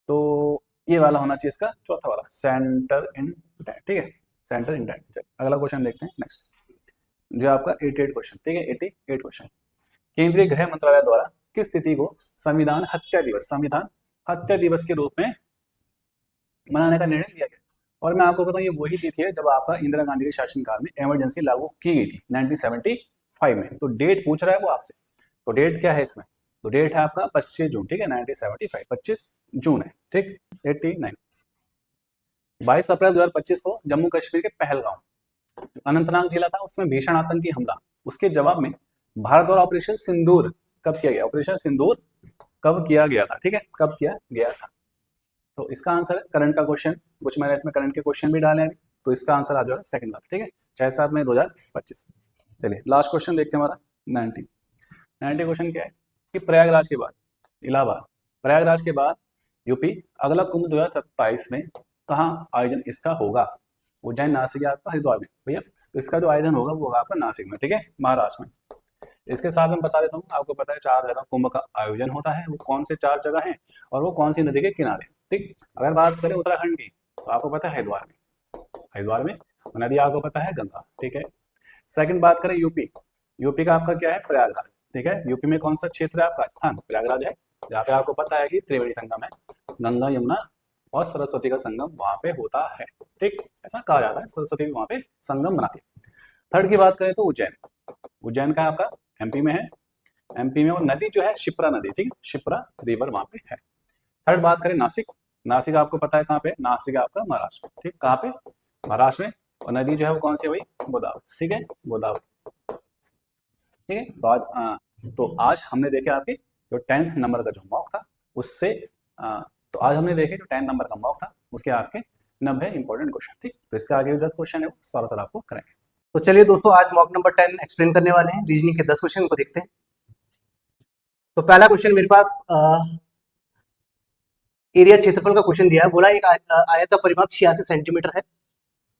तो ये वाला होना चाहिए इसका चौथा वाला, सेंटर इंडेंट, ठीक है, सेंटर इंडेंट। अगला क्वेश्चन देखते हैं नेक्स्ट, जो आपका 88 क्वेश्चन, ठीक है, 88 क्वेश्चन। केंद्रीय गृह मंत्रालय द्वारा किस तिथि को संविधान हत्या दिवस के रूप में मनाने का निर्णय लिया गया। और मैं आपको बताऊं ये वही तिथि है जब आपका इंदिरा गांधी के शासनकाल में इमरजेंसी लागू की गई थी 1975 में। तो डेट पूछ रहा है वो आपसे, तो डेट क्या है इसमें, तो डेट है आपका 25 जून, ठीक है, 1975, 25 जून है, ठीक। 89, 22 अप्रैल 2025 को जम्मू कश्मीर के पहलगांव, अनंतनाग जिला था, उसमें भीषण आतंकी हमला, उसके जवाब में भारत द्वारा ऑपरेशन सिंदूर कब किया गया, ऑपरेशन सिंदूर कब किया गया था, ठीक है, कब किया गया था। तो इसका आंसर है करंट का क्वेश्चन, कुछ मैंने इसमें करंट के क्वेश्चन भी डाले हैं, तो इसका आंसर आ जाएगा सेकंड वाला, ठीक है, 6/7 मई 2025। चलिए लास्ट क्वेश्चन देखते हैं हमारा 90 क्वेश्चन क्या है कि प्रयागराज के बाद इलाहाबाद, प्रयागराज के बाद यूपी अगला कुंभ 2027 में कहाँ आयोजन इसका होगा। उज्जैन, नासिक या आपका हरिद्वार में, भैया तो इसका जो आयोजन होगा वो होगा आपका नासिक में, ठीक है, महाराष्ट्र में। इसके साथ मैं बता देता हूँ, आपको पता है 4 जगह कुंभ का आयोजन होता है, वो कौन से 4 जगह हैं और वो कौन सी नदी के किनारे, ठीक। अगर बात करें उत्तराखंड की तो आपको पता है हरिद्वार में नदी आपको पता है गंगा, ठीक है। सेकंड बात करें यूपी का आपका क्या है, प्रयागराज, ठीक है। यूपी में कौन सा क्षेत्र है आपका, स्थान प्रयागराज है, जहाँ पे आपको पता है कि त्रिवेणी संगम है, गंगा यमुना और सरस्वती का संगम वहां पे होता है, ठीक, ऐसा कहा जाता है, सरस्वती भी वहां पे संगम बनाती है। थर्ड की बात करें तो उज्जैन का आपका MP में है, MP में वो नदी जो है शिप्रा नदी, ठीक है, शिप्रा रिवर वहां पे है। थर्ड बात करें नासिक आपको पता है कहाँ पे, नासिक आपका महाराष्ट्र में, ठीक, कहाँ पे, महाराष्ट्र में। और नदी जो है वो कौन सी है भाई, गोदावरी, ठीक है, गोदावरी, ठीक है। तो आज हमने देखे आपके जो 10th नंबर का जो मॉक था उससे तो आज हमने देखे जो 10th नंबर का मॉक था उसके आपके 90 इंपॉर्टेंट क्वेश्चन, ठीक। तो इसके आगे 10 क्वेश्चन है वो सारा आपको करेंगे। तो चलिए दोस्तों आज मॉक नंबर 10 एक्सप्लेन करने वाले हैं, रीजनिंग के 10 क्वेश्चन को देखते हैं। तो पहला क्वेश्चन मेरे पास एरिया क्षेत्रफल का क्वेश्चन दिया है, बोला एक आयत का परिमाप 86 सेंटीमीटर है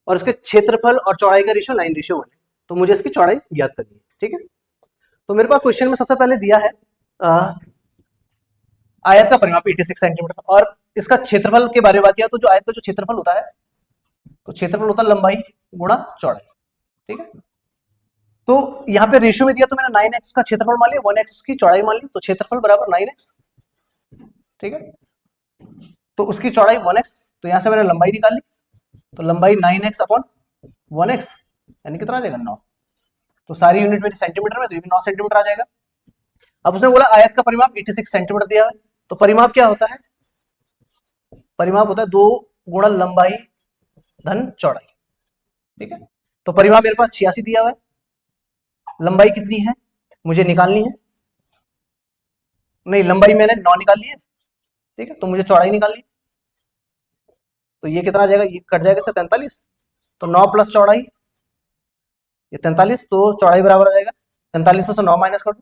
और इसके क्षेत्रफल और चौड़ाई का रेशियो 9:1 है, तो मुझे इसकी चौड़ाई ज्ञात करनी है, ठीक है। तो मेरे पास क्वेश्चन में सबसे पहले दिया है आयत का परिमाप 86 सेंटीमीटर और इसका क्षेत्रफल के बारे में बात किया तो जो आयत का जो क्षेत्रफल होता है तो क्षेत्रफल होता है लंबाई गुणा चौड़ाई, ठीक है। तो यहाँ पे रेशियो में दिया तो मैंने 9x का क्षेत्रफल मान लिया, 1x की चौड़ाई मान ली, तो क्षेत्रफल बराबर 9x, ठीक है। तो उसकी चौड़ाई 1x, तो यहां से मैंने लंबाई निकाली, तो लंबाई 9x अपॉन 1x यानी कितना आ जाएगा 9। तो सारी यूनिट मेरी सेंटीमीटर में, तो ये भी 9 सेंटीमीटर आ जाएगा। अब उसने बोला आयत का परिमाप 86 सेंटीमीटर दिया है, तो परिमाप क्या होता है, परिमाप होता है 2 गुणा लंबाई धन चौड़ाई, ठीक है। तो परिमाप मेरे पास 86 दिया हुआ है, लंबाई कितनी है मुझे निकालनी है, नहीं, लंबाई मैंने 9 निकाल ली है, ठीक है, तो मुझे चौड़ाई निकालनी, तो ये कितना आ जाएगा, ये कट जाएगा इससे 43, तो 9 प्लस चौड़ाई ये 43, तो चौड़ाई बराबर आ जाएगा 43 में से 9 माइनस कर दो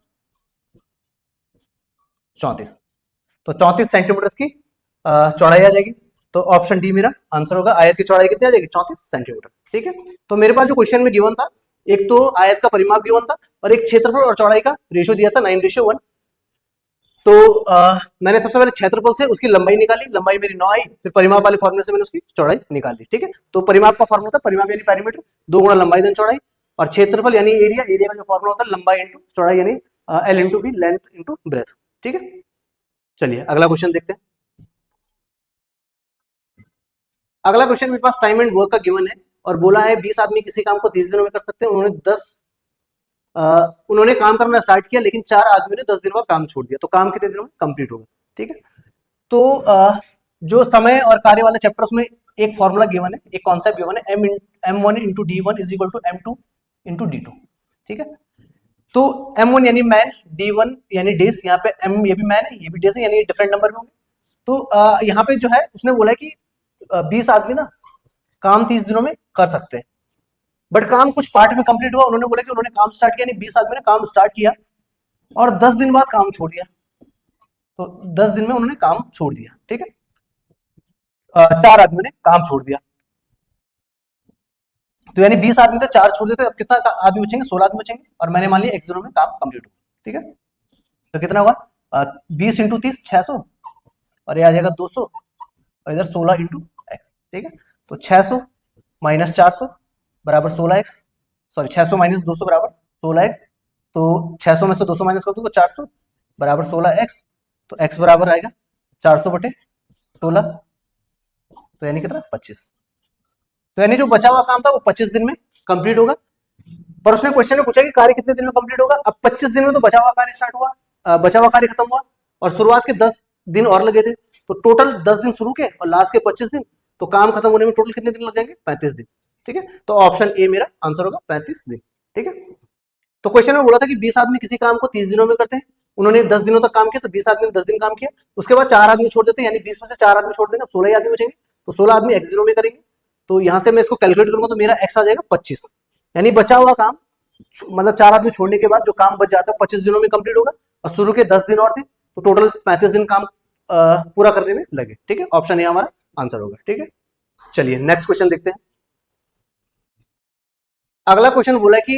34, तो 34 सेंटीमीटर की चौड़ाई आ जाएगी। तो ऑप्शन डी मेरा आंसर होगा। आयत की चौड़ाई कितनी आ जाएगी, 34 सेंटीमीटर, ठीक है। तो मेरे पास जो क्वेश्चन में गिवन था, एक तो आयत का परिमाप गिवन था और एक क्षेत्रफल और चौड़ाई का रेशियो दिया था 9:1। तो मैंने सबसे पहले क्षेत्रफल से उसकी लंबाई निकाली, लंबाई मेरी 9 आई, फिर परिमाप वाले फॉर्मूले से मैंने उसकी चौड़ाई निकाली, ठीक है। तो परिमाप का फॉर्मूला होता है, परिमाप यानी पैरामीटर, 2 गुणा लंबाई धन चौड़ाई, और क्षेत्रफल यानी एरिया, एरिया का जो फॉर्मूला होता है लंबाई इंटू चौड़ाई यानी L into B, length into breadth, ठीक है। चलिए अगला क्वेश्चन देखते हैं। अगला क्वेश्चन मेरे पास टाइम एंड वर्क का गिवन है और बोला है 20 आदमी किसी काम को 30 दिनों में कर सकते हैं। उन्होंने काम करना स्टार्ट किया, लेकिन 4 आदमियों ने 10 दिन बाद काम छोड़ दिया, तो काम कितने दिनों में कंप्लीट होगा, ठीक है। तो जो समय और कार्य वाले चैप्टर्स में एक फॉर्मूला गिवन है, एक कॉन्सेप्ट गिवन है, m1 into d1 is equal to m2 into d2, ठीक है। तो m1 यानी मैन, d1 यानी डेज, यहाँ पे m ये भी मैन है, ये भी डेज है, यानी डिफरेंट नंबर में होंगे। तो यहाँ पे जो है उसने बोला है कि 20 आदमी ना काम 30 दिनों में कर सकते हैं, बट काम कुछ पार्ट में कंप्लीट हुआ। उन्होंने बोला कि उन्होंने काम स्टार्ट किया, यानी 20 आदमी ने काम स्टार्ट किया और 10 दिन बाद काम छोड़ दिया, तो 10 दिन में उन्होंने काम छोड़ दिया, ठीक है। 4 आदमियों ने काम छोड़ दिया, तो यानी 20 आदमी थे, 4 छोड़ देते, अब कितना आदमी बचेंगे, 16 आदमी बचेंगे, और मैंने मान लिया x दिनों में काम कंप्लीट होगा, ठीक है। तो कितना होगा, 20 इंटू 30 600, और ये आ जाएगा 200, और इधर 16 इंटू एक्स, ठीक है। तो 600 माइनस 400 बराबर 16x, सॉरी 600 माइनस 200 बराबर 16x, तो 600 में से 200 माइनस कर दूंगा 400 बराबर 16x, तो x बराबर आएगा 400 बटे 16, तो यानी कितना 25। तो यानी जो बचा हुआ काम था वो 25 दिन में कंप्लीट होगा। पर उसने क्वेश्चन में पूछा कि कार्य कितने दिन में कंप्लीट होगा। अब 25 दिन में तो बचा हुआ कार्य स्टार्ट हुआ, बचा हुआ कार्य खत्म हुआ, और शुरुआत के 10 दिन और लगे थे, तो टोटल 10 दिन शुरू के और लास्ट के 25 दिन, तो काम खत्म होने में टोटल कितने दिन लग जाएंगे, 35 दिन, ठीक है। तो ऑप्शन ए मेरा आंसर होगा 35 दिन, ठीक है। तो क्वेश्चन में बोला था कि 20 आदमी किसी काम को 30 दिनों में करते हैं, उन्होंने 10 दिनों तक काम किया, तो 20 आदमी ने 10 दिन काम किया, उसके बाद 4 आदमी छोड़ देते हैं, यानी 20 में से 4 आदमी छोड़ देंगे, 16 आदमी बचेंगे, तो 16 आदमी x दिनों में करेंगे। तो यहां से मैं इसको कैलकुलेट करूंगा तो मेरा x आ जाएगा 25, यानी बचा हुआ काम, मतलब 4 आदमी छोड़ने के बाद जो काम बच जाता है 25 दिनों में कंप्लीट होगा, और शुरू के 10 दिन और थे, तो टोटल 35 दिन काम पूरा करने में लगे, ठीक है। ऑप्शन ए हमारा आंसर होगा, ठीक है। चलिए नेक्स्ट क्वेश्चन देखते हैं। अगला क्वेश्चन बोला कि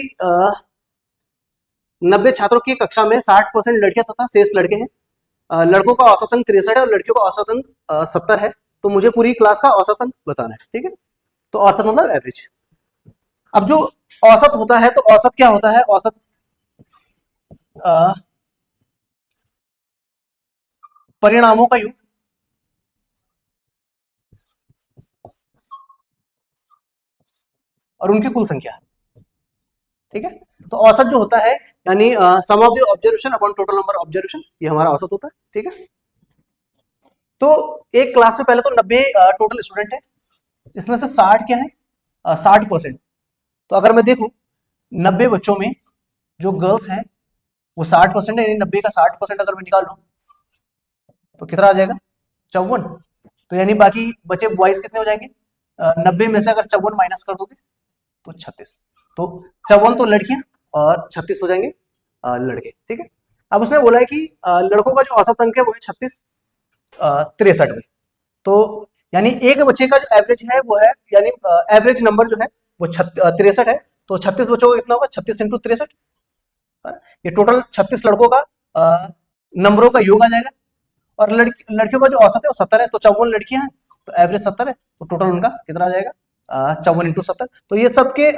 90 छात्रों की कक्षा में 60% लड़कियां तथा शेष लड़के हैं। लड़कों का औसत अंक 63 है और लड़कियों का औसत अंक 70 है, तो मुझे पूरी क्लास का औसत अंक बताना है, ठीक है। तो औसत मतलब एवरेज। अब जो औसत होता है, तो औसत क्या होता है, औसत परिणामों का योग और उनकी कुल संख्या, ठीक है। तो औसत जो होता है यानी sum of the observation upon total number observation, ये हमारा औसत होता है, ठीक है। तो एक क्लास में पहले तो 90 टोटल स्टूडेंट है, इसमें से 60 क्या है, 60%। तो अगर मैं देखूं 90 बच्चों में जो गर्ल्स हैं वो 60% है, यानी 90 का 60% अगर मैं निकालूं तो कितना आ जाएगा 54। तो यानी बाकी बचे बॉयज कितने हो जाएंगे, 90 में से अगर 54 माइनस कर दोगे तो 36, तो 54 तो लड़कियां और 36 हो जाएंगे लड़के, ठीक है। अब उसने बोला है कि लड़कों का जो औसत अंक है वो है 36 63 में, तो यानी एक बच्चे का जो एवरेज है वो है, यानी एवरेज नंबर जो है वो 63 है, तो 36 बच्चों का कितना होगा 36 इंटू 63, ये टोटल 36 लड़कों का नंबरों का योग आ जाएगा। और लड़कियों का जो औसत है वो 70 है, तो 54 लड़कियां हैं तो एवरेज 70 है, तो टोटल उनका कितना आ जाएगा 54 इंटू 70, तो ये सबके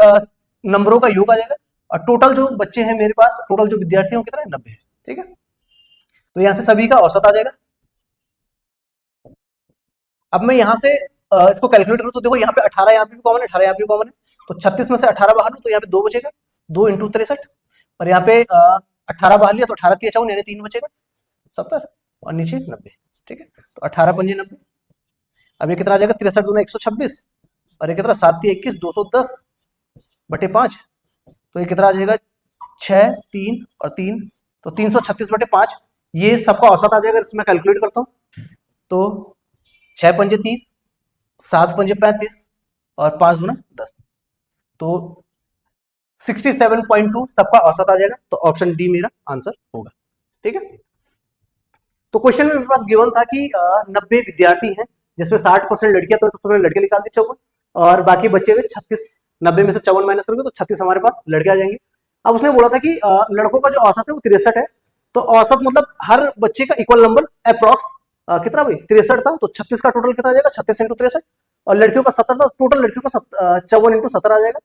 नंबरों का योग आ जाएगा। और टोटल जो बच्चे हैं मेरे पास, टोटल जो विद्यार्थी हैं कितना है 90 है, ठीक है। तो यहाँ से सभी का औसत आ जाएगा। अब मैं यहाँ से इसको कैलकुलेट करूँ तो देखो यहाँ पे 18 यहाँ पे भी कॉमन है, 18 यहाँ पे भी कॉमन है, तो 36 में से 18 बाहर लूँ तो यहाँ पे 2 बचेगा, 2 इंटू 63, और यहाँ पे 18 बाहर लिया तो 18 3 54 यानी 3 बचेगा 70, और नीचे 90, ठीक है। तो 18 पंजे 90, अब ये कितना आ जाएगा 63 दूना 126, और ये कितना 7 3 21 210 बटे 5, तो ये कितना आ जाएगा 6 3 और 3, तो 336 बटे 5, ये सबका औसत आ जाएगा, इसमें कैलकुलेट करता हूं तो 6 पंजे 30, 7 पंजे 35 और 5 गुना 10, तो 67.2 सबका औसत आ जाएगा। तो ऑप्शन डी मेरा आंसर होगा। ठीक है, तो क्वेश्चन में मेरे पास गिवन था कि 90 विद्यार्थी हैं जिसमें 60% लड़कियां, तो सबसे पहले लड़के निकाल दी 54, और बाकी बचे हुए 36, 90 में से 54 माइनस करोगे तो 36 हमारे पास लड़के आ जाएंगे। अब उसने बोला था कि लड़कों का जो औसत है वो 63 है, तो औसत मतलब हर बच्चे का इक्वल नंबर अप्रॉक्स कितना भाई 63 था, तो 36 का टोटल कितना आ जाएगा 36 इंटू 63, और लड़कियों का 70 था, टोटल लड़कियों का 54 इंटू 70 आ जाएगा।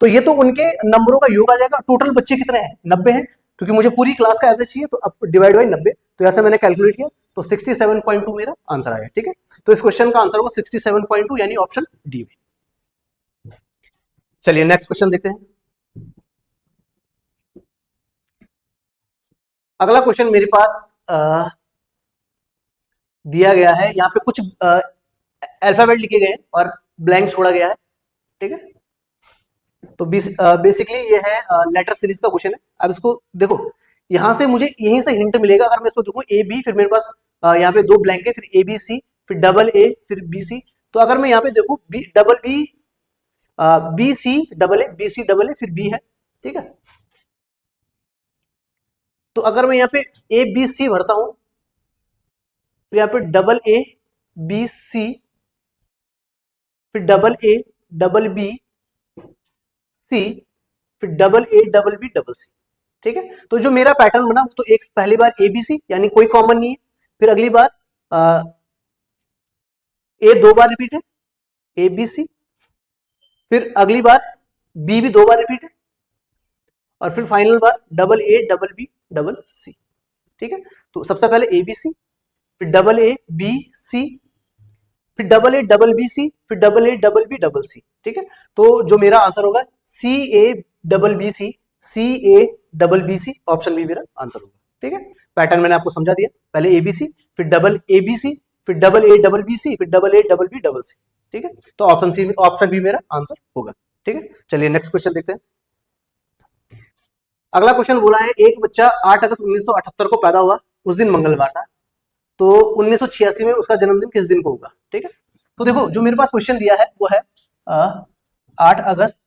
तो ये तो उनके नंबरों का योग आ जाएगा। टोटल बच्चे कितने हैं 90 हैं, क्योंकि मुझे पूरी क्लास का एवरेज चाहिए, तो अब डिवाइड बाई 90, तो ऐसे मैंने कैलकुलेट किया, तो 67.2 मेरा आंसर आया। ठीक है, तो इस क्वेश्चन का आंसर होगा 67.2 यानी ऑप्शन डी में। चलिए नेक्स्ट क्वेश्चन देखते हैं। अगला क्वेश्चन मेरे पास दिया गया है, यहाँ पे कुछ अल्फाबेट लिखे गए हैं और ब्लैंक छोड़ा गया है। ठीक है, तो बेसिकली ये है लेटर सीरीज का क्वेश्चन है। अब इसको देखो, यहां से मुझे यहीं से हिंट मिलेगा। अगर मैं इसको देखूं ए बी, फिर मेरे पास यहाँ पे 2 ब्लैंक है, फिर ए बी सी, फिर डबल ए, फिर बी सी। तो अगर मैं यहाँ पे देखूं B double B, B C double A, B C double A, फिर बी है। ठीक है, तो अगर मैं यहाँ पे ए बी सी भरता हूं, तो यहाँ पे डबल ए बी सी, फिर double A double B C, फिर double A double B double C. ठीक है, तो जो मेरा पैटर्न बना वो तो एक पहली बार ए बी सी यानी कोई कॉमन नहीं है, फिर अगली बार ए 2 बार रिपीट है ए बी सी, फिर अगली बार बी भी 2 बार रिपीट है, और फिर फाइनल बार double A double B double C. ठीक है, तो सबसे पहले ए बी सी, फिर डबल ए बी सी, फिर double A double B C, फिर double A double B double C. ठीक है, तो जो मेरा आंसर होगा C A double B C, C A double B C, option B मेरा आंसर होगा। ठीक है, पैटर्न मैंने आपको समझा दिया, पहले ए बी सी, फिर डबल ए बी सी, फिर double A double B C, फिर double A double B double C. ठीक है, तो ऑप्शन सी, ऑप्शन बी मेरा आंसर होगा। ठीक है, चलिए नेक्स्ट क्वेश्चन देखते हैं। अगला क्वेश्चन बोला है, एक बच्चा 8 अगस्त 1978 को पैदा हुआ, उस दिन मंगलवार था, तो 1986 में उसका जन्मदिन किस दिन को होगा। ठीक है, तो देखो जो मेरे पास क्वेश्चन दिया है वो है 8 अगस्त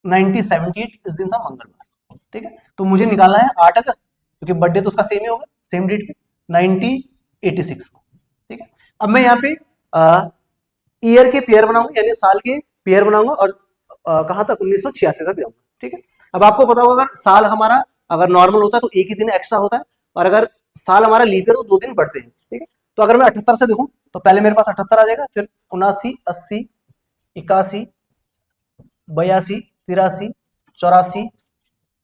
1978, इस दिन था मंगलवार। ठीक है, तो मुझे निकालना है 8 अगस्त, क्योंकि बर्थडे तो उसका सेम ही होगा, सेम डेट पे 1986 को। ठीक है, अब मैं यहाँ पे ईयर के पेयर बनाऊंगा, यानी साल के पेयर बनाऊंगा, और कहां तक 1986 तक जाऊंगा। ठीक है, अब आपको पता होगा अगर साल हमारा अगर नॉर्मल होता है तो एक ही दिन एक्स्ट्रा होता है, और अगर साल हमारा लीप ईयर तो 2 दिन बढ़ते हैं। ठीक है, तो अगर मैं 78 से देखूं तो पहले मेरे पास 78 आ जाएगा, फिर 79, 80, 81, 82, 83, 84,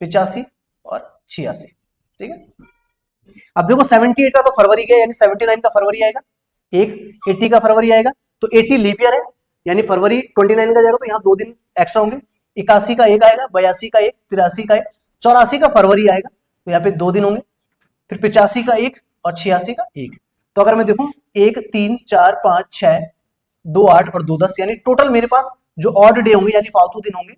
85 और 86। ठीक है, अब देखो 78 का तो फरवरी गया, यानी 79 का फरवरी आएगा, एक 80 का फरवरी आएगा, तो 80 लीप ईयर है, यानी फरवरी 29 का जाएगा, तो यहाँ 2 दिन एक्स्ट्रा होंगे। 81 का एक आएगा, 82 का एक, 83 का एक, 84 का फरवरी आएगा, तो यहाँ पे 2 दिन होंगे, फिर 85 का एक और 86 का एक। तो अगर मैं देखूं 1 3 4 5 6 2 8 और 2 10, यानी टोटल मेरे पास जो ऑड डे होंगे यानी फालतू दिन होंगे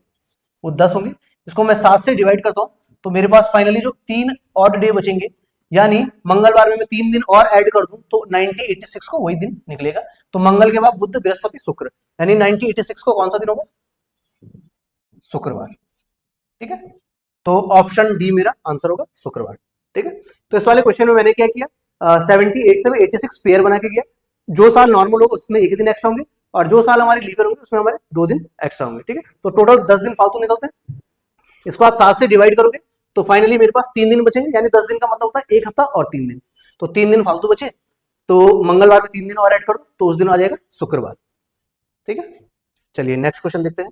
वो 10 होंगे। इसको मैं 7 से डिवाइड करता हूं, तो मेरे पास फाइनली जो 3 ऑड डे बचेंगे, यानी मंगलवार में मैं 3 दिन और ऐड कर दूं तो 1986 को वही दिन निकलेगा। तो मंगल के बाद बुध बृहस्पति शुक्र, यानी 1986 को कौन सा दिन होगा, शुक्रवार। ठीक है, तो ऑप्शन डी मेरा आंसर होगा शुक्रवार। ठीक है, तो इस वाले क्वेश्चन में मैंने क्या किया, 78 से 86 पेयर बना के किया। जो साल नॉर्मल होगा उसमें एक दिन एक्स्ट्रा होंगे, और जो साल हमारे लीवर होंगे उसमें हमारे 2 दिन एक्स्ट्रा होंगे। ठीक है, तो टोटल 10 दिन फालतू निकलते हैं। इसको आप 7 से डिवाइड करोगे तो फाइनली मेरे पास 3 दिन बचेंगे, यानी 10 दिन का मतलब होता है 1 हफ्ता और 3 दिन, तो 3 दिन फालतू बचे, तो मंगलवार में 3 दिन और ऐड कर दो तो उस दिन आ जाएगा शुक्रवार। ठीक है, चलिए नेक्स्ट क्वेश्चन देखते हैं।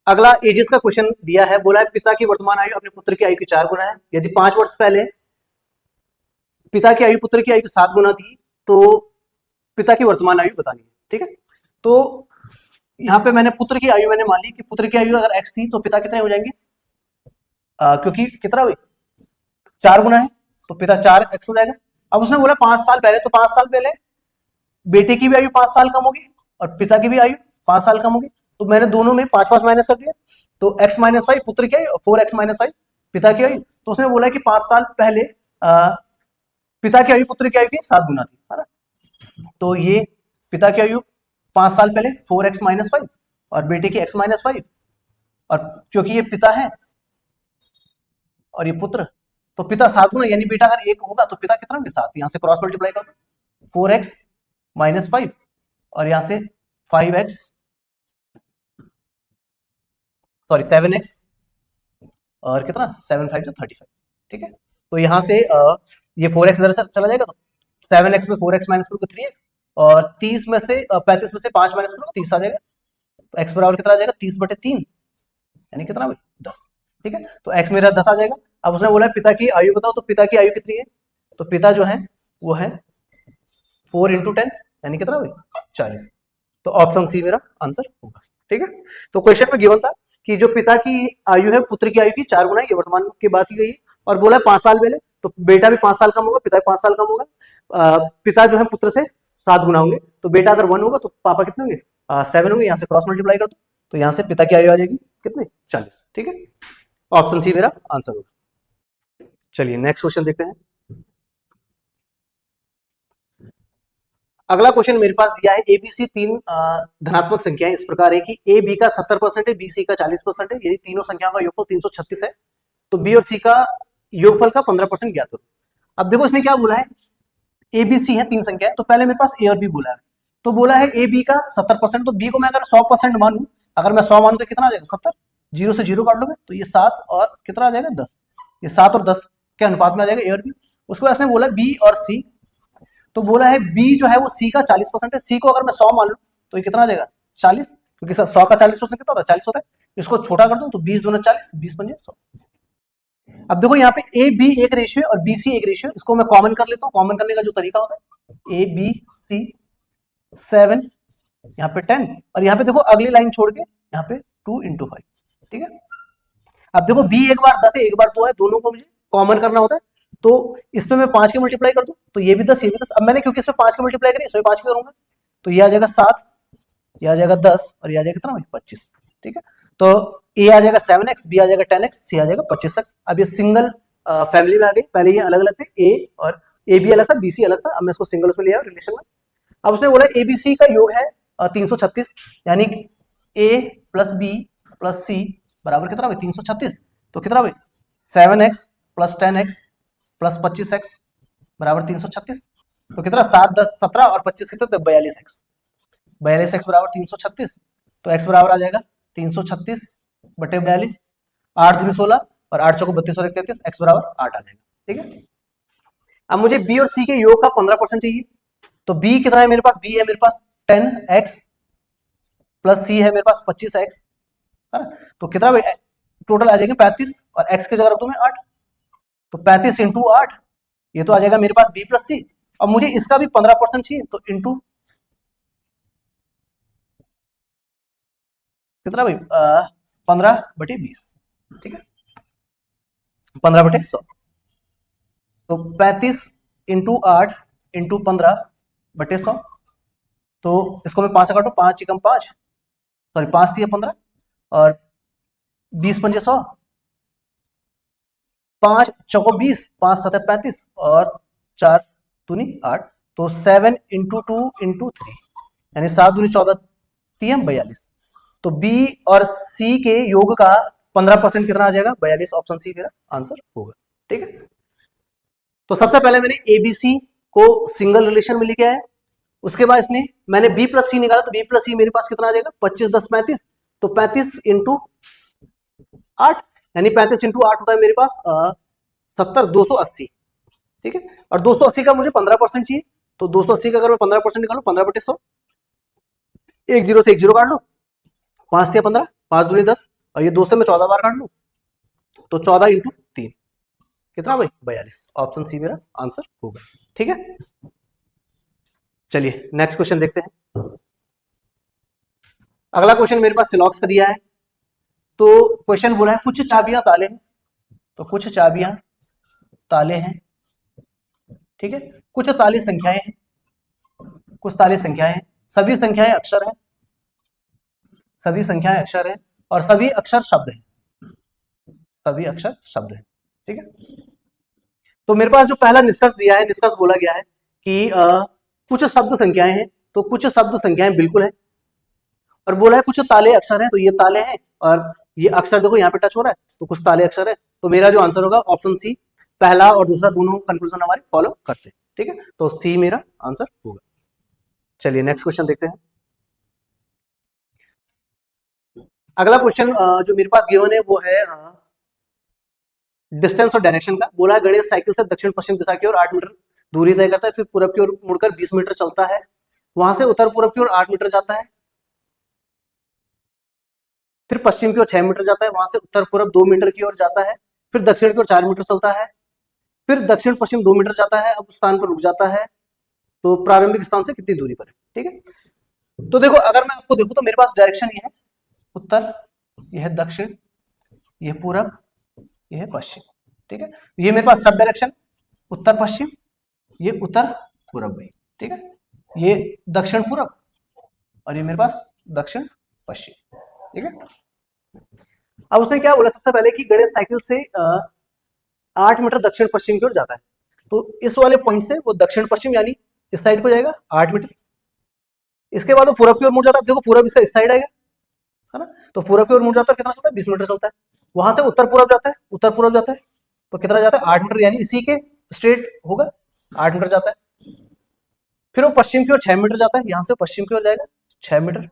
अगला एजेस का क्वेश्चन दिया है, बोला है पिता की वर्तमान आयु अपने पुत्र की आयु के 4 गुना है। यदि 5 वर्ष पहले पिता की आयु पुत्र की आयु के 7 गुना थी तो पिता की वर्तमान आयु बतानी है। ठीक है, तो यहाँ पे मैंने पुत्र की आयु मैंने मान ली कि पुत्र की आयु अगर x थी तो पिता कितने हो जाएंगे, क्योंकि कितना हुई 4 गुना है तो पिता 4x हो जाएगा। अब उसने बोला 5 साल पहले, तो 5 साल पहले बेटे की भी आयु 5 साल कम होगी और पिता की भी आयु 5 साल कम होगी, तो मैंने दोनों में 5 5 माइनस कर दिया, तो x माइनस फाइव पुत्र की आयु, 4x माइनस फाइव पिता की आयु। तो उसने बोला कि 5 साल पहले पिता की आयु पुत्र की आयु की 7 गुना थी, है ना। तो ये पिता की आयु 5 साल पहले 4x माइनस फाइव और बेटे की x माइनस फाइव, और क्योंकि ये पिता है और ये पुत्र, तो पिता 7 गुना, यानी बेटा अगर 1 होगा तो पिता कितना होंगे 7। यहां से क्रॉस मल्टीप्लाई कर दो, 4x माइनस फाइव और यहां से 5x सॉरी 7x और कितना 7 5 जो 35, ठीक है। तो यहां से ये 4x इधर चला जाएगा, तो 7x में 4x माइनस करो 3x, और 30 में से 35 में से 5 माइनस करो 30 आ जाएगा। तो x बराबर कितना आ जाएगा 30/3, यानी कितना भाई 10, ठीक है। तो x मेरा 10 आ जाएगा। अब उसने बोला पिता की आयु बताओ, तो पिता की आयु कितनी है, तो पिता जो है वो है 4 × 10 यानी कितना भाई 40। तो ऑप्शन सी मेरा आंसर होगा, ठीक है। तो क्वेश्चन में गिवन था कि जो पिता की आयु है पुत्र की आयु की 4 गुना, ये वर्तमान की बात की गई है, और बोला 5 साल पहले, तो बेटा भी 5 साल कम होगा, पिता भी 5 साल कम होगा, पिता जो है पुत्र से 7 गुना होंगे, तो बेटा अगर 1 होगा तो पापा कितने होंगे 7 होंगे। यहाँ से क्रॉस मल्टीप्लाई कर दो, तो यहाँ से पिता की आयु आ जाएगी कितने 40, ठीक है। ऑप्शन सी मेरा आंसर होगा। चलिए नेक्स्ट क्वेश्चन देखते हैं। अगला क्वेश्चन मेरे पास दिया है, एबीसी 3 धनात्मक संख्याएं इस प्रकार है कि ए बी का 70% है, बी सी का 40% है, यदि तीनों संख्याओं का योगफल 336 है, तो बी और सी का योगफल का 15% ज्ञात करो। अब देखो इसने क्या बोला है, ए बी सी है 3 संख्याएं, तो पहले मेरे पास ए और बी बोला है, तो बोला है ए बी का 70%, तो बी को मैं अगर 100% मानूं, अगर मैं 100 मानूं तो कितना आ जाएगा 70, 0 से 0 काट लो, तो ये 7 और कितना आ जाएगा 10, ये 7 और 10 के अनुपात में आ जाएगा ए और बी। उसके बाद इसने बोला बी और सी, तो बोला है बी जो है वो सी का 40% है, सी को अगर मैं 100 मान लूं तो ये कितना आ जाएगा 40, क्योंकि 100 का 40% कितना होता है 40 होता है। इसको छोटा कर दो तो 20 दूना 40, 20 पंजे 100। अब देखो यहाँ पे ए बी एक रेशियो और बी सी एक रेशियो, इसको मैं कॉमन कर लेता हूँ। कॉमन करने का जो तरीका होता है ए बी सी 7 यहाँ पे 10, और यहाँ पे देखो अगली लाइन छोड़ के यहाँ पे 2 × 5, ठीक है। अब देखो बी एक बार 10 है एक बार 2 है, दोनों को मुझे कॉमन करना होता है, तो इसमें मैं 5 के मल्टीप्लाई कर दूं तो ये भी 10 ये भी 10। अब मैंने क्योंकि इसमें 5 के मल्टीप्लाई करी, इसमें 5 के करूंगा, तो ये आ जाएगा 7, ये आ जाएगा 10 और ये आ जाएगा कितना भाई 25, ठीक है। तो ए आ जाएगा 7x, बी आ जाएगा 10x, सी आ जाएगा 25x। अब ये सिंगल फैमिली में आ गई, पहले ये अलग अलग थे, ए और ए बी अलग था, बी सी अलग था, अब मैं इसको सिंगल उसमें लिया रिलेशन में। अब उसने बोला ए बी सी का योग है 336, यानी ए प्लस बी प्लस सी बराबर कितना भाई 336, तो कितना भाई 7x plus 10x plus 25x बराबर 336, तो कितना 7 10 17 और 25 कितना 42x, 42x बराबर 336, तो x बराबर आ जाएगा 336/42, 8 दूनी 16 और 8 चौको 32 और 33, x बराबर 8 आ जाएगा, ठीक है। अब मुझे b और c के योग का 15% चाहिए, तो b कितना है मेरे पास, b है मेरे पास 10x प्लस c है मेरे पास 25x, है ना। तो कितना टोटल आ जाएगा 35 और x की जगह रख दूं मैं 8, तो 35 × 8 ये तो आ जाएगा मेरे पास b प्लस c। अब मुझे इसका भी 15% चाहिए, तो इंटू कितना भाई 15/20, ठीक है 15/100, तो 35 × 8 × 15/100, तो इसको मैं 5 से काटू, 5 × 5 सॉरी 5 × 15 और 20 पंजे 100, 5 चौको 20, 5 7 35 और 4 दूनी 8, तो 7 × 2 × 3 यानी 7 दूनी 14 3 42, तो बी और सी के योग का 15% कितना आ जाएगा 42, ऑप्शन सी मेरा आंसर होगा, ठीक है। तो सबसे पहले मैंने एबीसी को सिंगल रिलेशन में लिखा है, उसके बाद इसने मैंने बी प्लस सी निकाला, तो बी प्लस सी मेरे पास कितना आ जाएगा 25 10 35, तो 35 × 8 यानी 35 × 8 होता है मेरे पास 70 280, ठीक है। और 280 का मुझे 15% चाहिए, तो 280 का अगर मैं 15% निकालू 15/100, एक 0 से एक 0 काट लो, 5 × 15 5 दूनी 10 और ये 2 से मैं 14 बार काट लू, तो 14 × 3 कितना भाई 42, ऑप्शन सी मेरा आंसर होगा, ठीक है। चलिए नेक्स्ट क्वेश्चन देखते हैं। अगला क्वेश्चन मेरे पास सिलॉक्स का दिया है, तो क्वेश्चन बोला है कुछ चाबियां ताले हैं, तो कुछ चाबियां ताले हैं, ठीक है। कुछ ताले संख्याएं हैं, कुछ ताले संख्याएं हैं, सभी संख्याएं अक्षर हैं, सभी संख्याएं अक्षर हैं, और सभी अक्षर शब्द हैं, सभी अक्षर शब्द हैं, ठीक है। तो मेरे पास जो पहला निष्कर्ष दिया है, निष्कर्ष बोला गया है कि कुछ शब्द संख्याएं हैं, तो कुछ शब्द संख्याएं बिल्कुल है, और बोला है कुछ ताले अक्षर हैं, तो ये ताले हैं, और ये अक्षर देखो यहाँ पे टच हो रहा है, तो कुछ ताले अक्षर है। तो मेरा जो आंसर होगा ऑप्शन सी, पहला और दूसरा दोनों कंक्लूजन हमारे फॉलो करते हैं, ठीक है। तो सी मेरा आंसर होगा। चलिए नेक्स्ट क्वेश्चन देखते हैं। अगला क्वेश्चन जो मेरे पास गिवन है वो है डिस्टेंस और डायरेक्शन का। बोला है गणेश साइकिल से दक्षिण पश्चिम दिशा की ओर 8 मीटर दूरी तय करता है, फिर पूरब की ओर मुड़कर 20 मीटर चलता है, वहां से उत्तर पूरब की ओर 8 मीटर जाता है, फिर पश्चिम की ओर 6 मीटर जाता है, वहां से उत्तर पूरब 2 मीटर की ओर जाता है, फिर दक्षिण की ओर 4 मीटर चलता है, फिर दक्षिण पश्चिम 2 मीटर जाता है, अब उस स्थान पर रुक जाता है, तो प्रारंभिक स्थान से कितनी दूरी पर है, ठीक है। तो देखो अगर मैं आपको देखूं तो मेरे पास डायरेक्शन ये है उत्तर, यह है दक्षिण, यह पूरब, यह है पश्चिम, ठीक है। ये मेरे पास सब डायरेक्शन उत्तर पश्चिम, ये उत्तर पूरब में, ठीक है, ये दक्षिण पूरब और ये मेरे पास दक्षिण पश्चिम, ठीक है। अब उसने क्या बोला सबसे पहले कि गणेश साइकिल से 8 मीटर दक्षिण पश्चिम की ओर जाता है, तो इस वाले पॉइंट से वो दक्षिण पश्चिम यानी इस साइड को जाएगा 8 मीटर, इसके बाद वो पूरब की ओर मुड़ जाता है, देखो पूरब इसका इस साइड आएगा, है ना, तो पूरब की ओर मुड़ जाता है, कितना चलता है 20 मीटर चलता है, वहां से उत्तर पूरब जाता है, उत्तर पूरब जाता है, तो कितना जाता है 8 मीटर, यानी इसी के स्ट्रेट होगा 8 मीटर जाता है, फिर वो पश्चिम की ओर 6 मीटर जाता है, यहां से पश्चिम की ओर जाएगा 6 मीटर,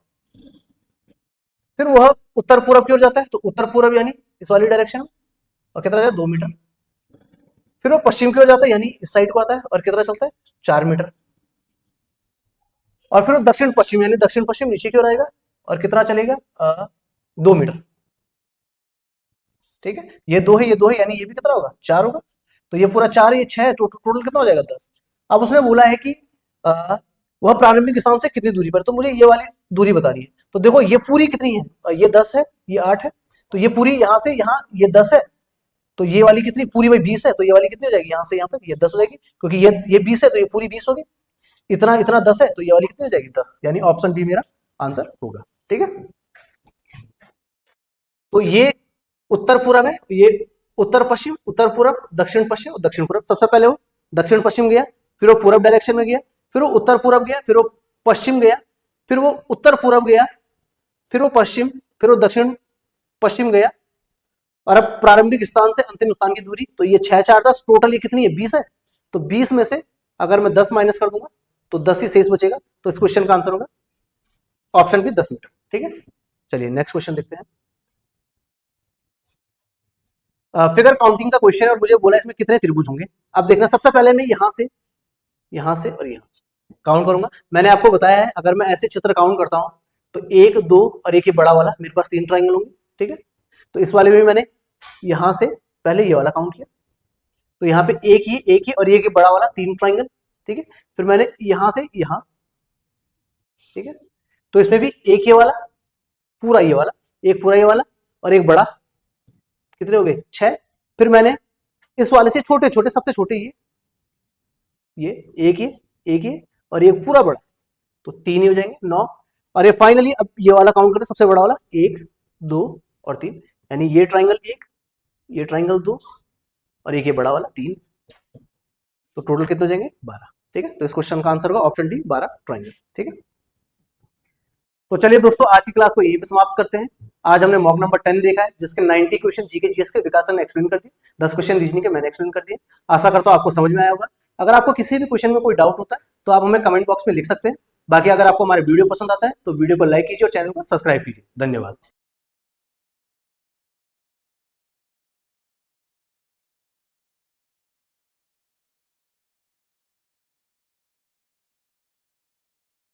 फिर वह उत्तर पूरब की ओर जाता है, तो उत्तर पूरब यानी इस वाली डायरेक्शन में, और कितना जाता है 2 मीटर, फिर वो पश्चिम की ओर जाता है यानी इस साइड को आता है, और कितना चलता है 4 मीटर, और फिर वो दक्षिण पश्चिम यानी दक्षिण पश्चिम नीचे की ओर आएगा, और कितना चलेगा 2 मीटर, ठीक है। ये 2 है, ये 2 है, यानी ये भी कितना होगा 4 होगा, तो ये पूरा 4 ये 6 है, टोटल कितना हो जाएगा 10। अब उसने बोला है कि वह प्रारंभिक स्थान से कितनी दूरी पर, तो मुझे ये वाली दूरी बतानी है। तो देखो ये पूरी कितनी है, ये 10 है, ये 8 है, तो ये पूरी यहाँ से यहाँ ये 10 है, तो ये वाली कितनी पूरी भाई 20 है, तो ये वाली कितनी हो जाएगी यहाँ से यहाँ तक, ये 10 हो जाएगी, क्योंकि ये 20 है तो ये पूरी 20 होगी, इतना इतना 10 है, तो ये वाली कितनी हो जाएगी 10, यानी ऑप्शन बी मेरा आंसर होगा, ठीक है। तो ये उत्तर पूरब है, ये उत्तर पश्चिम, उत्तर पूरब, दक्षिण पश्चिम और दक्षिण पूरब। सबसे पहले वो दक्षिण पश्चिम गया, फिर वो पूरब डायरेक्शन में गया, फिर वो उत्तर पूरब गया, फिर वो पश्चिम गया, फिर वो उत्तर पूरब गया, फिर वो पश्चिम, फिर वो दक्षिण पश्चिम गया, और अब प्रारंभिक स्थान से अंतिम स्थान की दूरी, तो ये 6 4 10, टोटल ये कितनी है 20 है, तो 20 में से अगर मैं 10 माइनस कर दूंगा तो 10 ही शेष बचेगा, तो इस क्वेश्चन का आंसर होगा ऑप्शन बी 10 मीटर, ठीक है। चलिए नेक्स्ट क्वेश्चन देखते हैं। फिगर काउंटिंग का क्वेश्चन है और मुझे बोला इसमें कितने त्रिभुज होंगे। अब देखना सबसे पहले मैं यहां से और यहां काउंट करूंगा। मैंने आपको बताया है अगर मैं ऐसे चित्र काउंट करता हूं तो 1 2 और एक ये बड़ा वाला, मेरे पास 3 ट्राइंगल होंगे, ठीक है। तो इस वाले में मैंने यहां से पहले ये वाला काउंट किया, तो यहाँ पे एक ही और ये बड़ा वाला 3 ट्राइंगल, ठीक है। फिर मैंने यहां से यहां, ठीक है, तो इसमें भी एक ये वाला, पूरा ये वाला, एक पूरा ये वाला और एक बड़ा, कितने हो गए 6। फिर मैंने इस वाले से छोटे छोटे, सबसे छोटे ये एक ये और एक पूरा बड़ा, तो 3 ही हो जाएंगे 9। और ये फाइनली अब ये वाला काउंट करें, सबसे बड़ा वाला 1 2 और 3, यानी ये ट्राइंगल 1, ये ट्राइंगल 2 और एक ये बड़ा वाला 3, तो टोटल कितने हो जाएंगे 12, ठीक है। तो इस क्वेश्चन का आंसर होगा ऑप्शन डी 12 ट्राइंगल, ठीक है। तो चलिए दोस्तों आज की क्लास को यहीं पे समाप्त करते हैं। आज हमने मॉक नंबर 10 देखा है जिसके 90 क्वेश्चन जीके जीएस के विकास ने एक्सप्लेन कर दिए, 10 क्वेश्चन रीजनिंग के मैंने एक्सप्लेन कर दिए। आशा करता हूं आपको समझ में आया होगा। अगर आपको किसी भी क्वेश्चन में कोई डाउट होता है तो आप हमें कमेंट बॉक्स में लिख सकते हैं। बाकी अगर आपको हमारे वीडियो पसंद आता है तो वीडियो को लाइक कीजिए और चैनल को सब्सक्राइब कीजिए। धन्यवाद।